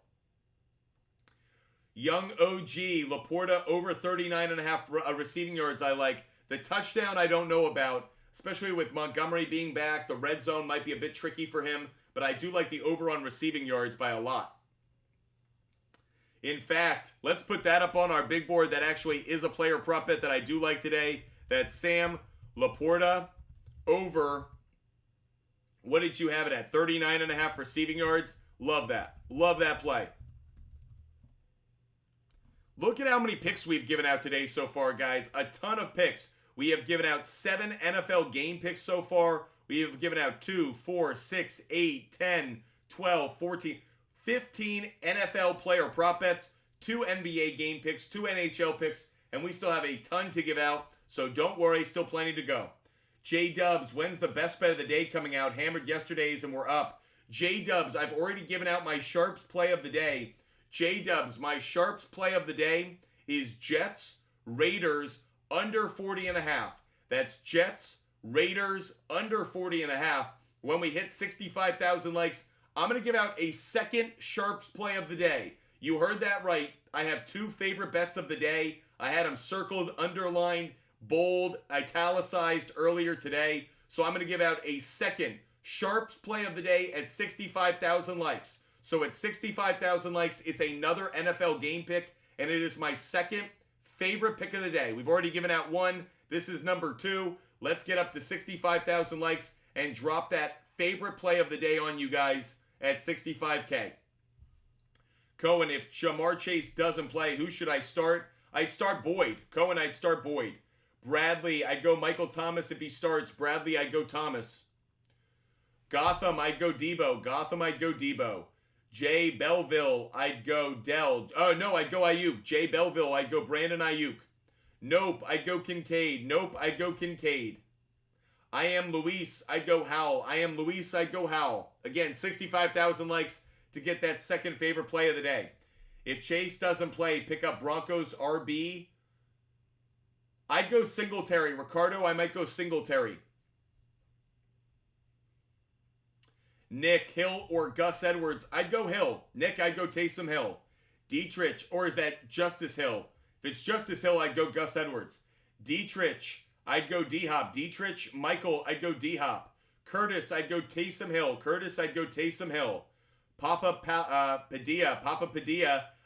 Young OG, Laporta over 39.5 receiving yards I like. The touchdown I don't know about, especially with Montgomery being back. The red zone might be a bit tricky for him, but I do like the over on receiving yards by a lot. In fact, let's put that up on our big board. That actually is a player prop bet that I do like today. That's Sam Laporta over, what did you have it at? 39.5 receiving yards. Love that. Love that play. Look at how many picks we've given out today so far, guys. A ton of picks. We have given out 7 NFL game picks so far. We have given out 2, 4, 6, 8, 10, 12, 14, 15 NFL player prop bets, 2 NBA game picks, 2 NHL picks, and we still have a ton to give out, so don't worry, still plenty to go. J-Dubs, when's the best bet of the day coming out? Hammered yesterday's and we're up. J-Dubs, I've already given out my SHARPZ play of the day. J-Dubs, my SHARPZ play of the day is Jets, Raiders, under 40.5. That's Jets, Raiders, under 40.5. When we hit 65,000 likes, I'm going to give out a second SHARPZ play of the day. You heard that right. I have 2 favorite bets of the day. I had them circled, underlined, bold, italicized earlier today. So I'm going to give out a second SHARPZ play of the day at 65,000 likes. So at 65,000 likes, it's another NFL game pick, and it is my second favorite pick of the day. We've already given out 1. This is number 2. Let's get up to 65,000 likes and drop that favorite play of the day on you guys at 65K. Cohen, if Jamar Chase doesn't play, who should I start? I'd start Boyd. Cohen, I'd start Boyd. Bradley, I'd go Michael Thomas if he starts. Bradley, I'd go Thomas. Gotham, I'd go Debo. Gotham, I'd go Debo. Jay Belleville, I'd go Dell. Oh, no, I'd go Ayuk. Jay Belleville, I'd go Brandon Ayuk. Nope, I'd go Kincaid. Nope, I'd go Kincaid. I am Luis, I'd go Howell. I am Luis, I'd go Howell. Again, 65,000 likes to get that second favorite play of the day. If Chase doesn't play, pick up Broncos RB. I'd go Singletary. Ricardo, I might go Singletary. Nick, Hill or Gus Edwards? I'd go Hill. Nick, I'd go Taysom Hill. Dietrich, or is that Justice Hill? If it's Justice Hill, I'd go Gus Edwards. Dietrich, I'd go D-Hop. Dietrich, Michael, I'd go D-Hop. Curtis, I'd go Taysom Hill. Curtis, I'd go Taysom Hill. Padilla,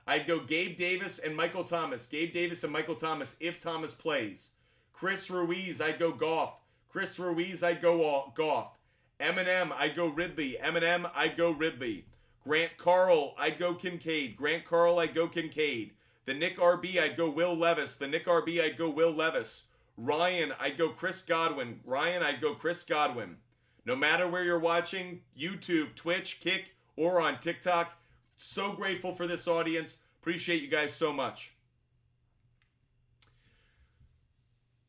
I'd go Gabe Davis and Michael Thomas. Gabe Davis and Michael Thomas if Thomas plays. Chris Ruiz, I'd go Goff. Chris Ruiz, I'd go Goff. Eminem, I'd go Ridley. Eminem, I'd go Ridley. Grant Carl, I'd go Kincaid. Grant Carl, I'd go Kincaid. The Nick RB, I'd go Will Levis. The Nick RB, I'd go Will Levis. Ryan, I'd go Chris Godwin. Ryan, I'd go Chris Godwin. No matter where you're watching, YouTube, Twitch, Kick, or on TikTok, so grateful for this audience. Appreciate you guys so much.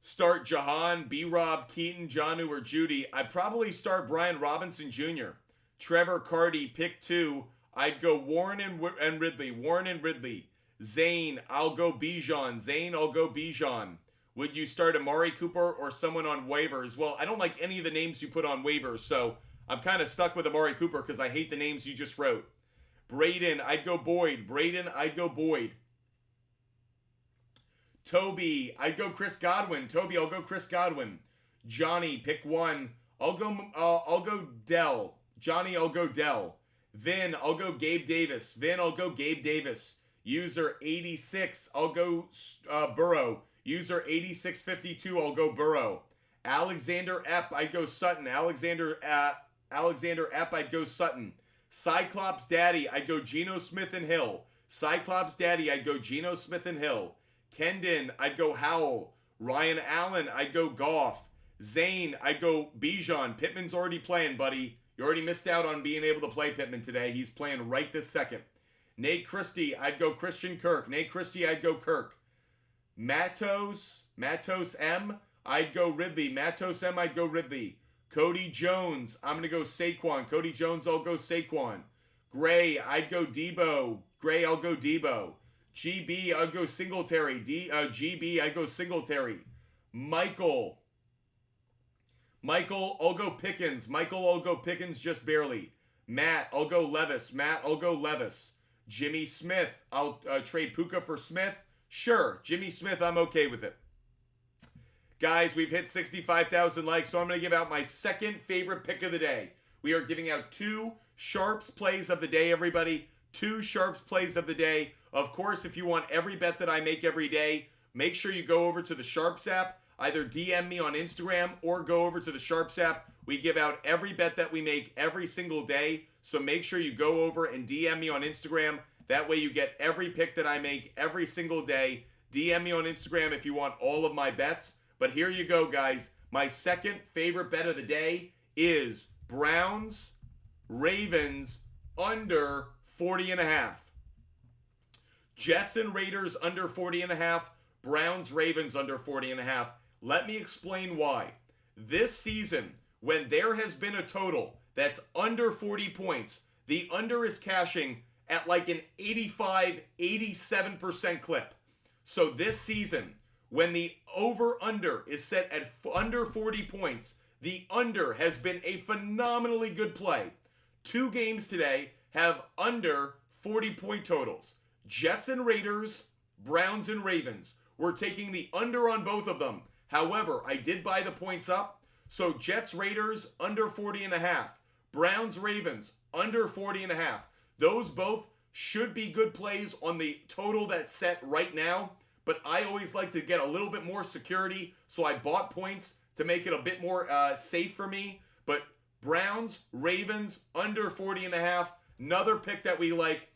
Start Jahan, B-Rob, Keaton, Jonnu, or Judy. I'd probably start Brian Robinson Jr. Trevor Carty, pick 2. I'd go Warren and Ridley. Warren and Ridley. Zane, I'll go Bijan. Zane, I'll go Bijan. Would you start Amari Cooper or someone on waivers? Well, I don't like any of the names you put on waivers, so I'm kind of stuck with Amari Cooper because I hate the names you just wrote. Braden, I'd go Boyd. Braden, I'd go Boyd. Toby, I'd go Chris Godwin. Toby, I'll go Chris Godwin. Johnny, pick 1. I'll go Dell. Johnny, I'll go Dell. Vin, I'll go Gabe Davis. Vin, I'll go Gabe Davis. User 86, I'll go Burrow. User 8652, I'll go Burrow. Alexander Epp, I'd go Sutton. Alexander Epp, I'd go Sutton. Cyclops Daddy, I'd go Geno Smith and Hill. Cyclops Daddy, I'd go Geno Smith and Hill. Kendon, I'd go Howell. Ryan Allen, I'd go Goff. Zane, I'd go Bijan. Pittman's already playing, buddy. You already missed out on being able to play Pittman today. He's playing right this second. Nate Christie, I'd go Christian Kirk. Nate Christie, I'd go Kirk. Matos M, I'd go Ridley. Matos M, I'd go Ridley. Cody Jones, I'm going to go Saquon. Cody Jones, I'll go Saquon. Gray, I'd go Debo. Gray, I'll go Debo. GB, I'll go Singletary. GB, I go Singletary. Michael, I'll go Pickens. Michael, I'll go Pickens just barely. Matt, I'll go Levis. Matt, I'll go Levis. Jimmy Smith, I'll trade Puka for Smith. Sure, Jimmy Smith, I'm okay with it. Guys, we've hit 65,000 likes, so I'm going to give out my second favorite pick of the day. We are giving out 2 SHARPZ plays of the day, everybody. 2 SHARPZ plays of the day. Of course, if you want every bet that I make every day, make sure you go over to the SHARPZ app. Either DM me on Instagram or go over to the SHARPZ app. We give out every bet that we make every single day. So make sure you go over and DM me on Instagram. That way you get every pick that I make every single day. DM me on Instagram if you want all of my bets. But here you go, guys. My second favorite bet of the day is Browns, Ravens under 40.5. Jets and Raiders under 40.5. Browns, Ravens under 40.5. Let me explain why. This season, when there has been a total that's under 40 points, the under is cashing at like an 85, 87% clip. So this season, when the over-under is set at under 40 points, the under has been a phenomenally good play. 2 games today have under 40-point totals. Jets and Raiders, Browns and Ravens. We're taking the under on both of them. However, I did buy the points up. So Jets, Raiders, under 40.5. Browns, Ravens, under 40.5. Those both should be good plays on the total that's set right now. But I always like to get a little bit more security. So I bought points to make it a bit more safe for me. But Browns, Ravens, under 40.5. Another pick that we like.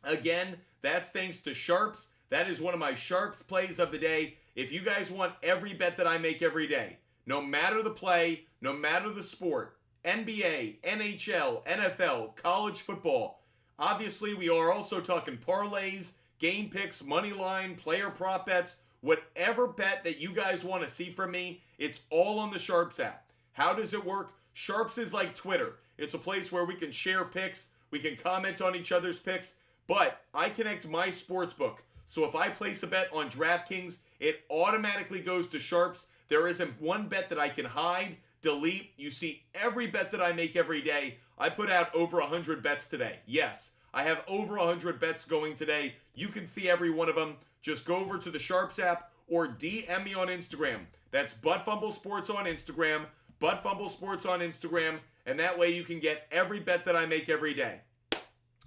Again, that's thanks to SHARPZ. That is one of my SHARPZ plays of the day. If you guys want every bet that I make every day, no matter the play, no matter the sport, NBA, NHL, NFL, college football. Obviously, we are also talking parlays, game picks, money line, player prop bets, whatever bet that you guys want to see from me, it's all on the SHARPZ app. How does it work? SHARPZ is like Twitter. It's a place where we can share picks, we can comment on each other's picks, but I connect my sports book. So if I place a bet on DraftKings, it automatically goes to SHARPZ. There isn't one bet that I can hide, delete. You see every bet that I make every day. I put out over 100 bets today. Yes, I have over 100 bets going today. You can see every one of them. Just go over to the SHARPZ app or DM me on Instagram. That's Butt Sports on Instagram, Butt Sports on Instagram, and that way you can get every bet that I make every day.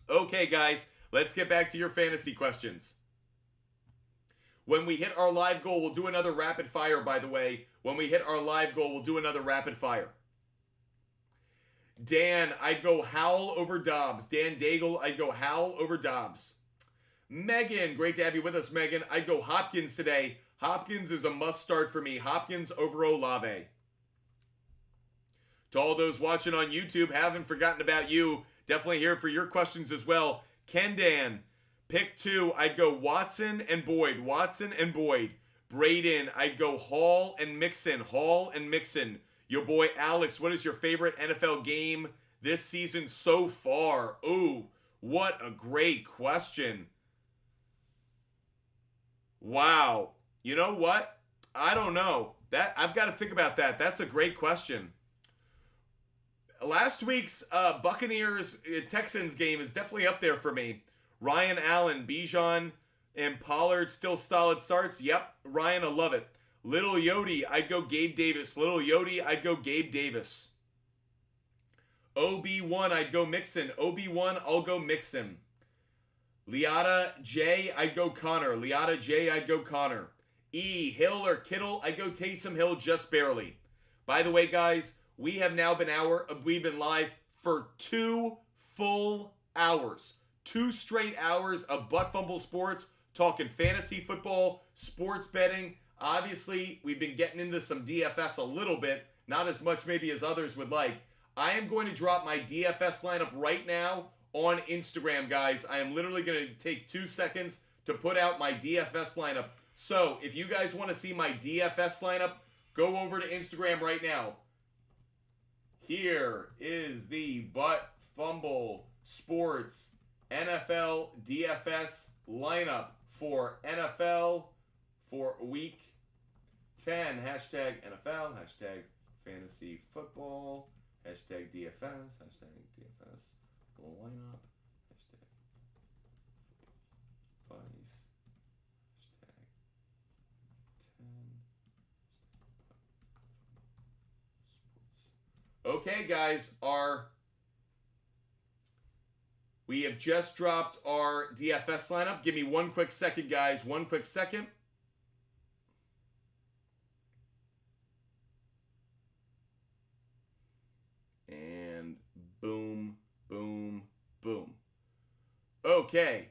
Okay, guys, let's get back to your fantasy questions. When we hit our live goal, we'll do another rapid fire, by the way. When we hit our live goal, we'll do another rapid fire. Dan, I'd go Howell over Dobbs. Dan Daigle, I'd go Howell over Dobbs. Megan, great to have you with us, Megan. I'd go Hopkins today. Hopkins is a must start for me. Hopkins over Olave. To all those watching on YouTube, haven't forgotten about you. Definitely here for your questions as well. Ken Dan, pick 2. I'd go Watson and Boyd. Watson and Boyd. Braden, I'd go Hall and Mixon. Hall and Mixon. Your boy Alex, what is your favorite NFL game this season so far? Ooh, what a great question. Wow. You know what? I don't know. I've got to think about that. That's a great question. Last week's Buccaneers Texans game is definitely up there for me. Ryan Allen, Bijan, and Pollard still solid starts. Yep, Ryan, I love it. Little Yodi, I'd go Gabe Davis. Little Yodi, I'd go Gabe Davis. OB1, I'd go Mixon. OB1, I'll go Mixon. Liata J, I'd go Connor. Liata J, I'd go Connor. E, Hill or Kittle, I'd go Taysom Hill just barely. By the way, guys, we have now we've been live for 2 full hours. 2 straight hours of Butt Fumble Sports, talking fantasy football, sports betting. Obviously, we've been getting into some DFS a little bit, not as much maybe as others would like. I am going to drop my DFS lineup right now on Instagram, guys. I am literally going to take 2 seconds to put out my DFS lineup. So, if you guys want to see my DFS lineup, go over to Instagram right now. Here is the Butt Fumble Sports NFL DFS lineup for NFL for week 10. Hashtag NFL, hashtag fantasy football, hashtag DFS, hashtag DFS lineup, hashtag advice, hashtag 10 sports. Okay, guys, we have just dropped our DFS lineup. Give me one quick second, guys. One quick second. And boom, boom, boom. Okay.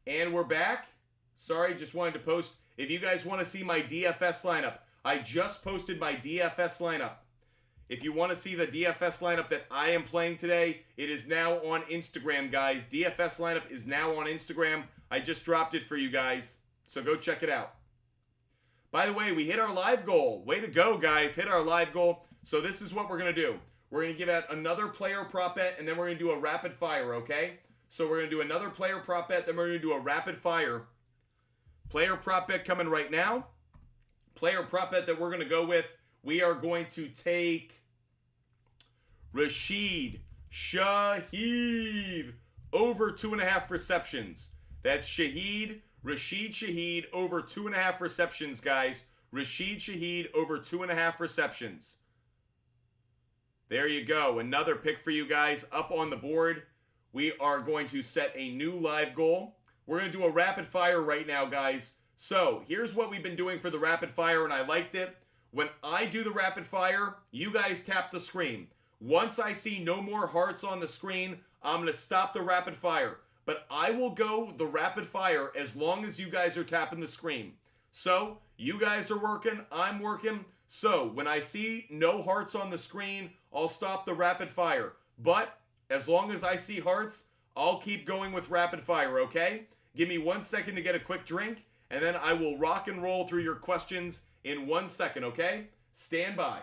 And we're back. Sorry, just wanted to post. If you guys want to see my DFS lineup, I just posted my DFS lineup. If you want to see the DFS lineup that I am playing today, it is now on Instagram, guys. DFS lineup is now on Instagram. I just dropped it for you guys, so go check it out. By the way, we hit our live goal. Way to go, guys. Hit our live goal. So this is what we're going to do. We're going to give out another player prop bet, and then we're going to do a rapid fire, okay? So we're going to do another player prop bet, then we're going to do a rapid fire. Player prop bet coming right now. Player prop bet that we're going to go with, we are going to take Rashid Shaheed over 2.5 receptions. That's Rashid Shaheed over 2.5 receptions, guys. Rashid Shaheed over 2.5 receptions. There you go. Another pick for you guys up on the board. We are going to set a new live goal. We're going to do a rapid fire right now, guys. So here's what we've been doing for the rapid fire, and I liked it. When I do the rapid fire, you guys tap the screen. Once I see no more hearts on the screen, I'm going to stop the rapid fire. But I will go the rapid fire as long as you guys are tapping the screen. So, you guys are working, I'm working. So, when I see no hearts on the screen, I'll stop the rapid fire. But, as long as I see hearts, I'll keep going with rapid fire, okay? Give me 1 second to get a quick drink, and then I will rock and roll through your questions in 1 second, okay? Stand by.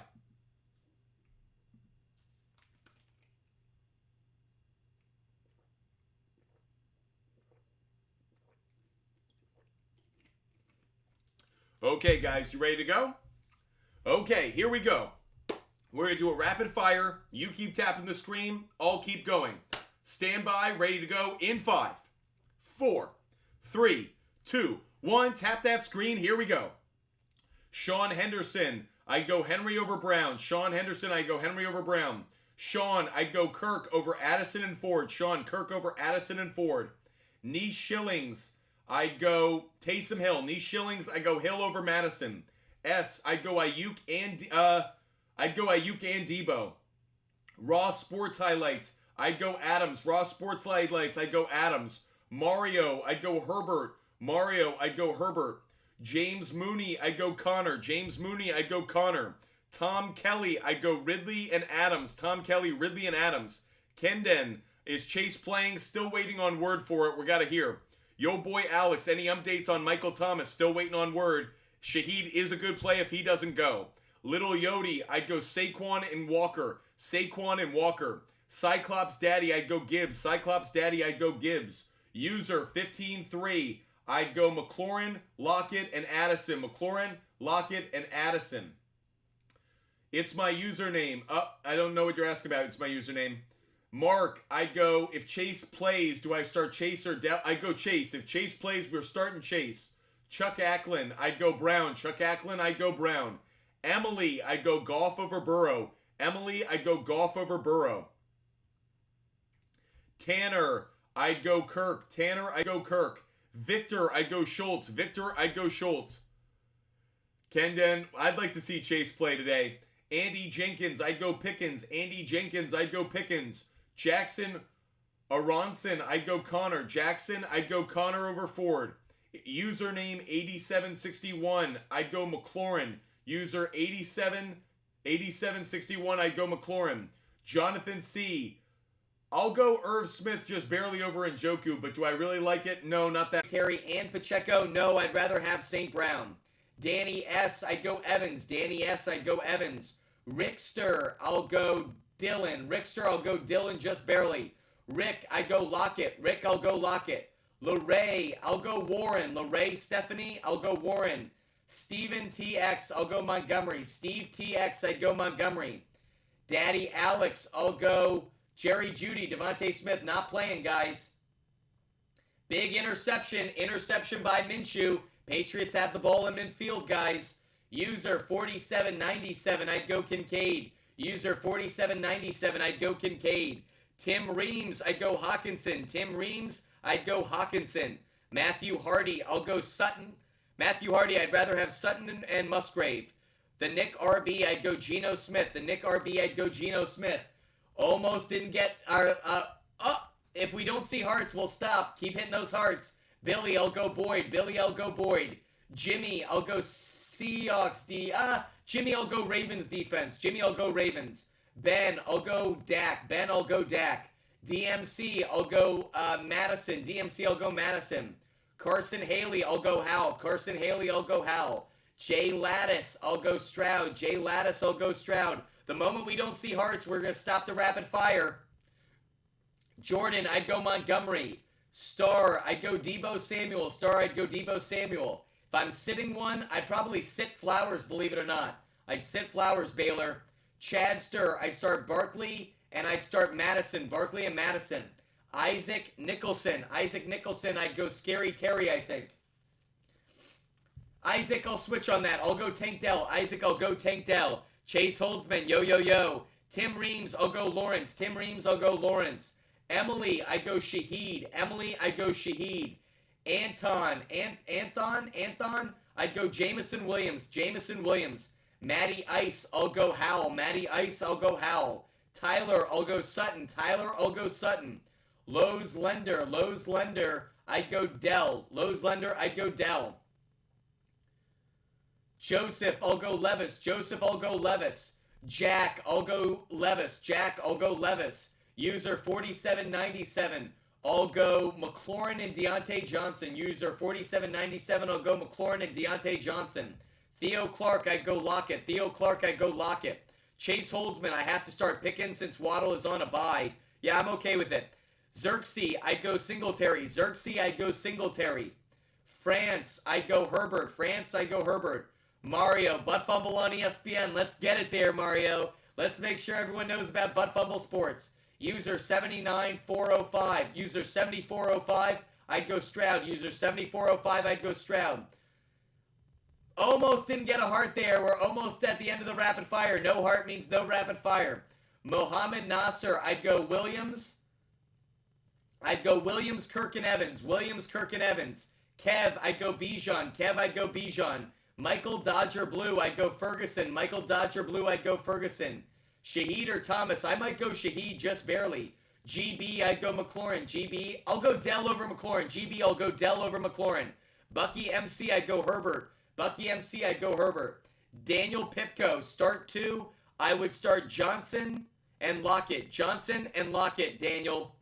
Okay, guys, you ready to go? Okay, here we go. We're going to do a rapid fire. You keep tapping the screen. I'll keep going. Stand by, ready to go in 5, 4, 3, 2, 1. Tap that screen. Here we go. Sean Henderson. I go Henry over Brown. Sean Henderson. I go Henry over Brown. Sean. I go Kirk over Addison and Ford. Sean. Kirk over Addison and Ford. Nee Shillings. I go Taysom Hill. Nee Shillings. I go Hill over Madison. S. I go Ayuk and Debo. Raw Sports Highlights. I'd go Adams. Raw Sports Highlights. I'd go Adams. Mario. I'd go Herbert. Mario. I'd go Herbert. James Mooney. I'd go Connor. James Mooney. I'd go Connor. Tom Kelly. I'd go Ridley and Adams. Tom Kelly, Ridley and Adams. Kendon. Is Chase playing? Still waiting on word for it. We got to hear. Yo boy Alex. Any updates on Michael Thomas? Still waiting on word. Shaheed is a good play if he doesn't go. Little Yodi, I'd go Saquon and Walker. Saquon and Walker. Cyclops Daddy, I'd go Gibbs. Cyclops Daddy, I'd go Gibbs. User 15-3, I'd go McLaurin, Lockett, and Addison. McLaurin, Lockett, and Addison. It's my username. I don't know what you're asking about. It's my username. Mark, I'd go, if Chase plays, do I start Chase or I'd go Chase. If Chase plays, we're starting Chase. Chuck Ackland, I'd go Brown. Chuck Ackland, I'd go Brown. Emily, I'd go Goff over Burrow. Emily, I'd go Goff over Burrow. Tanner, I'd go Kirk. Tanner, I'd go Kirk. Victor, I'd go Schultz. Victor, I'd go Schultz. Kendon, I'd like to see Chase play today. Andy Jenkins, I'd go Pickens. Andy Jenkins, I'd go Pickens. Jackson Aronson, I'd go Connor. Jackson, I'd go Connor over Ford. Username 8761, I'd go McLaurin. User 8761, I'd go McLaurin. Jonathan C. I'll go Irv Smith just barely over Njoku, but do I really like it? No, not that. Terry and Pacheco, no, I'd rather have St. Brown. Danny S, I'd go Evans. Danny S, I'd go Evans. Rickster, I'll go Dylan. Rickster, I'll go Dylan just barely. Rick, I'd go Lockett. Rick, I'll go Lockett. Lorray, I'll go Warren. Lorray Stephanie, I'll go Warren. Steven TX, I'll go Montgomery. Steve TX, I'd go Montgomery. Daddy Alex, I'll go Jerry Jeudy. Devontae Smith not playing, guys. Big interception. Interception by Minshew. Patriots have the ball in midfield, guys. User 4797, I'd go Kincaid. User 4797, I'd go Kincaid. Tim Reams, I'd go Hawkinson. Tim Reams, I'd go Hawkinson. Matthew Hardy, I'll go Sutton. Matthew Hardy, I'd rather have Sutton and Musgrave. The Nick RB, I'd go Geno Smith. The Nick RB, I'd go Geno Smith. Almost didn't get our, if we don't see hearts, we'll stop. Keep hitting those hearts. Billy, I'll go Boyd. Billy, I'll go Boyd. Jimmy, I'll go Seahawks. Jimmy, I'll go Ravens defense. Jimmy, I'll go Ravens. Ben, I'll go Dak. Ben, I'll go Dak. DMC, I'll go Madison. DMC, I'll go Madison. Carson Haley, I'll go Howell. Carson Haley, I'll go Howell. Jay Lattice, I'll go Stroud. Jay Lattice, I'll go Stroud. The moment we don't see hearts, we're going to stop the rapid fire. Jordan, I'd go Montgomery. Star, I'd go Debo Samuel. Star, I'd go Debo Samuel. If I'm sitting one, I'd probably sit Flowers, believe it or not. I'd sit Flowers, Baylor. Chadster, I'd start Barkley, and I'd start Madison. Barkley and Madison. Isaac Nicholson. Isaac Nicholson, I'd go Scary Terry, I think. Isaac, I'll switch on that. I'll go Tank Dell. Isaac, I'll go Tank Dell. Chase Holtzman, yo, yo, yo. Tim Reams, I'll go Lawrence. Tim Reams, I'll go Lawrence. Emily, I go Shaheed. Emily, I go Shaheed. Anton, I'd go Jamison Williams. Jamison Williams. Matty Ice, I'll go Howell. Matty Ice, I'll go Howell. Tyler, I'll go Sutton. Tyler, I'll go Sutton. Lowe's Lender, I'd go Dell. Lowe's Lender, I'd go Dell. Joseph, I'll go Levis. Joseph, I'll go Levis. Jack, I'll go Levis. Jack, I'll go Levis. User 4797, I'll go McLaurin and Deontay Johnson. User 4797, I'll go McLaurin and Deontay Johnson. Theo Clark, I'd go Lockett. Theo Clark, I'd go Lockett. Chase Holtzman, I have to start picking since Waddle is on a bye. Yeah, I'm okay with it. Xerxes, I'd go Singletary. Xerxes, I'd go Singletary. France, I'd go Herbert. France, I'd go Herbert. Mario, Butt Fumble on ESPN. Let's get it there, Mario. Let's make sure everyone knows about Butt Fumble Sports. User 79405. User 7405, I'd go Stroud. User 7405, I'd go Stroud. Almost didn't get a heart there. We're almost at the end of the rapid fire. No heart means no rapid fire. Mohammed Nasser, I'd go Williams. I'd go Williams, Kirk, and Evans. Williams, Kirk, and Evans. Kev, I'd go Bijan. Kev, I'd go Bijan. Michael Dodger Blue, I'd go Ferguson. Michael Dodger Blue, I'd go Ferguson. Shaheed or Thomas, I might go Shaheed just barely. GB, I'd go McLaurin. GB, I'll go Dell over McLaurin. GB, I'll go Dell over McLaurin. Bucky MC, I'd go Herbert. Bucky MC, I'd go Herbert. Daniel Pipko, start 2. I would start Johnson and Lockett. Johnson and Lockett, Daniel.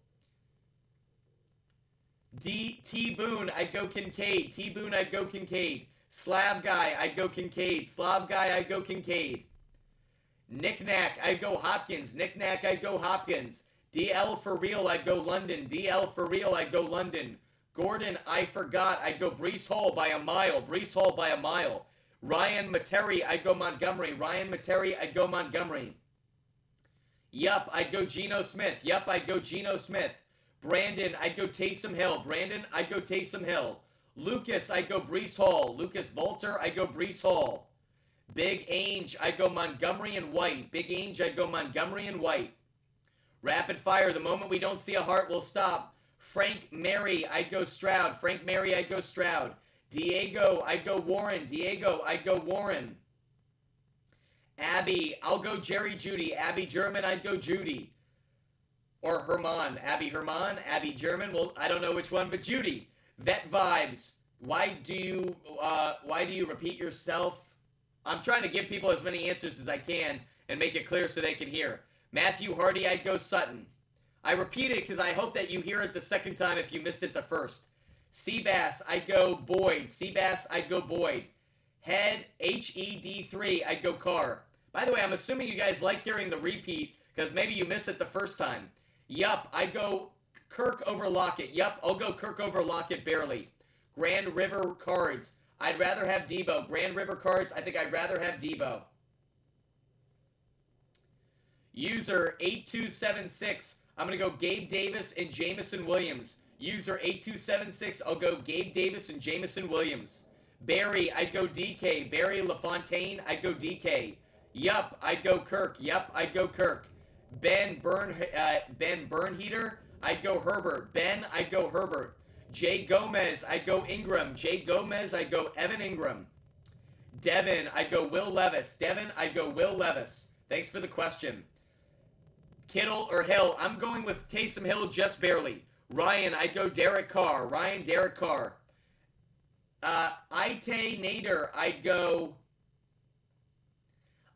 T Boone, I'd go Kincaid. T Boone, I'd go Kincaid. Slav Guy, I'd go Kincaid. Slav Guy, I'd go Kincaid. Knick-Knack, I'd go Hopkins. Knick-Knack, I'd go Hopkins. DL for real, I'd go London. DL for real, I'd go London. Gordon, I forgot. I'd go Breece Hall by a mile. Breece Hall by a mile. Ryan Materi, I'd go Montgomery. Ryan Materi, I'd go Montgomery. Yup, I'd go Geno Smith. Yup, I'd go Geno Smith. Brandon, I'd go Taysom Hill. Brandon, I'd go Taysom Hill. Lucas, I'd go Breece Hall. Lucas Volter, I'd go Breece Hall. Big Ainge, I'd go Montgomery and White. Big Ainge, I'd go Montgomery and White. Rapid fire, the moment we don't see a heart, we'll stop. Frank Mary, I'd go Stroud. Frank Mary, I'd go Stroud. Diego, I'd go Warren. Diego, I'd go Warren. Abby, I'll go Jerry Judy. Abby German, I'd go Judy. Or Herman. Abby Herman, Abby German. Well, I don't know which one, but Judy. Vet Vibes. Why do you repeat yourself? I'm trying to give people as many answers as I can and make it clear so they can hear. Matthew Hardy, I'd go Sutton. I repeat it because I hope that you hear it the second time if you missed it the first. Seabass, I'd go Boyd. Seabass, I'd go Boyd. Head, HED3, I'd go Carr. By the way, I'm assuming you guys like hearing the repeat because maybe you missed it the first time. Yup, I'd go Kirk over Lockett. Yup, I'll go Kirk over Lockett barely. Grand River Cards. I'd rather have Debo. Grand River Cards, I think I'd rather have Debo. User 8276. I'm going to go Gabe Davis and Jamison Williams. User 8276. I'll go Gabe Davis and Jamison Williams. Barry, I'd go DK. Barry LaFontaine, I'd go DK. Yup, I'd go Kirk. Yup, I'd go Kirk. Ben Burnheater, I'd go Herbert. Ben, I'd go Herbert. Jay Gomez, I'd go Ingram. Jay Gomez, I'd go Evan Ingram. Devin, I'd go Will Levis. Devin, I'd go Will Levis. Thanks for the question. Kittle or Hill, I'm going with Taysom Hill just barely. Ryan, I'd go Derek Carr. Ryan, Derek Carr. Ite Nader, I'd go...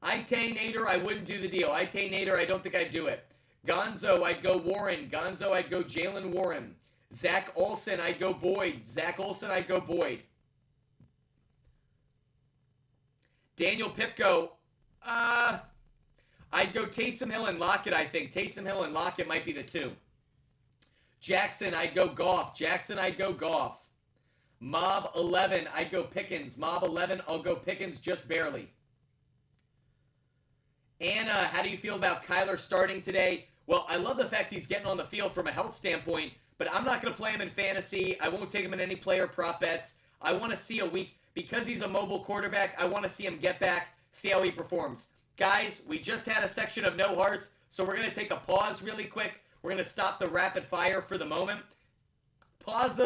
Ite Nader, I wouldn't do the deal. Ite Nader, I don't think I'd do it. Gonzo, I'd go Warren. Gonzo, I'd go Jalen Warren. Zach Olsen, I'd go Boyd. Zach Olsen, I'd go Boyd. Daniel Pipko, I'd go Taysom Hill and Lockett, I think. Taysom Hill and Lockett might be the two. Jackson, I'd go Goff. Jackson, I'd go Goff. Mob 11, I'd go Pickens. Mob 11, I'll go Pickens just barely. Anna, how do you feel about Kyler starting today? Well, I love the fact he's getting on the field from a health standpoint, but I'm not going to play him in fantasy. I won't take him in any player prop bets. I want to see a week, because he's a mobile quarterback, I want to see him get back, see how he performs. Guys, we just had a section of no hearts, so we're going to take a pause really quick. We're going to stop the rapid fire for the moment. Pause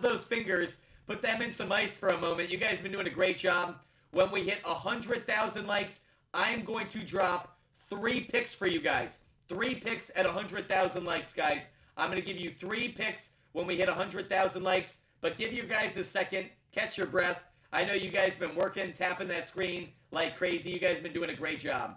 those fingers, put them in some ice for a moment. You guys have been doing a great job. When we hit 100,000 likes, I'm going to drop 3 picks for you guys. 3 picks at 100,000 likes, guys. I'm going to give you 3 picks when we hit 100,000 likes, but give you guys a second, catch your breath. I know you guys have been working, tapping that screen like crazy. You guys have been doing a great job.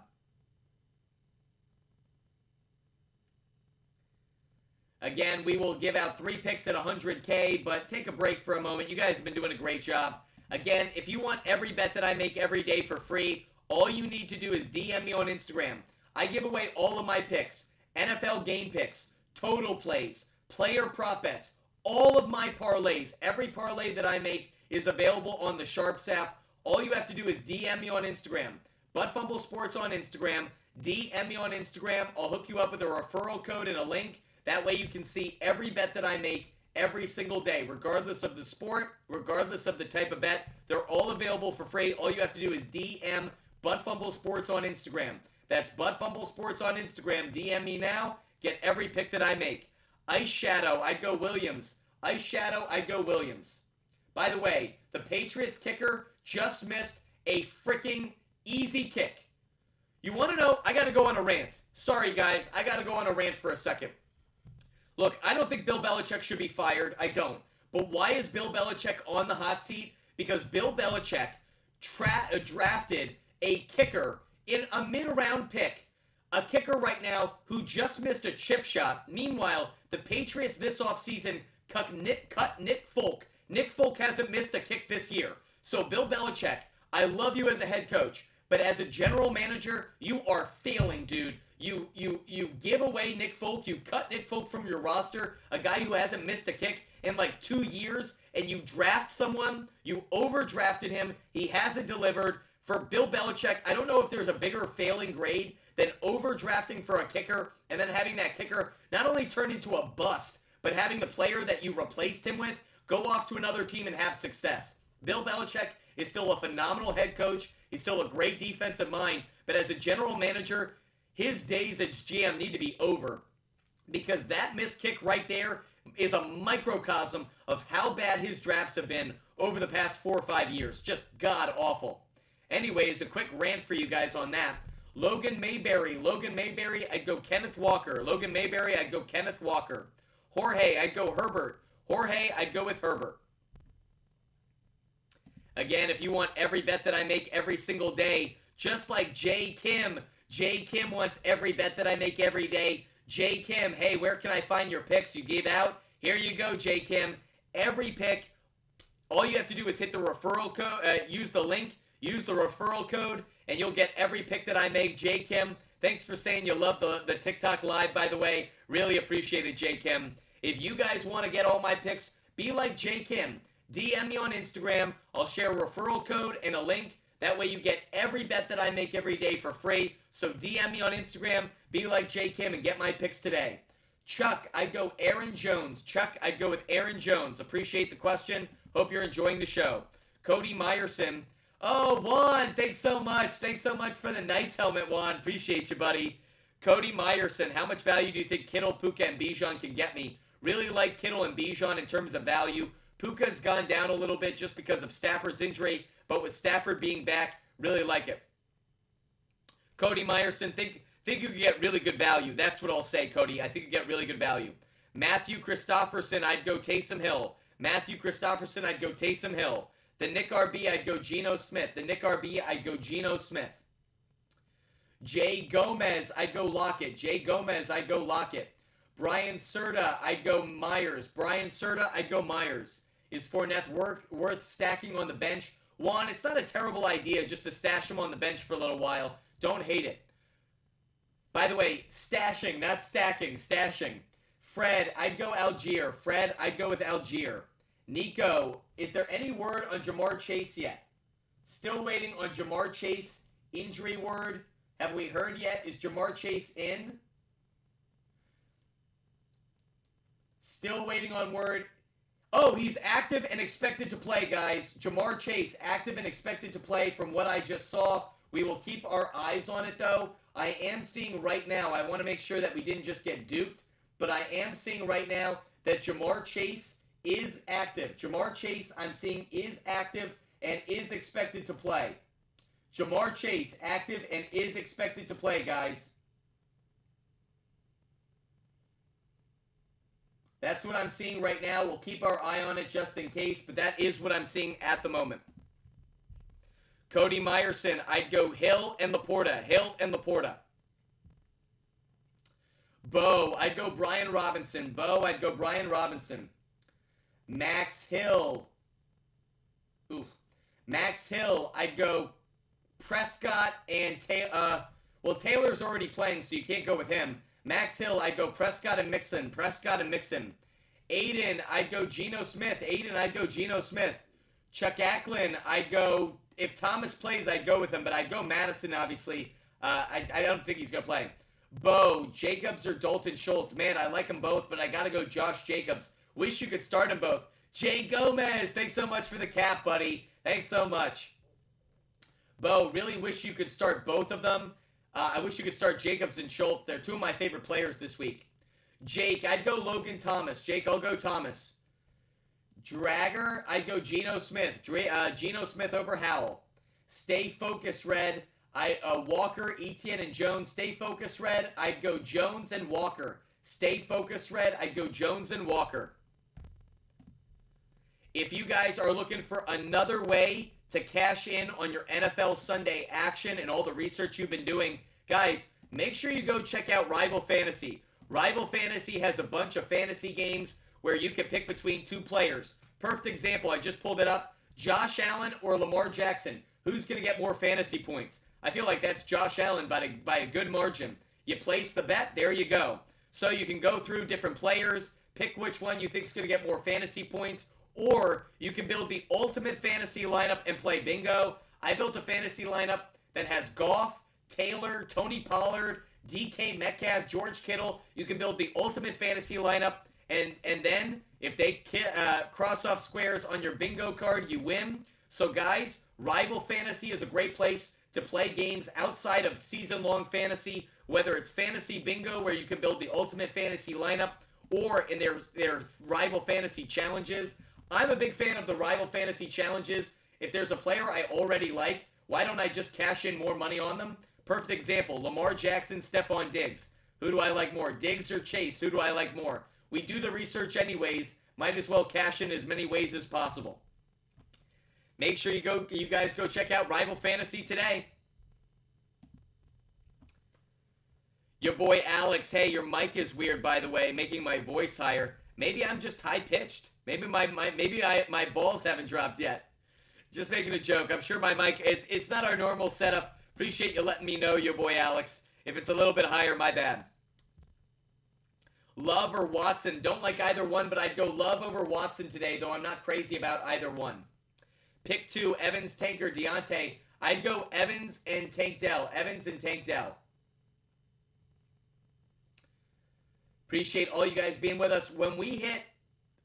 Again, we will give out 3 picks at 100K, but take a break for a moment. You guys have been doing a great job. Again, if you want every bet that I make every day for free, all you need to do is DM me on Instagram. I give away all of my picks, NFL game picks, total plays, player prop bets, all of my parlays. Every parlay that I make is available on the SHARPZ app. All you have to do is DM me on Instagram. Butt Fumble Sports on Instagram. DM me on Instagram. I'll hook you up with a referral code and a link. That way you can see every bet that I make every single day, regardless of the sport, regardless of the type of bet. They're all available for free. All you have to do is DM Butt Fumble Sports on Instagram. That's Butt Fumble Sports on Instagram. DM me now. Get every pick that I make. Ice Shadow, I'd go Williams. Ice Shadow, I'd go Williams. By the way, the Patriots kicker just missed a freaking easy kick. You want to know? I got to go on a rant. Sorry, guys. I got to go on a rant for a second. Look, I don't think Bill Belichick should be fired. I don't. But why is Bill Belichick on the hot seat? Because Bill Belichick drafted a kicker in a mid-round pick. A kicker right now who just missed a chip shot. Meanwhile, the Patriots this offseason cut Nick Folk. Nick Folk hasn't missed a kick this year. So Bill Belichick, I love you as a head coach, but as a general manager, you are failing, dude. You give away Nick Folk, you cut Nick Folk from your roster, a guy who hasn't missed a kick in like 2 years, and you draft someone, you overdrafted him, he hasn't delivered. For Bill Belichick, I don't know if there's a bigger failing grade than overdrafting for a kicker and then having that kicker not only turn into a bust, but having the player that you replaced him with go off to another team and have success. Bill Belichick is still a phenomenal head coach. He's still a great defensive mind. But as a general manager, his days as GM need to be over. Because that missed kick right there is a microcosm of how bad his drafts have been over the past 4 or 5 years. Just god-awful. Anyways, a quick rant for you guys on that. Logan Mayberry, I'd go Kenneth Walker. Logan Mayberry, I'd go Kenneth Walker. Jorge, I'd go Herbert. Jorge, I'd go with Herbert. Again, if you want every bet that I make every single day, just like Jay Kim wants every bet that I make every day. Jay Kim, hey, where can I find your picks you gave out? Here you go, Jay Kim. Every pick, all you have to do is hit the referral code, use the link, use the referral code, and you'll get every pick that I make. Jay Kim, thanks for saying you love the TikTok live, by the way. Really appreciate it, Jay Kim. If you guys want to get all my picks, be like Jay Kim. DM me on Instagram. I'll share a referral code and a link. That way you get every bet that I make every day for free. So DM me on Instagram. Be like Jay Kim and get my picks today. Chuck, I'd go Aaron Jones. Chuck, I'd go with Aaron Jones. Appreciate the question. Hope you're enjoying the show. Cody Meyerson. Oh, Juan, thanks so much. Thanks so much for the Knights helmet, Juan. Appreciate you, buddy. Cody Meyerson, how much value do you think Kittle, Puka, and Bijan can get me? Really like Kittle and Bijan in terms of value. Puka's gone down a little bit just because of Stafford's injury, but with Stafford being back, really like it. Cody Meyerson, think you could get really good value. That's what I'll say, Cody. I think you get really good value. Matthew Christopherson, I'd go Taysom Hill. Matthew Christopherson, I'd go Taysom Hill. The Nick RB, I'd go Geno Smith. The Nick RB, I'd go Geno Smith. Jay Gomez, I'd go Lockett. Jay Gomez, I'd go Lockett. Brian Serta, I'd go Myers. Brian Serta, I'd go Myers. Is Fournette worth stacking on the bench? Juan, it's not a terrible idea just to stash him on the bench for a little while. Don't hate it. By the way, stashing, not stacking, stashing. Fred, I'd go Algier. Fred, I'd go with Algier. Nico, is there any word on Jamar Chase yet? Still waiting on Jamar Chase injury word. Have we heard yet? Is Jamar Chase in? Still waiting on word. Oh, he's active and expected to play, guys. Jamar Chase, active and expected to play from what I just saw. We will keep our eyes on it, though. I am seeing right now, I want to make sure that we didn't just get duped, but I am seeing right now that Jamar Chase is active. Jamar Chase, I'm seeing, is active and is expected to play. Jamar Chase, active and is expected to play, guys. That's what I'm seeing right now. We'll keep our eye on it just in case, but that is what I'm seeing at the moment. Cody Meyerson, I'd go Hill and Laporta. Hill and Laporta. Bo, I'd go Brian Robinson. Bo, I'd go Brian Robinson. Max Hill. Oof. Max Hill, I'd go Prescott and Taylor. Well, Taylor's already playing, so you can't go with him. Max Hill, I'd go Prescott and Mixon. Prescott and Mixon. Aiden, I'd go Geno Smith. Aiden, I'd go Geno Smith. Chuck Acklin, I'd go, if Thomas plays, I'd go with him, but I'd go Madison, obviously. I don't think he's going to play. Bo, Jacobs or Dalton Schultz? Man, I like them both, but I got to go Josh Jacobs. Wish you could start them both. Jay Gomez, thanks so much for the cap, buddy. Thanks so much. Bo, really wish you could start both of them. I wish you could start Jacobs and Schultz. They're two of my favorite players this week. Jake, I'd go Logan Thomas. Jake, I'll go Thomas. Dragger, I'd go Geno Smith. Geno Smith over Howell. Stay focused, Red. Walker, Etienne, and Jones. Stay focused, Red. I'd go Jones and Walker. Stay focused, Red. I'd go Jones and Walker. If you guys are looking for another way to cash in on your NFL Sunday action and all the research you've been doing, guys, make sure you go check out Rival Fantasy. Rival Fantasy has a bunch of fantasy games where you can pick between two players. Perfect example, I just pulled it up. Josh Allen or Lamar Jackson. Who's going to get more fantasy points? I feel like that's Josh Allen by a good margin. You place the bet, there you go. So you can go through different players, pick which one you think is going to get more fantasy points, or you can build the ultimate fantasy lineup and play bingo. I built a fantasy lineup that has Goff, Taylor, Tony Pollard, DK Metcalf, George Kittle. You can build the ultimate fantasy lineup, and then if they cross off squares on your bingo card, you win. So guys, Rival Fantasy is a great place to play games outside of season-long fantasy, whether it's fantasy bingo where you can build the ultimate fantasy lineup, or in their Rival Fantasy challenges. I'm a big fan of the Rival Fantasy challenges. If there's a player I already like, why don't I just cash in more money on them? Perfect example, Lamar Jackson, Stephon Diggs. Who do I like more, Diggs or Chase? Who do I like more? We do the research anyways. Might as well cash in as many ways as possible. Make sure you guys go check out Rival Fantasy today. Your boy Alex, hey, your mic is weird, by the way, making my voice higher. Maybe I'm just high-pitched. Maybe my balls haven't dropped yet. Just making a joke. I'm sure my mic, it's not our normal setup. Appreciate you letting me know, your boy Alex. If it's a little bit higher, my bad. Love or Watson. Don't like either one, but I'd go Love over Watson today, though I'm not crazy about either one. Pick two, Evans, Tank, or Deontay. I'd go Evans and Tank Dell. Evans and Tank Dell. Appreciate all you guys being with us. When we hit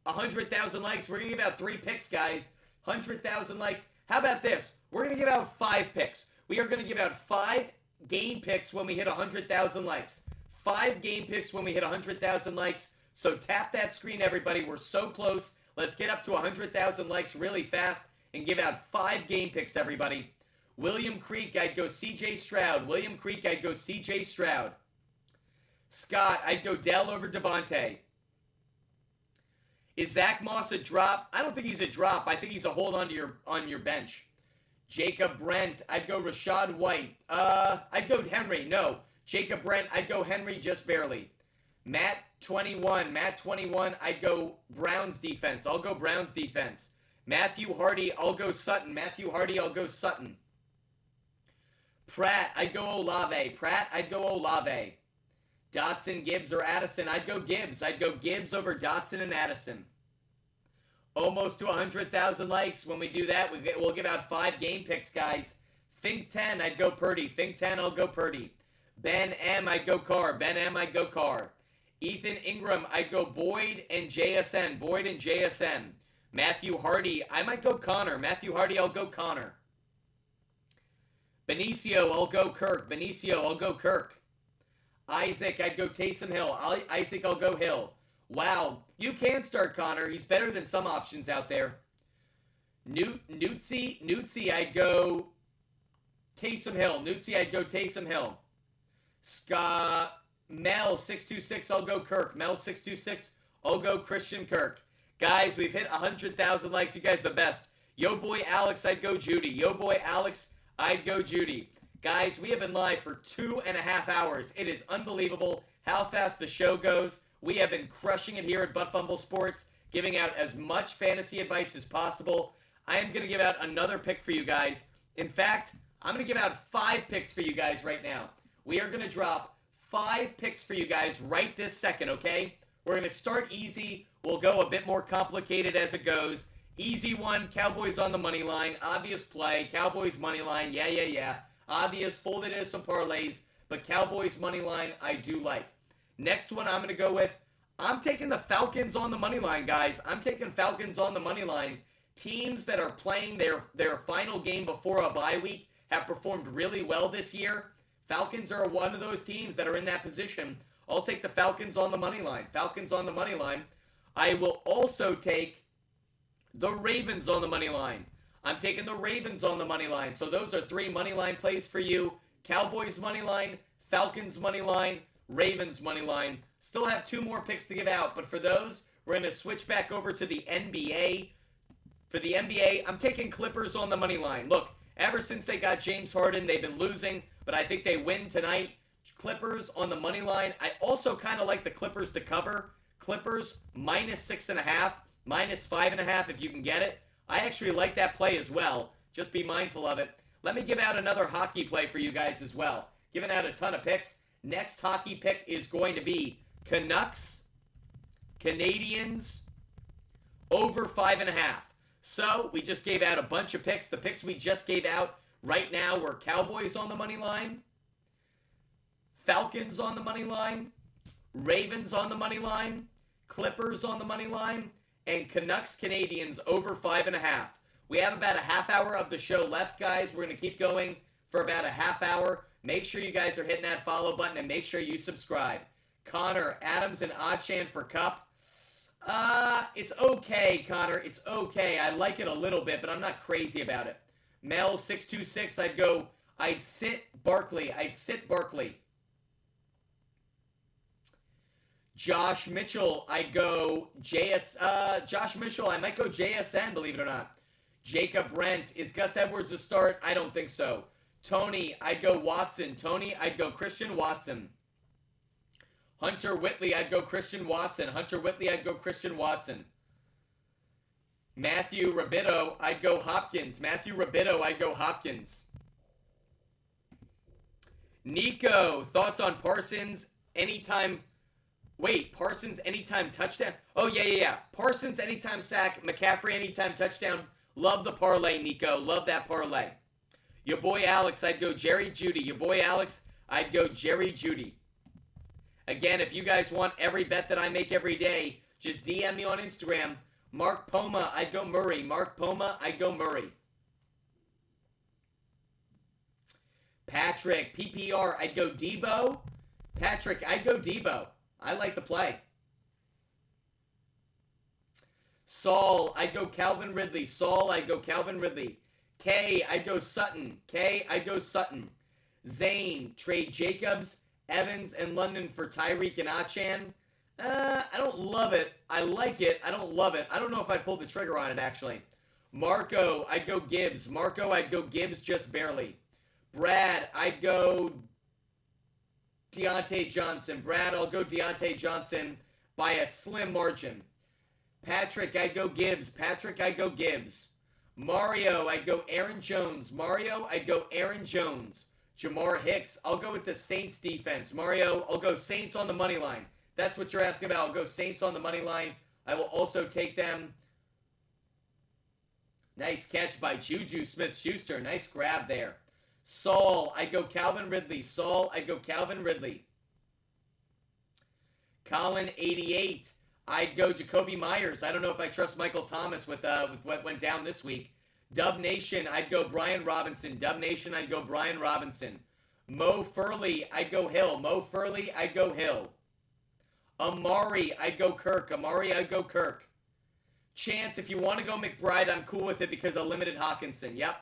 100,000 likes, we're going to give out 3 picks, guys. 100,000 likes. How about this? We're going to give out 5 picks. We are going to give out 5 game picks when we hit 100,000 likes. 5 game picks when we hit 100,000 likes. So tap that screen, everybody. We're so close. Let's get up to 100,000 likes really fast and give out 5 game picks, everybody. William Creek, I'd go CJ Stroud. William Creek, I'd go CJ Stroud. Scott, I'd go Dell over Devontae. Is Zach Moss a drop? I don't think he's a drop. I think he's a hold on your bench. Jacob Brent, I'd go Rashad White. I'd go Henry. No. Jacob Brent, I'd go Henry just barely. Matt 21, I'd go Browns defense. I'll go Browns defense. Matthew Hardy, I'll go Sutton. Matthew Hardy, I'll go Sutton. Pratt, I'd go Olave. Pratt, I'd go Olave. Dotson, Gibbs, or Addison, I'd go Gibbs. I'd go Gibbs over Dotson and Addison. Almost to 100,000 likes. When we do that, we'll give out 5 game picks, guys. Think 10, I'd go Purdy. Think 10, I'll go Purdy. Ben M, I'd go Carr. Ben M, I'd go Carr. Ethan Ingram, I'd go Boyd and JSN. Boyd and JSN. Matthew Hardy, I might go Connor. Matthew Hardy, I'll go Connor. Benicio, I'll go Kirk. Benicio, I'll go Kirk. Isaac, I'd go Taysom Hill. Isaac, I'll go Hill. Wow, you can start Connor. He's better than some options out there. Newtsy, I'd go Taysom Hill. Newtsy, I'd go Taysom Hill. Mel 626, I'll go Kirk. Mel 626, I'll go Christian Kirk. Guys, we've hit 100,000 likes. You guys the best. Yo boy Alex, I'd go Judy. Yo boy Alex, I'd go Judy. Guys, we have been live for 2.5 hours. It is unbelievable how fast the show goes. We have been crushing it here at Butt Fumble Sports, giving out as much fantasy advice as possible. I am going to give out another pick for you guys. In fact, I'm going to give out 5 picks for you guys right now. We are going to drop 5 picks for you guys right this second, okay? We're going to start easy. We'll go a bit more complicated as it goes. Easy one, Cowboys on the money line. Obvious play, Cowboys money line. Yeah. Obvious, folded into some parlays, but Cowboys money line I do like. Next one I'm going to go with, I'm taking the Falcons on the money line, guys. I'm taking Falcons on the money line. Teams that are playing their final game before a bye week have performed really well this year. Falcons are one of those teams that are in that position. I'll take the Falcons on the money line. Falcons on the money line. I will also take the Ravens on the money line. I'm taking the Ravens on the money line. So those are 3 money line plays for you. Cowboys money line, Falcons money line, Ravens money line. Still have 2 more picks to give out, but for those, we're going to switch back over to the NBA. For the NBA, I'm taking Clippers on the money line. Look, ever since they got James Harden, they've been losing, but I think they win tonight. Clippers on the money line. I also kind of like the Clippers to cover. Clippers -6.5, -5.5 if you can get it. I actually like that play as well. Just be mindful of it. Let me give out another hockey play for you guys as well. Giving out a ton of picks. Next hockey pick is going to be Canucks, Canadians, over 5.5. So we just gave out a bunch of picks. The picks we just gave out right now were Cowboys on the money line, Falcons on the money line, Ravens on the money line, Clippers on the money line, and Canucks Canadians over 5.5. We have about a half hour of the show left, guys. We're going to keep going for about a half hour. Make sure you guys are hitting that follow button and make sure you subscribe. Connor, Adams, and Achan for Cup. It's okay, Connor. It's okay. I like it a little bit, but I'm not crazy about it. Mel 626, I'd sit Barkley. Josh Mitchell, I'd go Josh Mitchell, I might go JSN, believe it or not. Jacob Brent, is Gus Edwards a start? I don't think so. Tony, I'd go Watson. Tony, I'd go Christian Watson. Hunter Whitley, I'd go Christian Watson. Matthew Rabito, I'd go Hopkins. Nico, thoughts on Parsons anytime touchdown? Oh, yeah. Parsons anytime sack, McCaffrey anytime touchdown. Love the parlay, Nico. Love that parlay. Your boy Alex, I'd go Jerry Jeudy. Again, if you guys want every bet that I make every day, just DM me on Instagram. Mark Poma, I'd go Murray. Patrick, PPR, I'd go Debo. I like the play. Saul, I'd go Calvin Ridley. K, I'd go Sutton. Zane, trade Jacobs, Evans, and London for Tyreek and Achan. I don't love it. I like it. I don't love it. I don't know if I pulled the trigger on it, actually. Marco, I'd go Gibbs. Just barely. Brad, I'd go Deontay Johnson. I'll go Deontay Johnson by a slim margin. Patrick, I'd go Gibbs. Mario, I'd go Aaron Jones. Jamar Hicks, I'll go with the Saints defense. Mario, I'll go Saints on the money line. That's what you're asking about. I'll go Saints on the money line. I will also take them. Nice catch by Juju Smith-Schuster. Nice grab there. Saul, I'd go Calvin Ridley. Colin 88, I'd go Jacoby Myers. I don't know if I trust Michael Thomas with what went down this week. Dub Nation, I'd go Brian Robinson. Mo Furley, I'd go Hill. Amari, I'd go Kirk. Chance, if you want to go McBride, I'm cool with it because of limited Hawkinson. Yep.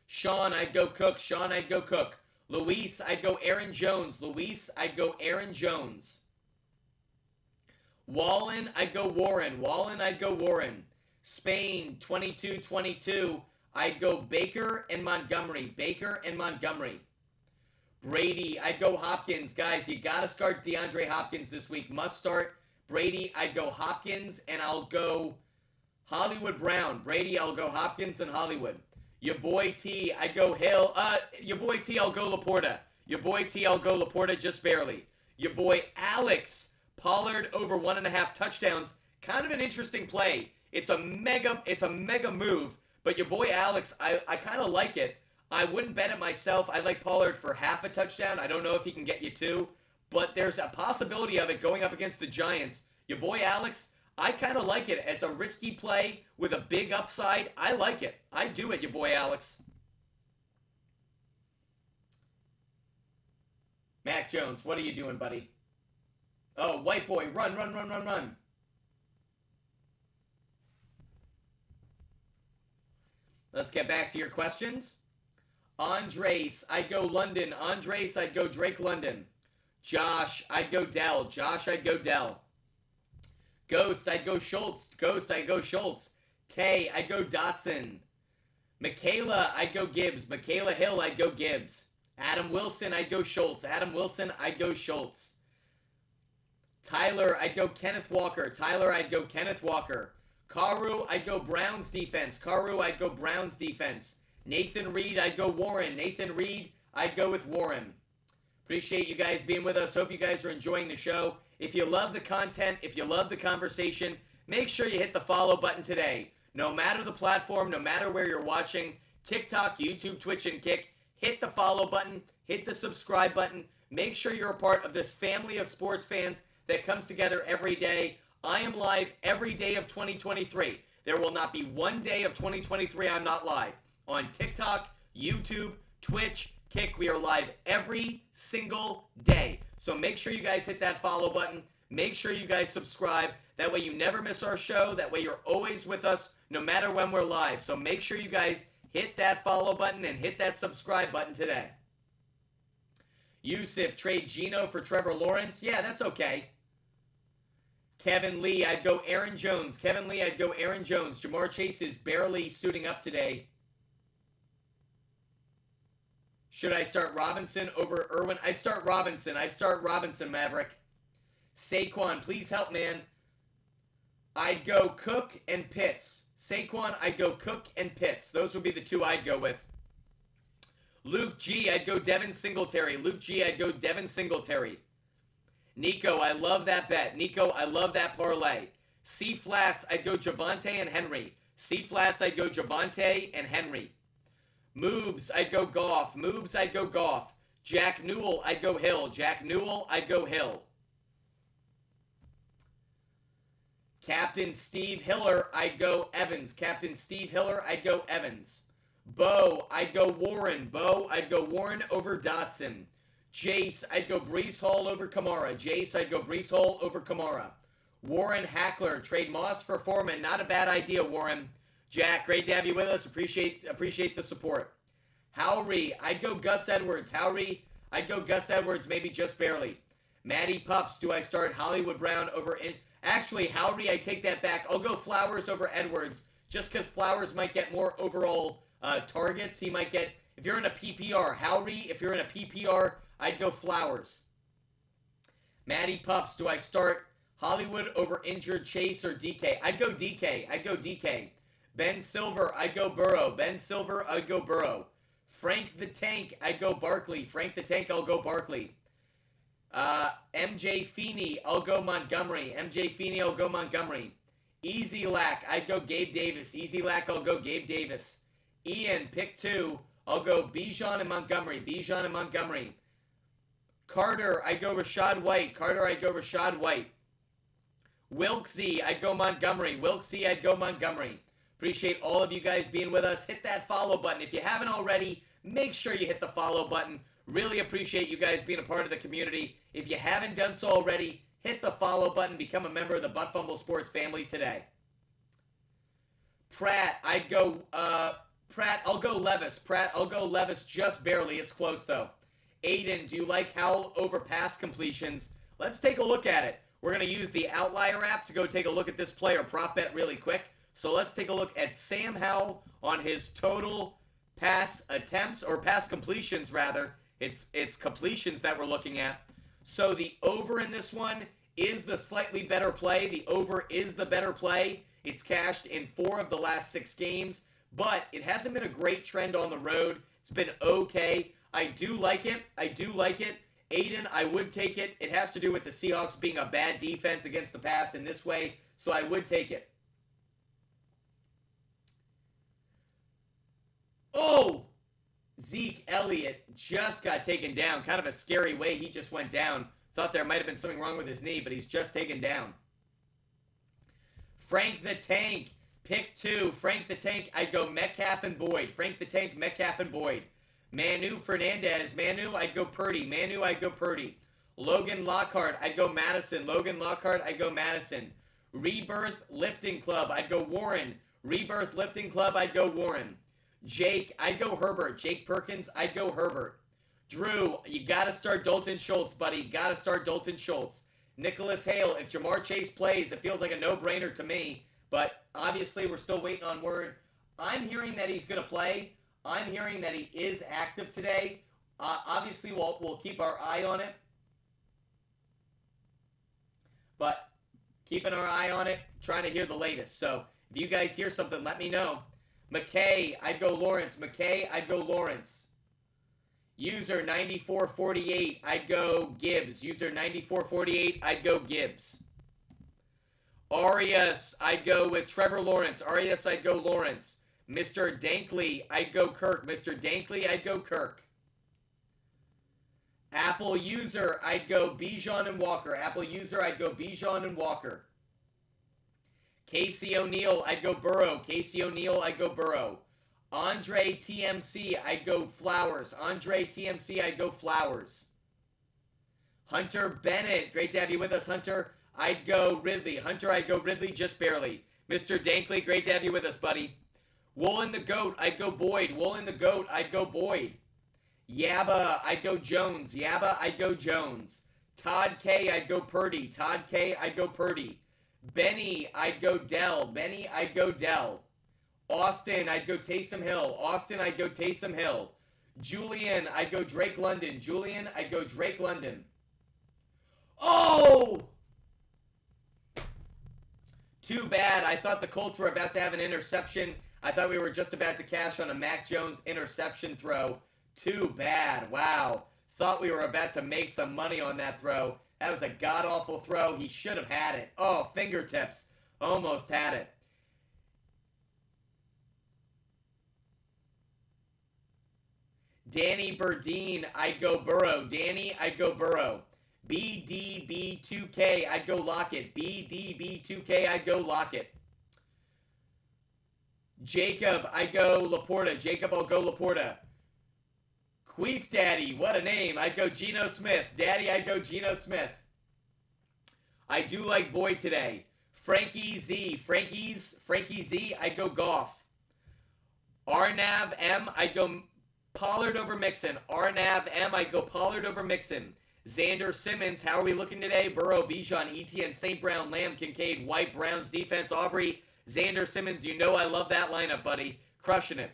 Sean, I'd go Cook. Luis, I'd go Aaron Jones. Wallen, I'd go Warren. Spain, 22-22. I'd go Baker and Montgomery. Brady, I'd go Hopkins. Guys, you got to start DeAndre Hopkins this week. Must start. Brady, I'd go Hopkins, and I'll go Hollywood Brown. Brady, I'll go Hopkins and Hollywood. Your boy T, I'd go Hill. Your boy T, I'll go Laporta. Just barely. Your boy Alex, Pollard over 1.5 touchdowns. Kind of an interesting play. It's a mega move, but your boy Alex, I kind of like it. I wouldn't bet it myself. I like Pollard for half a touchdown. I don't know if he can get you two, but there's a possibility of it going up against the Giants. Your boy Alex, I kind of like it. It's a risky play with a big upside. I like it. I do it, your boy Alex. Mac Jones, what are you doing, buddy? Oh, white boy, run, run, run, run, run. Let's get back to your questions. Andres, I'd go London. Andres, I'd go Drake London. Josh, I'd go Dell. Josh, I'd go Dell. Ghost, I'd go Schultz. Ghost, I'd go Schultz. Tay, I'd go Dotson. Michaela, I'd go Gibbs. Michaela Hill, I'd go Gibbs. Adam Wilson, I'd go Schultz. Adam Wilson, I'd go Schultz. Tyler, I'd go Kenneth Walker. Tyler, I'd go Kenneth Walker. Karu, I'd go Browns defense. Karu, I'd go Browns defense. Nathan Reed, I'd go Warren. Nathan Reed, I'd go with Warren. Appreciate you guys being with us. Hope you guys are enjoying the show. If you love the content, if you love the conversation, make sure you hit the follow button today. No matter the platform, no matter where you're watching, TikTok, YouTube, Twitch, and Kick, hit the follow button, hit the subscribe button. Make sure you're a part of this family of sports fans that comes together every day. I am live every day of 2023. There will not be one day of 2023 I'm not live. On TikTok, YouTube, Twitch, Kick, we are live every single day. So make sure you guys hit that follow button. Make sure you guys subscribe. That way you never miss our show. That way you're always with us no matter when we're live. So make sure you guys hit that follow button and hit that subscribe button today. Yusuf, trade Geno for Trevor Lawrence. Yeah, that's okay. Kevin Lee, I'd go Aaron Jones. Kevin Lee, I'd go Aaron Jones. Jamar Chase is barely suiting up today. Should I start Robinson over Irwin? I'd start Robinson. I'd start Robinson, Maverick. Saquon, please help, man. I'd go Cook and Pitts. Saquon, I'd go Cook and Pitts. Those would be the two I'd go with. Luke G, I'd go Devin Singletary. Luke G, I'd go Devin Singletary. Nico, I love that bet. Nico, I love that parlay. C flats, I'd go Javonte and Henry. C flats, I'd go Javonte and Henry. Moobs, I'd go Goff. Moobs, I'd go Goff. Jack Newell, I'd go Hill. Jack Newell, I'd go Hill. Captain Steve Hiller, I'd go Evans. Captain Steve Hiller, I'd go Evans. Bo, I'd go Warren. Bo, I'd go Warren over Dotson. Jace, I'd go Breece Hall over Kamara. Jace, I'd go Breece Hall over Kamara. Warren Hackler, trade Moss for Foreman. Not a bad idea, Warren. Jack, great to have you with us. Appreciate the support. Howry, I'd go Gus Edwards. Howry, I'd go Gus Edwards, maybe just barely. Maddie Pups, do I start Hollywood Brown over... Actually, Howry, I take that back. I'll go Flowers over Edwards, just because Flowers might get more overall targets. He might get... If you're in a PPR, Howry, if you're in a PPR, I'd go Flowers. Maddie Pups, do I start Hollywood over injured Chase or DK? I'd go DK. I'd go DK. Ben Silver, I'd go Burrow. Ben Silver, I'd go Burrow. Frank the Tank, I'd go Barkley. Frank the Tank, I'll go Barkley. MJ Feeney, I'll go Montgomery. MJ Feeney, I'll go Montgomery. Easy Lack, I'd go Gabe Davis. Easy Lack, I'll go Gabe Davis. Ian, pick two. I'll go Bijan and Montgomery. Bijan and Montgomery. Carter, I'd go Rashad White. Carter, I'd go Rashad White. Wilksy, I'd go Montgomery. Wilksy, I'd go Montgomery. Appreciate all of you guys being with us. Hit that follow button. If you haven't already, make sure you hit the follow button. Really appreciate you guys being a part of the community. If you haven't done so already, hit the follow button. Become a member of the Butt Fumble Sports family today. Pratt, I'd go... Pratt, I'll go Levis. Pratt, I'll go Levis just barely. It's close, though. Aiden, do you like Howell over pass completions? Let's take a look at it. We're going to use the Outlier app to go take a look at this player prop bet really quick. So let's take a look at Sam Howell on his total pass attempts, or pass completions, rather. It's completions that we're looking at. So the over in this one is the slightly better play. The over is the better play. It's cashed in 4 of the last 6 games. But it hasn't been a great trend on the road. It's been okay. I do like it. I do like it. Aiden, I would take it. It has to do with the Seahawks being a bad defense against the pass in this way, so I would take it. Oh! Zeke Elliott just got taken down. Kind of a scary way he just went down. Thought there might have been something wrong with his knee, but he's just taken down. Frank the Tank, pick 2. Frank the Tank, I'd go Metcalf and Boyd. Frank the Tank, Metcalf and Boyd. Manu Fernandez, Manu, I'd go Purdy. Manu, I'd go Purdy. Logan Lockhart, I'd go Madison. Logan Lockhart, I'd go Madison. Rebirth Lifting Club, I'd go Warren. Rebirth Lifting Club, I'd go Warren. Jake, I'd go Herbert. Jake Perkins, I'd go Herbert. Drew, you got to start Dalton Schultz, buddy. Got to start Dalton Schultz. Nicholas Hale, if Jamar Chase plays, it feels like a no-brainer to me. But obviously, we're still waiting on word. I'm hearing that he's going to play. I'm hearing that he is active today. Obviously, we'll keep our eye on it. But keeping our eye on it, trying to hear the latest. So if you guys hear something, let me know. McKay, I'd go Lawrence. McKay, I'd go Lawrence. User 9448, I'd go Gibbs. User 9448, I'd go Gibbs. Arias, I'd go with Trevor Lawrence. Arias, I'd go Lawrence. Mr. Dankley, I'd go Kirk. Mr. Dankley, I'd go Kirk. Apple user, I'd go Bijan and Walker. Apple user, I'd go Bijan and Walker. Casey O'Neal, I'd go Burrow. Casey O'Neal, I'd go Burrow. Andre TMC, I'd go Flowers. Andre TMC, I'd go Flowers. Hunter Bennett, great to have you with us, Hunter. I'd go Ridley. Hunter, I'd go Ridley, just barely. Mr. Dankley, great to have you with us, buddy. Woolen the Goat, I'd go Boyd. Woolen the Goat, I'd go Boyd. Yabba, I'd go Jones. Yabba, I'd go Jones. Todd K, I'd go Purdy. Todd K, I'd go Purdy. Benny, I'd go Dell. Benny, I'd go Dell. Austin, I'd go Taysom Hill. Austin, I'd go Taysom Hill. Julian, I'd go Drake London. Julian, I'd go Drake London. Oh! Too bad. I thought the Colts were about to have an interception. I thought we were just about to cash on a Mac Jones interception throw. Too bad. Wow. Thought we were about to make some money on that throw. That was a god-awful throw. He should have had it. Oh, fingertips. Almost had it. Danny Burdine, I'd go Burrow. Danny, I'd go Burrow. BDB2K, I'd go Lockett. BDB2K, I'd go Lockett. Jacob, I'd go Laporta. Jacob, I'll go Laporta. Queef Daddy, what a name. I'd go Geno Smith. Daddy, I'd go Geno Smith. I do like Boyd today. Frankie Z. Frankie Z, I'd go Goff. Arnav M, I'd go Pollard over Mixon. Arnav M, I'd go Pollard over Mixon. Xander Simmons, how are we looking today? Burrow, Bijan, Etienne, St. Brown, Lamb, Kincaid, White, Browns, defense, Aubrey, Xander Simmons. You know I love that lineup, buddy. Crushing it.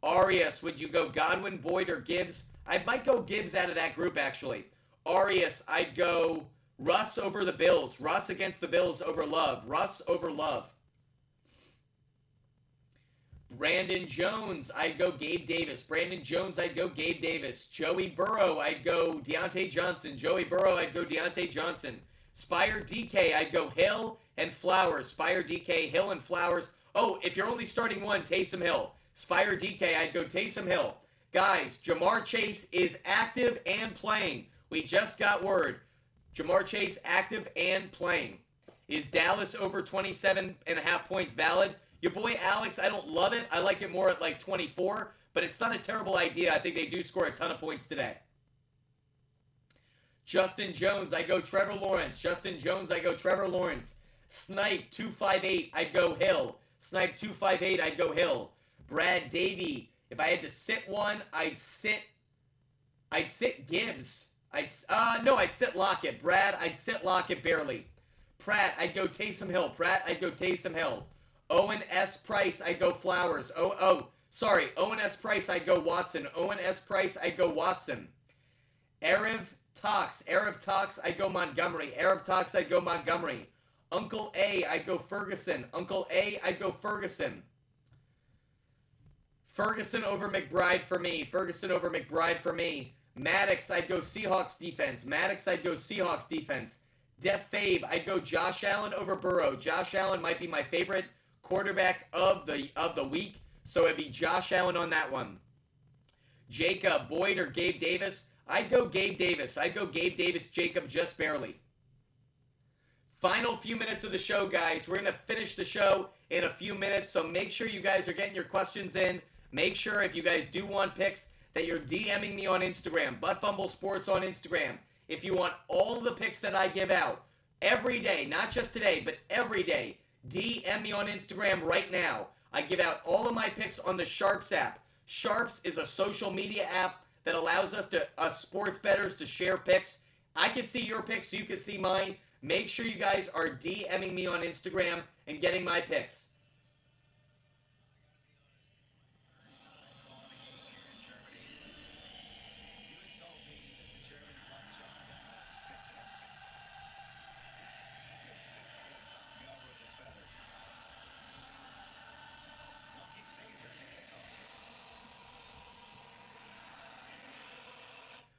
Arias, would you go Godwin, Boyd, or Gibbs? I might go Gibbs out of that group, actually. Arias, I'd go Russ over the Bills. Russ against the Bills over Love. Russ over Love. Brandon Jones, I'd go Gabe Davis. Brandon Jones, I'd go Gabe Davis. Joey Burrow, I'd go Deontay Johnson. Joey Burrow, I'd go Deontay Johnson. Spire DK, I'd go Hill and Flowers. Spire DK, Hill and Flowers. Oh, if you're only starting one, Taysom Hill. Spire DK, I'd go Taysom Hill. Guys, Jamar Chase is active and playing. We just got word. Jamar Chase active and playing. Is Dallas over 27.5 points valid? Your boy Alex, I don't love it. I like it more at like 24, but it's not a terrible idea. I think they do score a ton of points today. Justin Jones, I go Trevor Lawrence. Justin Jones, I go Trevor Lawrence. Snipe 258, I'd go Hill. Snipe 258, I'd go Hill. Brad Davey, if I had to sit one, I'd sit Gibbs. I'd sit Lockett. Brad, I'd sit Lockett barely. Pratt, I'd go Taysom Hill. Pratt, I'd go Taysom Hill. Owen S. Price, I'd go Flowers. Owen S. Price, I'd go Watson. Owen S. Price, I'd go Watson. Erev Tox, I'd go Montgomery. Erev Tox, I'd go Montgomery. Uncle A, I'd go Ferguson. Uncle A, I'd go Ferguson. Ferguson over McBride for me. Ferguson over McBride for me. Maddox, I'd go Seahawks defense. Maddox, I'd go Seahawks defense. Def Fabe, I'd go Josh Allen over Burrow. Josh Allen might be my favorite quarterback of the week. So it'd be Josh Allen on that one. Jacob, Boyd, or Gabe Davis? I'd go Gabe Davis. I'd go Gabe Davis, Jacob, just barely. Final few minutes of the show, guys. We're going to finish the show in a few minutes, so make sure you guys are getting your questions in. Make sure if you guys do want picks that you're DMing me on Instagram, Butt Fumble Sports on Instagram. If you want all the picks that I give out every day, not just today, but every day, DM me on Instagram right now. I give out all of my picks on the SHARPZ app. SHARPZ is a social media app that allows us sports bettors to share picks. I can see your picks, so you can see mine. Make sure you guys are DMing me on Instagram and getting my picks.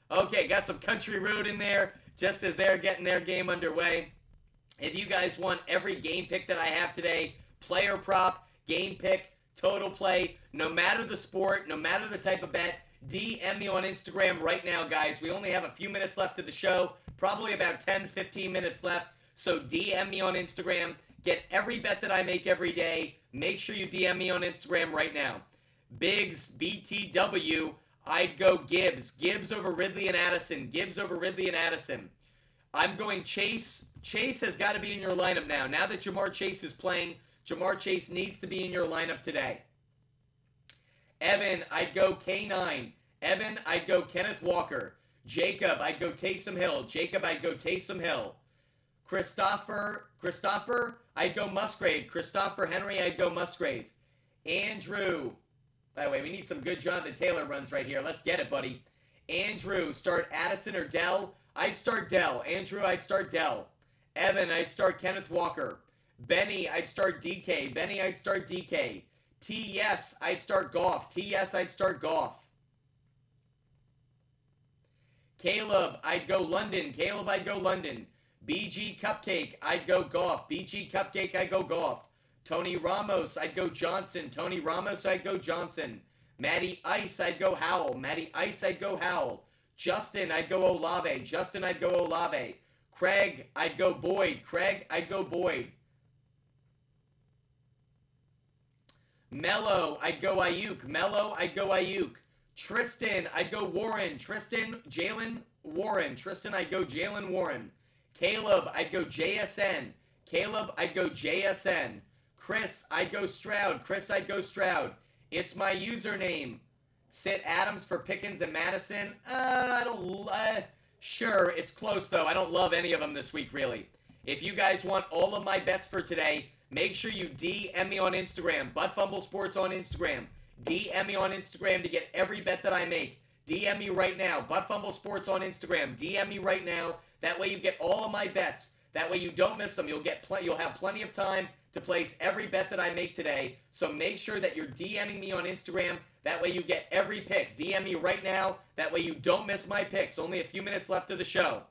Okay, got some Country Road in there just as they're getting their game underway. If you guys want every game pick that I have today, player prop, game pick, total play, no matter the sport, no matter the type of bet, DM me on Instagram right now, guys. We only have a few minutes left of the show, probably about 10, 15 minutes left. So DM me on Instagram. Get every bet that I make every day. Make sure you DM me on Instagram right now. Biggs, BTW, I'd go Gibbs. Gibbs over Ridley and Addison. Gibbs over Ridley and Addison. I'm going Chase. Chase has got to be in your lineup now. Now that Jamar Chase is playing, Jamar Chase needs to be in your lineup today. Evan, I'd go K9. Evan, I'd go Kenneth Walker. Jacob, I'd go Taysom Hill. Jacob, I'd go Taysom Hill. Christopher, I'd go Musgrave. Christopher Henry, I'd go Musgrave. Andrew, by the way, we need some good Jonathan Taylor runs right here. Let's get it, buddy. Andrew, start Addison or Dell? I'd start Dell. Andrew, I'd start Dell. Evan, I'd start Kenneth Walker. Benny, I'd start DK. Benny, I'd start DK. TS, I'd start Goff. TS, I'd start Goff. Caleb, I'd go London. Caleb, I'd go London. BG Cupcake, I'd go Goff. BG Cupcake, I'd go Goff. Tony Ramos, I'd go Johnson. Tony Ramos, I'd go Johnson. Matty Ice, I'd go Howell. Matty Ice, I'd go Howell. Justin, I'd go Olave. Justin, I'd go Olave. Craig, I'd go Boyd. Craig, I'd go Boyd. Mello, I'd go Ayuk. Mello, I'd go Ayuk. Tristan, I'd go Warren. Tristan, Jalen Warren. Tristan, I'd go Jalen Warren. Caleb, I'd go JSN. Caleb, I'd go JSN. Chris, I'd go Stroud. Chris, I'd go Stroud. It's my username. Sit Adams for Pickens and Madison. Sure, it's close though. I don't love any of them this week, really. If you guys want all of my bets for today, make sure you DM me on Instagram. Butt Fumble Sports on Instagram. DM me on Instagram to get every bet that I make. DM me right now. Butt Fumble Sports on Instagram. DM me right now. That way you get all of my bets. That way you don't miss them. You'll have plenty of time to place every bet that I make today. So make sure that you're DMing me on Instagram. That way you get every pick. DM me right now. That way you don't miss my picks. Only a few minutes left of the show.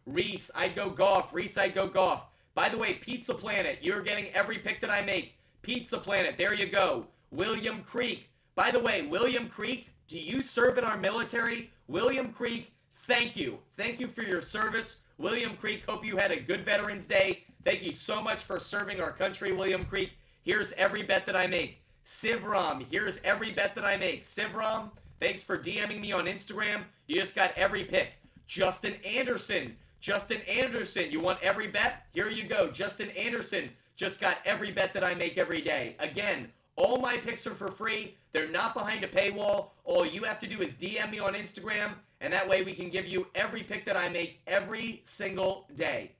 Reese, I'd go Goff. Reese, I'd go Goff. By the way, Pizza Planet, you're getting every pick that I make. Pizza Planet, there you go. William Creek. By the way, William Creek, do you serve in our military? William Creek, thank you. Thank you for your service. William Creek, hope you had a good Veterans Day. Thank you so much for serving our country, William Creek. Here's every bet that I make. Sivram, here's every bet that I make. Sivram, thanks for DMing me on Instagram. You just got every pick. Justin Anderson, you want every bet? Here you go. Justin Anderson just got every bet that I make every day. Again, all my picks are for free. They're not behind a paywall. All you have to do is DM me on Instagram, and that way we can give you every pick that I make every single day.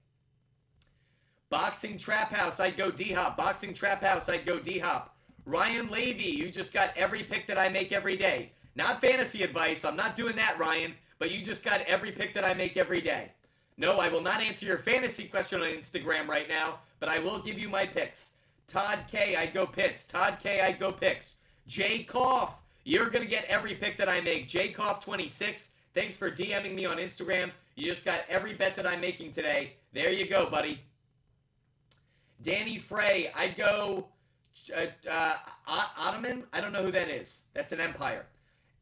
Boxing Trap House, I'd go D-Hop. Boxing Trap House, I'd go D-Hop. Ryan Levy, you just got every pick that I make every day. Not fantasy advice. I'm not doing that, Ryan. But you just got every pick that I make every day. No, I will not answer your fantasy question on Instagram right now, but I will give you my picks. Todd K, I'd go Pitts. Todd K, I'd go picks. Jay Koff, you're going to get every pick that I make. Jay Koff 26, thanks for DMing me on Instagram. You just got every bet that I'm making today. There you go, buddy. Danny Frey, I'd go Ottoman? I don't know who that is. That's an empire.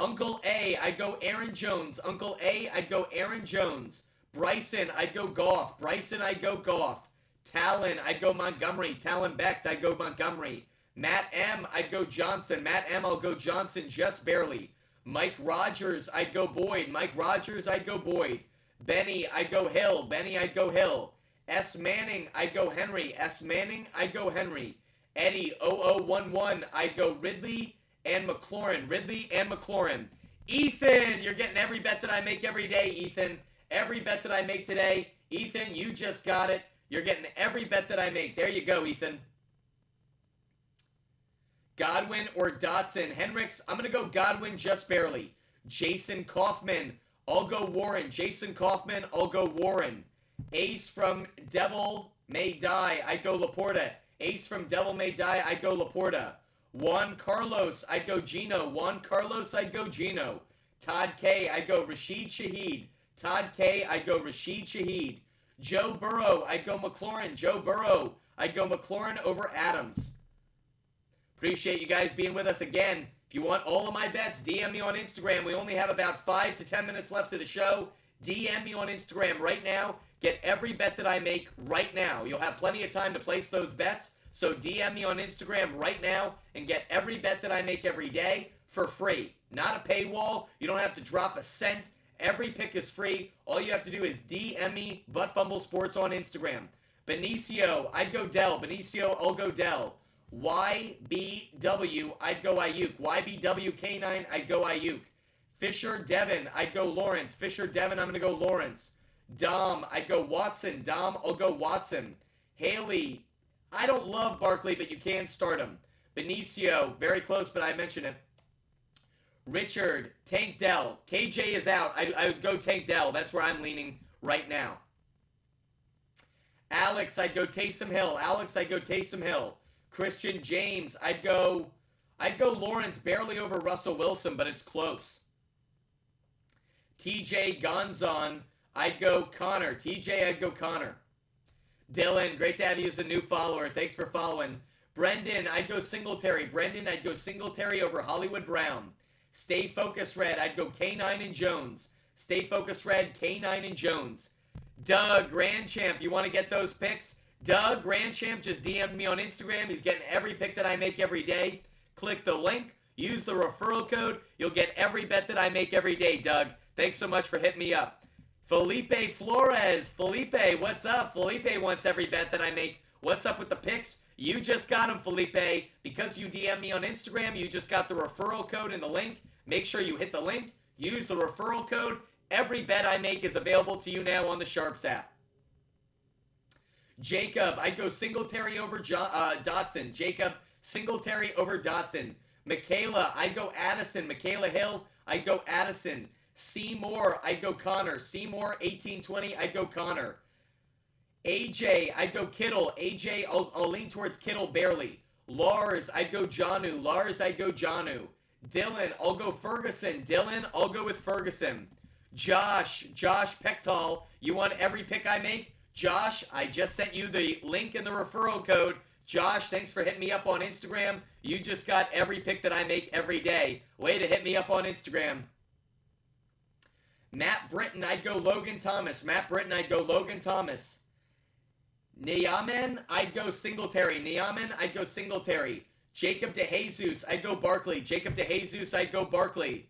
Uncle A, I'd go Aaron Jones. Uncle A, I'd go Aaron Jones. Bryson, I'd go Goff. Bryson, I'd go Goff. Talon, I'd go Montgomery. Talon Becht, I'd go Montgomery. Matt M, I'd go Johnson. Matt M, I'll go Johnson just barely. Mike Rogers, I'd go Boyd. Mike Rogers, I'd go Boyd. Benny, I'd go Hill. Benny, I'd go Hill. S. Manning, I'd go Henry. S. Manning, I'd go Henry. Eddie 0011, I'd go Ridley and McLaurin. Ridley and McLaurin. Ethan, you're getting every bet that I make every day, Ethan. Every bet that I make today. Ethan, you just got it. You're getting every bet that I make. There you go, Ethan. Godwin or Dotson. Henricks, I'm going to go Godwin just barely. Jason Kaufman, I'll go Warren. Jason Kaufman, I'll go Warren. Ace from Devil May Die, I'd go Laporta. Ace from Devil May Die, I'd go Laporta. Juan Carlos, I'd go Gino. Juan Carlos, I'd go Gino. Todd K, I'd go Rashid Shaheed. Todd K, I'd go Rashid Shaheed. Joe Burrow, I'd go McLaurin. Joe Burrow, I'd go McLaurin over Adams. Appreciate you guys being with us again. If you want all of my bets, DM me on Instagram. We only have about 5 to 10 minutes left of the show. DM me on Instagram right now. Get every bet that I make right now. You'll have plenty of time to place those bets. So DM me on Instagram right now and get every bet that I make every day for free. Not a paywall. You don't have to drop a cent. Every pick is free. All you have to do is DM me Butt Fumble Sports on Instagram. Benicio, I'd go Dell. Benicio, I'll go Dell. YBW, I'd go Ayuk. YBW K9, I'd go Ayuk. Fisher Devin, I'd go Lawrence. Fisher Devin, I'm going to go Lawrence. Dom, I'd go Watson. Dom, I'll go Watson. Haley, I don't love Barkley, but you can start him. Benicio, very close, but I mentioned it. Richard, Tank Dell. KJ is out. I would go Tank Dell. That's where I'm leaning right now. Alex, I'd go Taysom Hill. Alex, I'd go Taysom Hill. Christian James, I'd go Lawrence, barely over Russell Wilson, but it's close. TJ Gonzon, I'd go Connor. TJ, I'd go Connor. Dylan, great to have you as a new follower. Thanks for following. Brendan, I'd go Singletary. Brendan, I'd go Singletary over Hollywood Brown. Stay Focused Red, I'd go K9 and Jones. Stay Focused Red, K9 and Jones. Doug, Grand Champ, you want to get those picks? Doug, Grand Champ, just DM'd me on Instagram. He's getting every pick that I make every day. Click the link. Use the referral code. You'll get every bet that I make every day, Doug. Thanks so much for hitting me up. Felipe Flores. Felipe, what's up? Felipe wants every bet that I make. What's up with the picks? You just got them, Felipe. Because you DM me on Instagram, you just got the referral code in the link. Make sure you hit the link. Use the referral code. Every bet I make is available to you now on the SHARPZ app. Jacob, I'd go Singletary over Dotson. Jacob, Singletary over Dotson. Michaela, I'd go Addison. Michaela Hill, I'd go Addison. Seymour, I'd go Connor. Seymour, 1820, I'd go Connor. AJ, I'd go Kittle. AJ, I'll lean towards Kittle barely. Lars, I'd go Janu. Lars, I'd go Janu. Dylan, I'll go Ferguson. Dylan, I'll go with Ferguson. Josh Pectal, you want every pick I make? Josh, I just sent you the link in the referral code. Josh, thanks for hitting me up on Instagram. You just got every pick that I make every day. Way to hit me up on Instagram. Matt Britton, I'd go Logan Thomas. Matt Britton, I'd go Logan Thomas. Niamen, I'd go Singletary. Niamen, I'd go Singletary. Jacob DeJesus, I'd go Barkley. Jacob DeJesus, I'd go Barkley.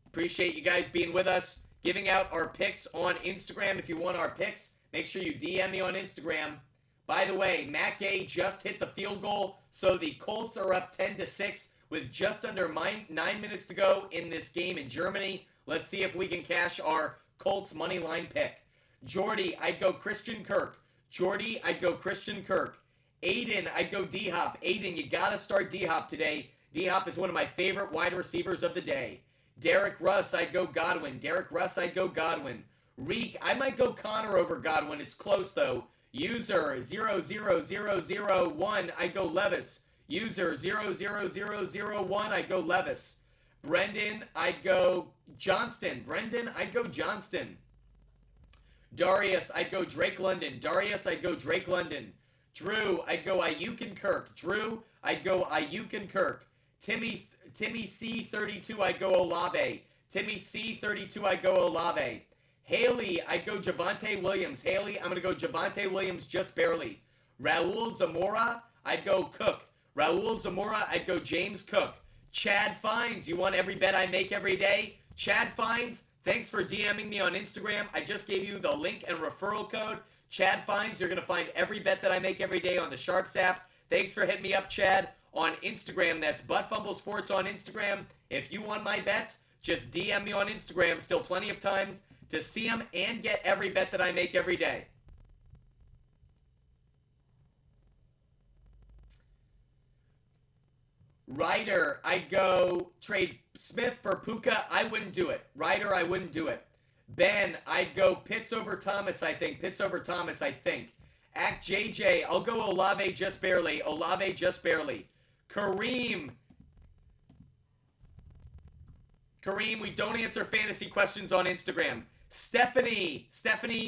Appreciate you guys being with us. Giving out our picks on Instagram. If you want our picks, make sure you DM me on Instagram. By the way, Matt Gay just hit the field goal, so the Colts are up 10-6 with just under 9 minutes to go in this game in Germany. Let's see if we can cash our Colts money line pick. Jordy, I'd go Christian Kirk. Jordy, I'd go Christian Kirk. Aiden, I'd go D-Hop. Aiden, you got to start D-Hop today. D-Hop is one of my favorite wide receivers of the day. Derek Russ, I'd go Godwin. Derek Russ, I'd go Godwin. Reek, I might go Connor over Godwin. It's close, though. User 00001, I'd go Levis. User 00001, I'd go Levis. Brendan, I'd go Johnston. Brendan, I'd go Johnston. Darius, I'd go Drake London. Darius, I'd go Drake London. Drew, I'd go Ayuk and Kirk. Drew, I'd go Ayuk and Kirk. Timmy C32, I'd go Olave. Timmy C32, I'd go Olave. Haley, I'd go Javonte Williams. Haley, I'm going to go Javonte Williams just barely. Raul Zamora, I'd go Cook. Raul Zamora, I'd go James Cook. Chad Fines, you want every bet I make every day? Chad Fines, thanks for DMing me on Instagram. I just gave you the link and referral code. Chad Fines, you're going to find every bet that I make every day on the SHARPZ app. Thanks for hitting me up, Chad, on Instagram. That's Butt Fumble Sports on Instagram. If you want my bets, just DM me on Instagram. Still plenty of times to see them and get every bet that I make every day. Ryder, I'd go trade Smith for Puka. I wouldn't do it. Ryder, I wouldn't do it. Ben, I'd go Pitts over Thomas, I think. Pitts over Thomas, I think. Act JJ, I'll go Olave just barely. Olave just barely. Kareem, we don't answer fantasy questions on Instagram. Stephanie,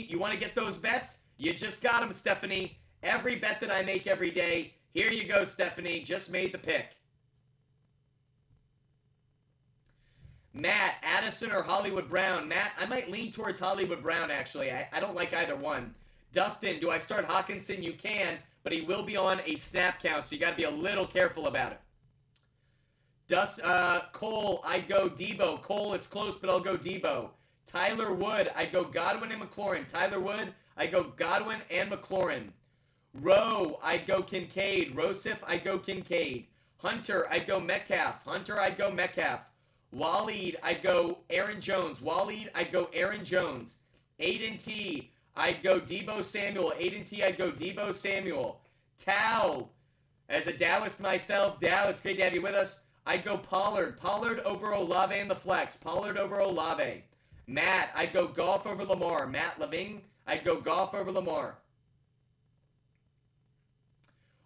you want to get those bets? You just got them, Stephanie. Every bet that I make every day. Here you go, Stephanie. Just made the pick. Matt, Addison or Hollywood Brown? Matt, I might lean towards Hollywood Brown, actually. I don't like either one. Dustin, do I start Hawkinson? You can, but he will be on a snap count, so you got to be a little careful about it. Cole, I'd go Debo. Cole, it's close, but I'll go Debo. Tyler Wood, I'd go Godwin and McLaurin. Tyler Wood, I'd go Godwin and McLaurin. Rowe, I'd go Kincaid. Rosif, I'd go Kincaid. Hunter, I'd go Metcalf. Hunter, I'd go Metcalf. Waleed, I'd go Aaron Jones. Waleed, I'd go Aaron Jones. Aiden T, I'd go Debo Samuel. Aiden T, I'd go Debo Samuel. Tao, as a Taoist myself, Tao, it's great to have you with us. I'd go Pollard. Pollard over Olave in the flex. Pollard over Olave. Matt, I'd go Goff over Lamar. Matt Leving, I'd go Goff over Lamar.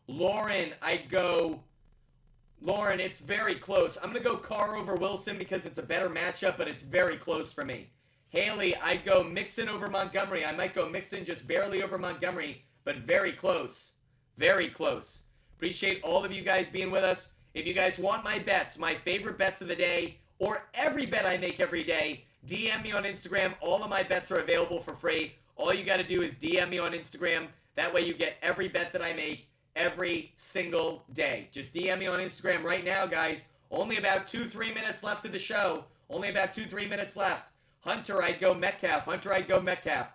Lauren, Lauren, it's very close. I'm going to go Carr over Wilson because it's a better matchup, but it's very close for me. Haley, I'd go Mixon over Montgomery. I might go Mixon just barely over Montgomery, but very close. Very close. Appreciate all of you guys being with us. If you guys want my bets, my favorite bets of the day, or every bet I make every day, DM me on Instagram. All of my bets are available for free. All you got to do is DM me on Instagram. That way you get every bet that I make every single day. Just DM me on Instagram right now, guys. Only about 2-3 minutes left of the show. Only about 2-3 minutes left. Hunter, I'd go Metcalf. Hunter, I'd go Metcalf.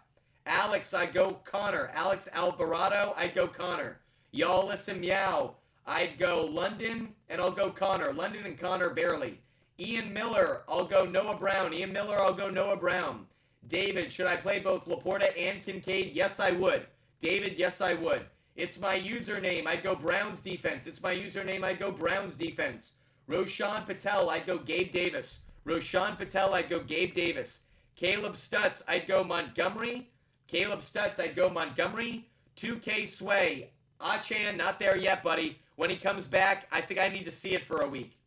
Alex, I'd go Connor. Alex Alvarado, I'd go Connor. Y'all listen, meow. I'd go London, and I'll go Connor. London and Connor barely. Ian Miller, I'll go Noah Brown. Ian Miller, I'll go Noah Brown. David, should I play both Laporta and Kincaid? Yes, I would. David, yes, I would. It's my username. I'd go Browns defense. It's my username. I'd go Browns defense. Roshan Patel, I'd go Gabe Davis. Roshan Patel, I'd go Gabe Davis. Caleb Stutz, I'd go Montgomery. Caleb Stutz, I'd go Montgomery. 2K Sway. Achan, not there yet, buddy. When he comes back, I think I need to see it for a week.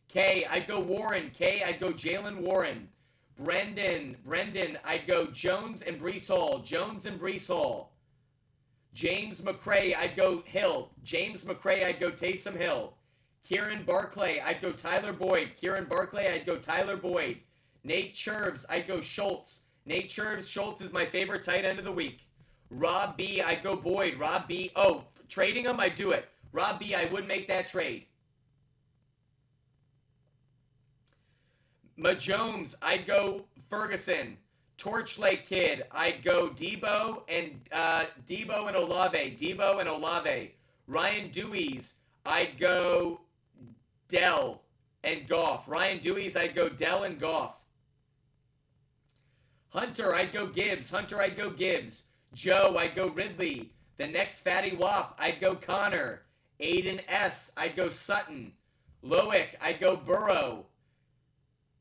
K, I'd go Warren. K, I'd go Jalen Warren. Brendan, I'd go Jones and Breece Hall. Jones and Breece Hall. James McCray, I'd go Hill. James McCray, I'd go Taysom Hill. Kieran Barclay, I'd go Tyler Boyd. Kieran Barclay, I'd go Tyler Boyd. Nate Cherves, I'd go Schultz. Nate Cherves, Schultz is my favorite tight end of the week. Rob B, I'd go Boyd. Rob B, oh, trading him, I'd do it. Rob B, I would make that trade. Majomes, I'd go Ferguson. Torch Lake Kid, I'd go Debo and Olave. Debo and Olave. Ryan Dewey's, I'd go Dell and Goff. Ryan Dewey's, I'd go Dell and Goff. Hunter, I'd go Gibbs. Hunter, I'd go Gibbs. Joe, I'd go Ridley. The next Fatty Wop, I'd go Connor. Aiden S, I'd go Sutton. Loic, I'd go Burrow.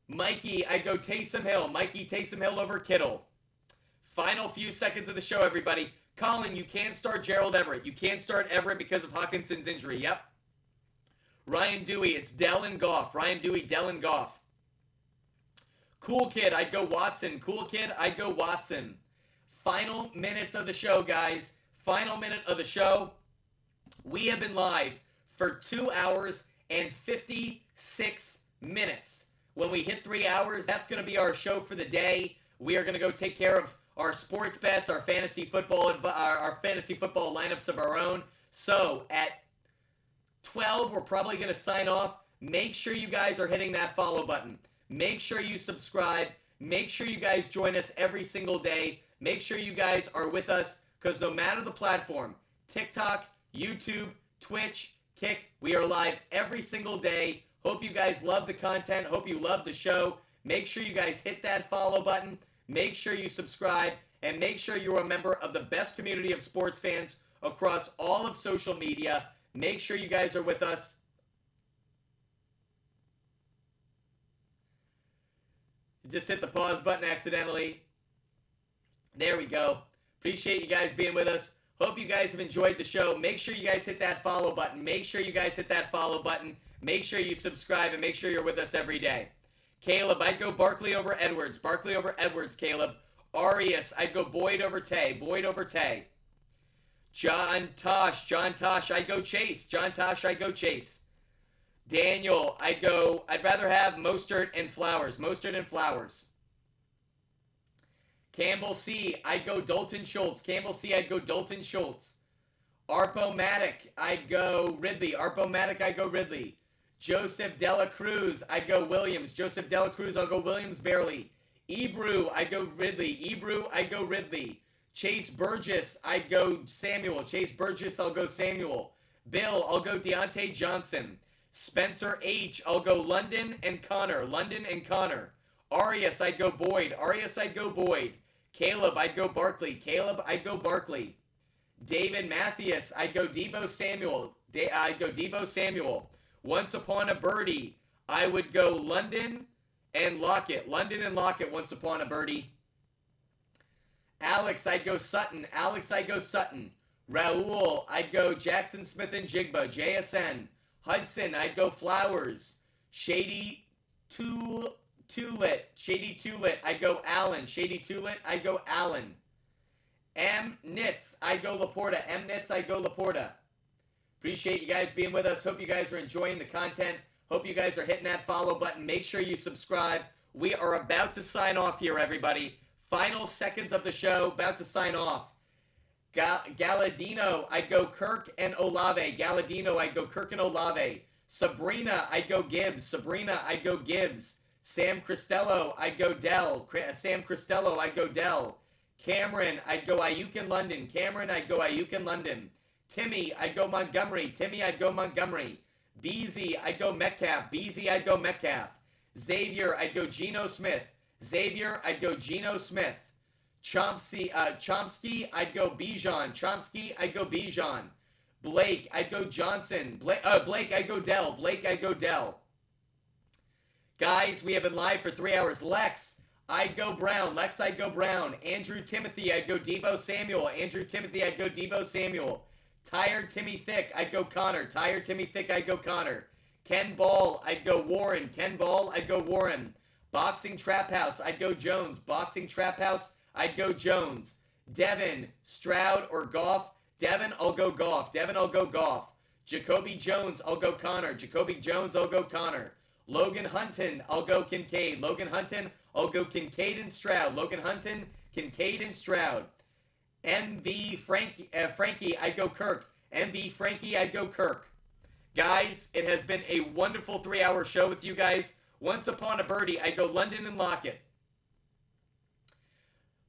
Mikey, I'd go Taysom Hill. Mikey, Taysom Hill over Kittle. Final few seconds of the show, everybody. Colin, you can't start Gerald Everett. You can't start Everett because of Hawkinson's injury. Yep. Ryan Dewey, it's Dell and Goff. Ryan Dewey, Dell and Goff. Cool Kid, I'd go Watson. Cool Kid, I'd go Watson. Final minutes of the show, guys. Final minute of the show. We have been live for 2 hours and 56 minutes. When we hit 3 hours, that's going to be our show for the day. We are going to go take care of our sports bets, our fantasy football lineups of our own. So at 12, we're probably going to sign off. Make sure you guys are hitting that follow button. Make sure you subscribe. Make sure you guys join us every single day. Make sure you guys are with us, because no matter the platform, TikTok, YouTube, Twitch, Kick, we are live every single day. Hope you guys love the content. Hope you love the show. Make sure you guys hit that follow button. Make sure you subscribe. And make sure you're a member of the best community of sports fans across all of social media. Make sure you guys are with us. Just hit the pause button accidentally. There we go. Appreciate you guys being with us. Hope you guys have enjoyed the show. Make sure you guys hit that follow button. Make sure you guys hit that follow button. Make sure you subscribe and make sure you're with us every day. Caleb, I'd go Barkley over Edwards. Barkley over Edwards, Caleb. Arias, I'd go Boyd over Tay. Boyd over Tay. John Tosh, I'd go Chase. John Tosh, I'd go Chase. Daniel, I'd rather have Mostert and Flowers. Mostert and Flowers. Campbell C, I'd go Dalton Schultz. Campbell C, I'd go Dalton Schultz. Arpo-Matic, I'd go Ridley. Arpo-Matic, I'd go Ridley. Joseph Dela Cruz, I'd go Williams. Joseph Dela Cruz, I'll go Williams barely. Ebrew, I'd go Ridley. Ebrew, I'd go Ridley. Chase Burgess, I'd go Samuel. Chase Burgess, I'll go Samuel. Bill, I'll go Deontay Johnson. Spencer H, I'll go London and Connor. London and Connor. Arias, I'd go Boyd. Arias, I'd go Boyd. Caleb, I'd go Barkley. Caleb, I'd go Barkley. David Mathias, I'd go Debo Samuel. I'd go Debo Samuel. Once Upon a Birdie, I would go London and Lockett. London and Lockett, Once Upon a Birdie. Alex, I'd go Sutton. Alex, I'd go Sutton. Raul, I'd go Jackson Smith and Jigba. JSN. Hudson, I'd go Flowers. Shady Tulit, I'd go Allen. Shady Tulit, I'd go Allen. M. Nitz, I'd go Laporta. M. Nitz, I'd go Laporta. Appreciate you guys being with us. Hope you guys are enjoying the content. Hope you guys are hitting that follow button. Make sure you subscribe. We are about to sign off here, everybody. Final seconds of the show, about to sign off. Galadino, I'd go Kirk and Olave. Galadino, I'd go Kirk and Olave. Sabrina, I'd go Gibbs. Sabrina, I'd go Gibbs. Sam Cristello, I'd go Dell. Sam Cristello, I'd go Dell. Cameron, I'd go Ayuk in London. Cameron, I'd go Ayuk in London. Timmy, I'd go Montgomery. Timmy, I'd go Montgomery. Beezy, I'd go Metcalf. Beezy, I'd go Metcalf. Xavier, I'd go Geno Smith. Xavier, I'd go Geno Smith. Chomsky, I'd go Bijan. Chomsky, I'd go Bijan. Blake, I'd go Johnson. Blake, I'd go Dell. Blake, I'd go Dell. Guys, we have been live for 3 hours. Lex, I'd go Brown. Lex, I'd go Brown. Andrew Timothy, I'd go Debo Samuel. Andrew Timothy, I'd go Debo Samuel. Tired Timmy Thick, I'd go Connor. Tired Timmy Thick, I'd go Connor. Ken Ball, I'd go Warren. Ken Ball, I'd go Warren. Boxing Trap House, I'd go Jones. Boxing Trap House, I'd go Jones. Devin, Stroud or Goff? Devin, I'll go Goff. Devin, I'll go Goff. Jacoby Jones, I'll go Connor. Jacoby Jones, I'll go Connor. Logan Hunton, I'll go Kincaid. Logan Hunton, I'll go Kincaid and Stroud. Logan Hunton, Kincaid and Stroud. MV Frankie, I'd go Kirk. MV Frankie, I'd go Kirk. Guys, it has been a wonderful 3-hour show with you guys. Once Upon a Birdie, I'd go London and Lockett.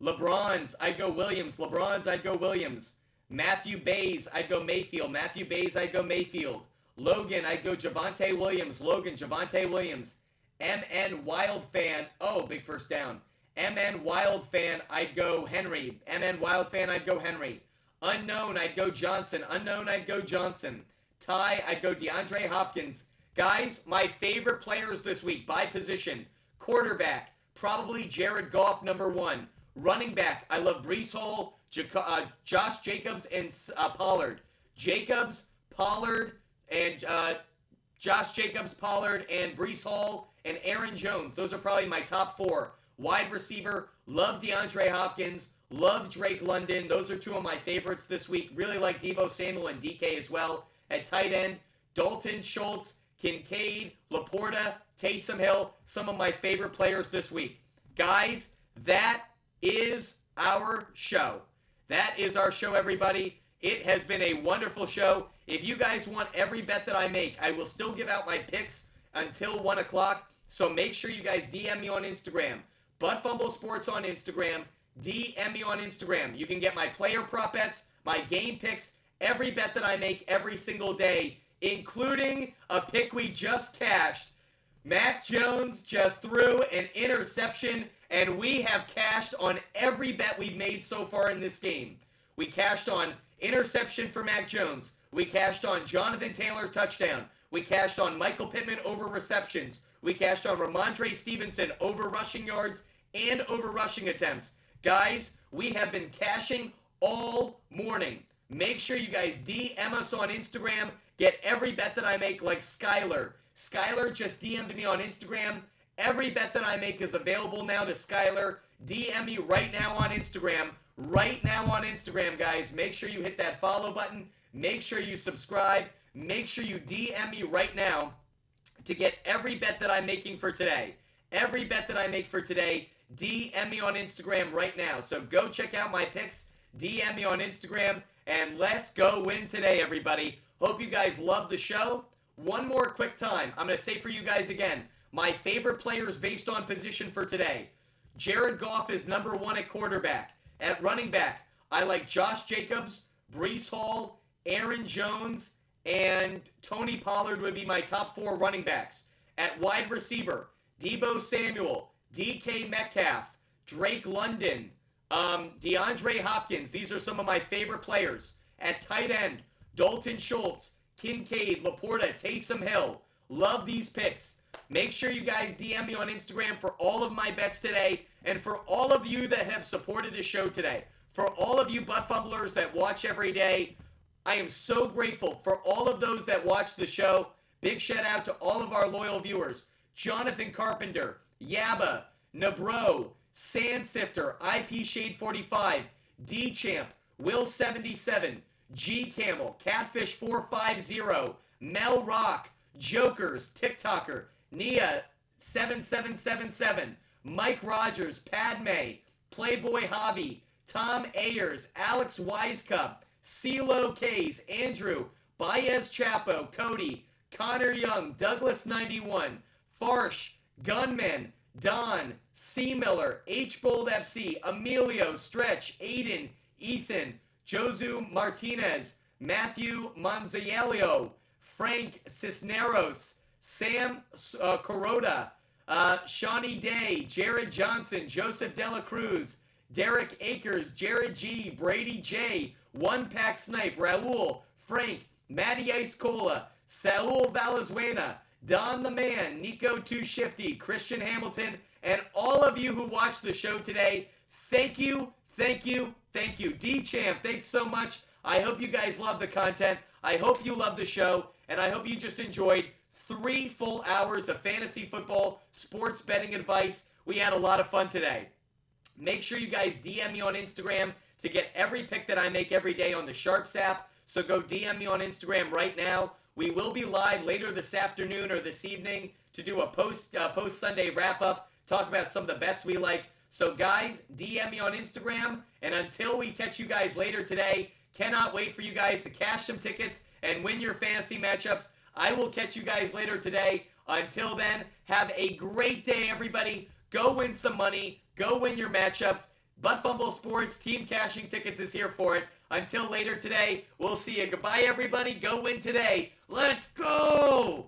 LeBron's, I'd go Williams. LeBron's, I'd go Williams. Matthew Bays, I'd go Mayfield. Matthew Bays, I'd go Mayfield. Logan, I'd go Javonte Williams. Logan, Javonte Williams. MN Wild Fan, oh, big first down. MN Wild Fan, I'd go Henry. MN Wild Fan, I'd go Henry. Unknown, I'd go Johnson. Unknown, I'd go Johnson. Ty, I'd go DeAndre Hopkins. Guys, my favorite players this week by position. Quarterback, probably Jared Goff, number 1. Running back, I love Breece Hall, Josh Jacobs, and Pollard. Jacobs, Pollard, and Josh Jacobs, Pollard, and Breece Hall, and Aaron Jones. Those are probably my top 4. Wide receiver, love DeAndre Hopkins, love Drake London. Those are two of my favorites this week. Really like Deebo Samuel and DK as well. At tight end, Dalton Schultz, Kincaid, Laporta, Taysom Hill, some of my favorite players this week. Guys, that is our show. That is our show, everybody. It has been a wonderful show. If you guys want every bet that I make, I will still give out my picks until 1 o'clock. So make sure you guys DM me on Instagram. Butt Fumble Sports on Instagram. DM me on Instagram. You can get my player prop bets, my game picks, every bet that I make every single day, including a pick we just cashed. Mac Jones just threw an interception, and we have cashed on every bet we've made so far in this game. We cashed on interception for Mac Jones. We cashed on Jonathan Taylor touchdown. We cashed on Michael Pittman over receptions. We cashed on Ramondre Stevenson over rushing yards and over rushing attempts. Guys, we have been cashing all morning. Make sure you guys DM us on Instagram. Get every bet that I make like Skylar. Skylar just DM'd me on Instagram. Every bet that I make is available now to Skylar. DM me right now on Instagram. Right now on Instagram, guys. Make sure you hit that follow button. Make sure you subscribe. Make sure you DM me right now to get every bet that I'm making for today. Every bet that I make for today, DM me on Instagram right now. So go check out my picks. DM me on Instagram. And let's go win today, everybody. Hope you guys love the show. One more quick time. I'm going to say for you guys again, my favorite players based on position for today. Jared Goff is number 1 at quarterback. At running back, I like Josh Jacobs, Breece Hall, Aaron Jones, and Tony Pollard would be my top 4 running backs. At wide receiver, Deebo Samuel, DK Metcalf, Drake London, DeAndre Hopkins. These are some of my favorite players. At tight end, Dalton Schultz, Kincaid, Laporta, Taysom Hill. Love these picks. Make sure you guys DM me on Instagram for all of my bets today, and for all of you that have supported the show today. For all of you butt fumblers that watch every day, I am so grateful for all of those that watch the show. Big shout out to all of our loyal viewers. Jonathan Carpenter, Yabba, Nabro, Sandsifter, IP Shade 45, D Champ, Will 77, G Camel, Catfish 450, Mel Rock, Jokers, TikToker, Nia 7777, Mike Rogers, Padme, Playboy Hobby, Tom Ayers, Alex Wisecup, CeeLo Kays, Andrew, Baez Chapo, Cody, Connor Young, Douglas 91, Farsh, Gunman, Don, C. Miller, H. Bold FC, Emilio, Stretch, Aiden, Ethan, Josu Martinez, Matthew Manzaiello, Frank Cisneros, Sam Corota, Shawnee Day, Jared Johnson, Joseph Dela Cruz, Derek Akers, Jared G, Brady J, One Pack Snipe, Raul, Frank, Matty Ice Cola, Saul Valenzuela, Don the Man, Nico Too Shifty, Christian Hamilton, and all of you who watched the show today. Thank you, thank you, thank you. D-Champ, thanks so much. I hope you guys love the content. I hope you love the show, and I hope you just enjoyed 3 full hours of fantasy football, sports betting advice. We had a lot of fun today. Make sure you guys DM me on Instagram to get every pick that I make every day on the SHARPZ app. So go DM me on Instagram right now. We will be live later this afternoon or this evening to do a post-Sunday wrap-up, talk about some of the bets we like. So guys, DM me on Instagram, and until we catch you guys later today, cannot wait for you guys to cash some tickets and win your fantasy matchups. I will catch you guys later today. Until then, have a great day, everybody. Go win some money. Go win your matchups. Butt Fumble Sports Team Cashing Tickets is here for it. Until later today, we'll see you. Goodbye, everybody. Go win today. Let's go!